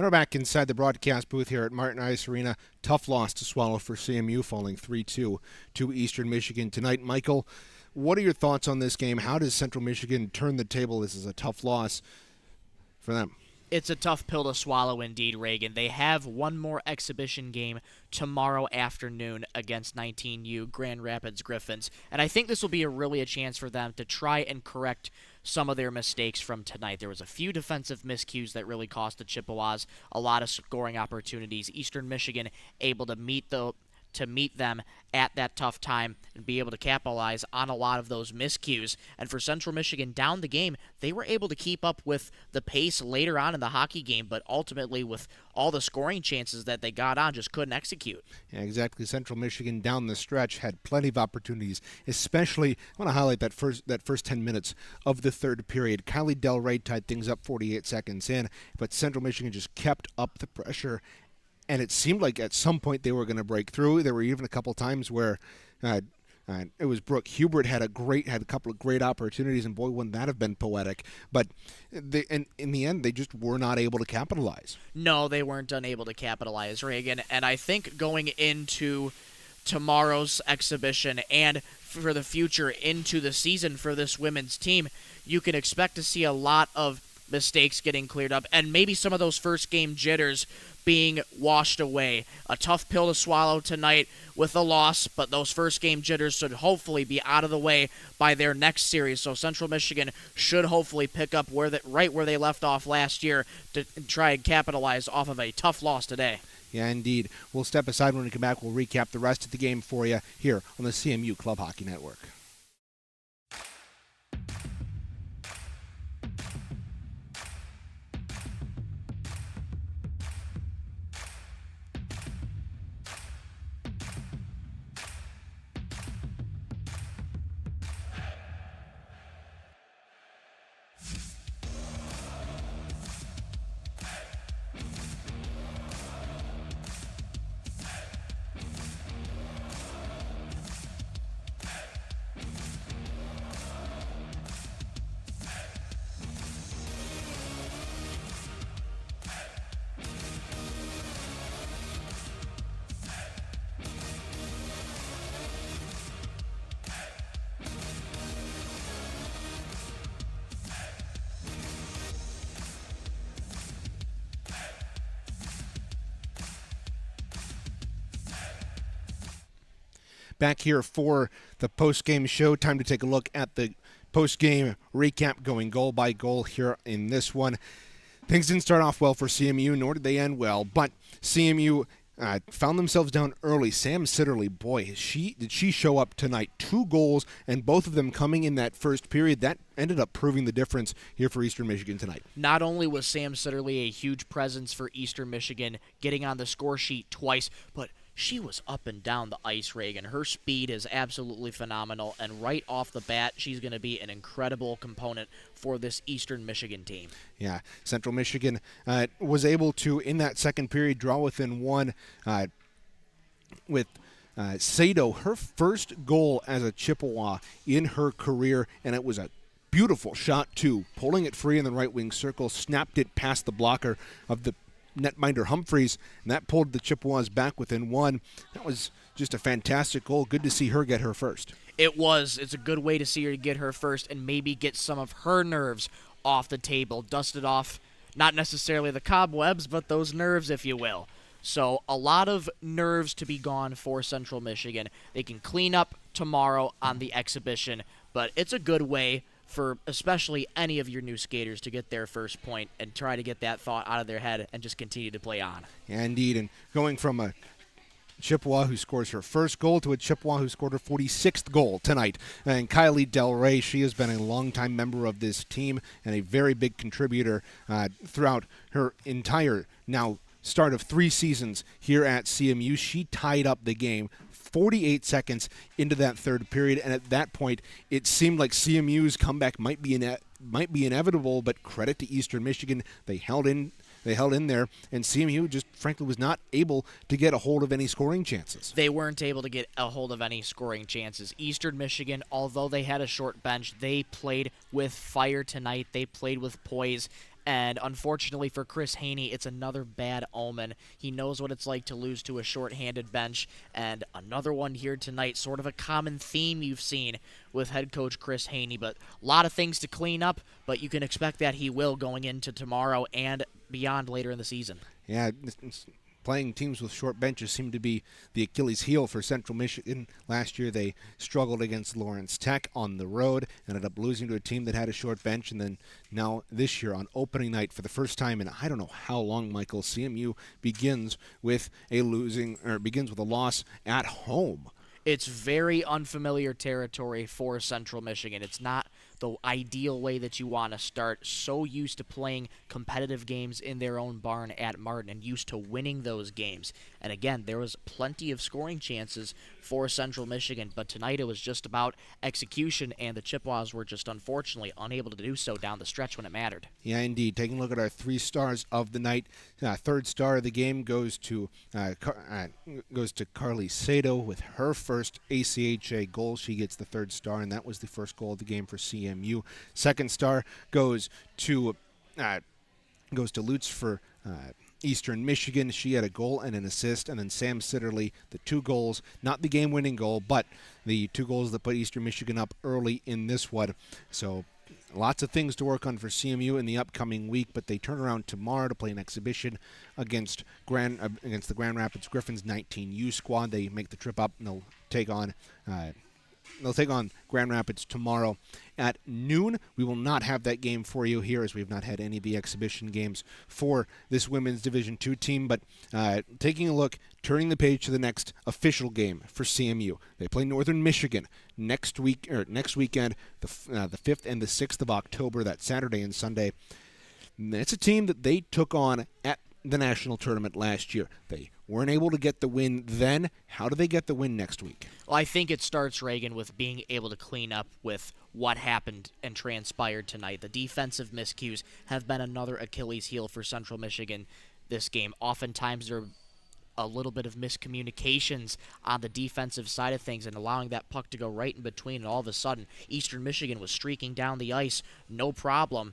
And we're back inside the broadcast booth here at Martin Ice Arena. Tough loss to swallow for CMU, falling 3-2 to Eastern Michigan tonight. Michael, what are your thoughts on this game? How does Central Michigan turn the table? This is a tough loss for them. It's a tough pill to swallow indeed, Reagan. They have one more exhibition game tomorrow afternoon against 19U Grand Rapids Griffins, and I think this will be really a chance for them to try and correct some of their mistakes from tonight. There was a few defensive miscues that really cost the Chippewas a lot of scoring opportunities. Eastern Michigan able to meet them at that tough time and be able to capitalize on a lot of those miscues. And for Central Michigan down the game, they were able to keep up with the pace later on in the hockey game, but ultimately with all the scoring chances that they got on, just couldn't execute. Yeah, exactly. Central Michigan down the stretch had plenty of opportunities, especially I want to highlight that first 10 minutes of the third period. Kylie Del Rey tied things up 48 seconds in, but Central Michigan just kept up the pressure. And it seemed like at some point they were going to break through. There were even a couple times where it was Brooke Hubert had a couple of great opportunities, and boy, wouldn't that have been poetic. But in the end, they just were not able to capitalize. No, they weren't unable to capitalize, Reagan. And I think going into tomorrow's exhibition and for the future into the season for this women's team, you can expect to see a lot of mistakes getting cleared up and maybe some of those first game jitters being washed away. A tough pill to swallow tonight with a loss, but those first game jitters should hopefully be out of the way by their next series. So Central Michigan should hopefully pick up right where they left off last year to try and capitalize off of a tough loss today. Yeah, indeed. We'll step aside when we come back. We'll recap the rest of the game for you here on the CMU Club Hockey Network. Back here for the post-game show. Time to take a look at the post-game recap, going goal by goal here in this one. Things didn't start off well for CMU, nor did they end well, but CMU found themselves down early. Sam Sitterly, boy, did she show up tonight. 2 goals, and both of them coming in that first period. That ended up proving the difference here for Eastern Michigan tonight. Not only was Sam Sitterly a huge presence for Eastern Michigan, getting on the score sheet twice, but she was up and down the ice, Reagan. Her speed is absolutely phenomenal, and right off the bat, she's going to be an incredible component for this Eastern Michigan team. Yeah, Central Michigan was able to, in that second period, draw within one with Sato, her first goal as a Chippewa in her career, and it was a beautiful shot, too. Pulling it free in the right wing circle, snapped it past the blocker of the netminder Humphreys, and that pulled the Chippewas back within one. That was just a fantastic goal. Good to see her get her first. It was. It's a good way to see her get her first and maybe get some of her nerves off the table, dusted off, not necessarily the cobwebs, but those nerves, if you will. So a lot of nerves to be gone for Central Michigan. They can clean up tomorrow on the exhibition, but it's a good way for especially any of your new skaters to get their first point and try to get that thought out of their head and just continue to play on. Yeah, indeed, and going from a Chippewa who scores her first goal to a Chippewa who scored her 46th goal tonight. And Kylie Del Rey, she has been a longtime member of this team and a very big contributor throughout her entire now start of 3 seasons here at CMU. She tied up the game 48 seconds into that third period, and at that point, it seemed like CMU's comeback might be inevitable. But credit to Eastern Michigan, they held in there, and CMU just frankly was not able to get a hold of any scoring chances. They weren't able to get a hold of any scoring chances. Eastern Michigan, although they had a short bench, they played with fire tonight. They played with poise, And unfortunately for Chris Haney, it's another bad omen. He knows what it's like to lose to a shorthanded bench. And another one here tonight, sort of a common theme you've seen with head coach Chris Haney. But a lot of things to clean up, but you can expect that he will going into tomorrow and beyond later in the season. Yeah, playing teams with short benches seemed to be the Achilles heel for Central Michigan. Last year they struggled against Lawrence Tech on the road, ended up losing to a team that had a short bench, and then now this year on opening night for the first time in I don't know how long, Michael, CMU begins with a loss at home. It's very unfamiliar territory for Central Michigan. It's not the ideal way that you want to start. So used to playing competitive games in their own barn at Martin and used to winning those games. And again, there was plenty of scoring chances for Central Michigan, but tonight it was just about execution, and the Chippewas were just unfortunately unable to do so down the stretch when it mattered. Yeah, indeed. Taking a look at our 3 stars of the night, third star of the game goes to Carly Sato with her first ACHA goal. She gets the 3rd star, and that was the first goal of the game for CMU. Second star goes to Lutz for Eastern Michigan. She had a goal and an assist, and then Sam Sitterly, the 2 goals, not the game-winning goal, but the 2 goals that put Eastern Michigan up early in this one. So lots of things to work on for CMU in the upcoming week, but they turn around tomorrow to play an exhibition against the Grand Rapids Griffins 19U squad. They make the trip up, and they'll take on Grand Rapids tomorrow at noon. We will not have that game for you here, as we've not had any of the exhibition games for this women's Division II team. But taking a look, turning the page to the next official game for CMU. They play Northern Michigan next weekend, the 5th and the 6th of October, that Saturday and Sunday. And it's a team that they took on at the national tournament last year. They weren't able to get the win then. How do they get the win next week? Well, I think it starts, Reagan, with being able to clean up with what happened and transpired tonight. The defensive miscues have been another Achilles heel for Central Michigan this game. Oftentimes there are a little bit of miscommunications on the defensive side of things and allowing that puck to go right in between, and all of a sudden Eastern Michigan was streaking down the ice, no problem.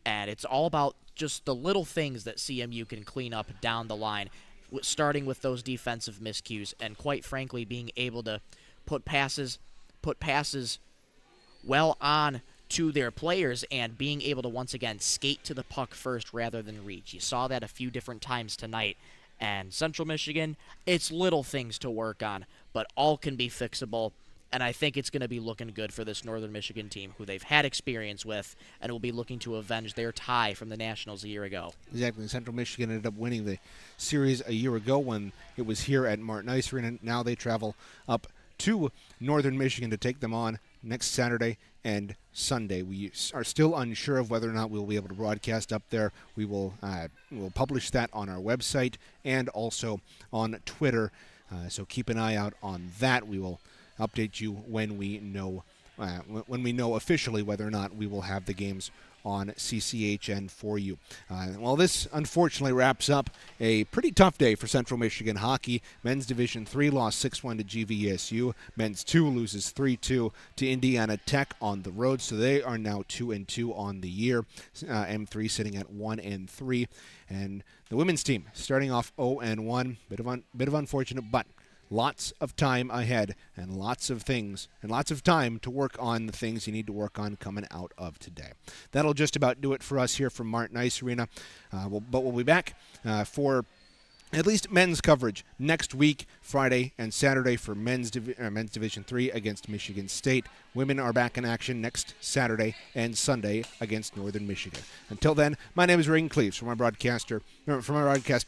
And it's all about just the little things that CMU can clean up down the line, starting with those defensive miscues and, quite frankly, being able to put passes well on to their players and being able to once again skate to the puck first rather than reach. You saw that a few different times tonight. And Central Michigan, it's little things to work on, but all can be fixable. And I think it's going to be looking good for this Northern Michigan team, who they've had experience with, and will be looking to avenge their tie from the Nationals a year ago. Exactly. Central Michigan ended up winning the series a year ago when it was here at Martin Ice Arena. Now they travel up to Northern Michigan to take them on next Saturday and Sunday. We are still unsure of whether or not we'll be able to broadcast up there. We will publish that on our website and also on Twitter. So keep an eye out on that. We will update you when we know officially whether or not we will have the games on CCHN for you. Well, this unfortunately wraps up a pretty tough day for Central Michigan hockey. Men's Division III lost 6-1 to GVSU. Men's 2 loses 3-2 to Indiana Tech on the road, so they are now 2-2 on the year. M3 sitting at 1-3, and the women's team starting off 0-1. Bit of unfortunate, but lots of time ahead and lots of things and lots of time to work on the things you need to work on coming out of today. That'll just about do it for us here from Martin Ice Arena. But we'll be back for at least men's coverage next week, Friday and Saturday for men's Division III against Michigan State. Women are back in action next Saturday and Sunday against Northern Michigan. Until then, my name is Reagan Cleaves from our broadcast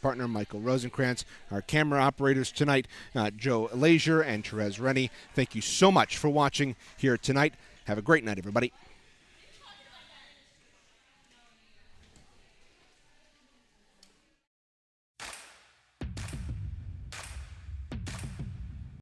partner, Michael Rosenkrantz. Our camera operators tonight, Joe Lazier and Therese Rennie. Thank you so much for watching here tonight. Have a great night, everybody.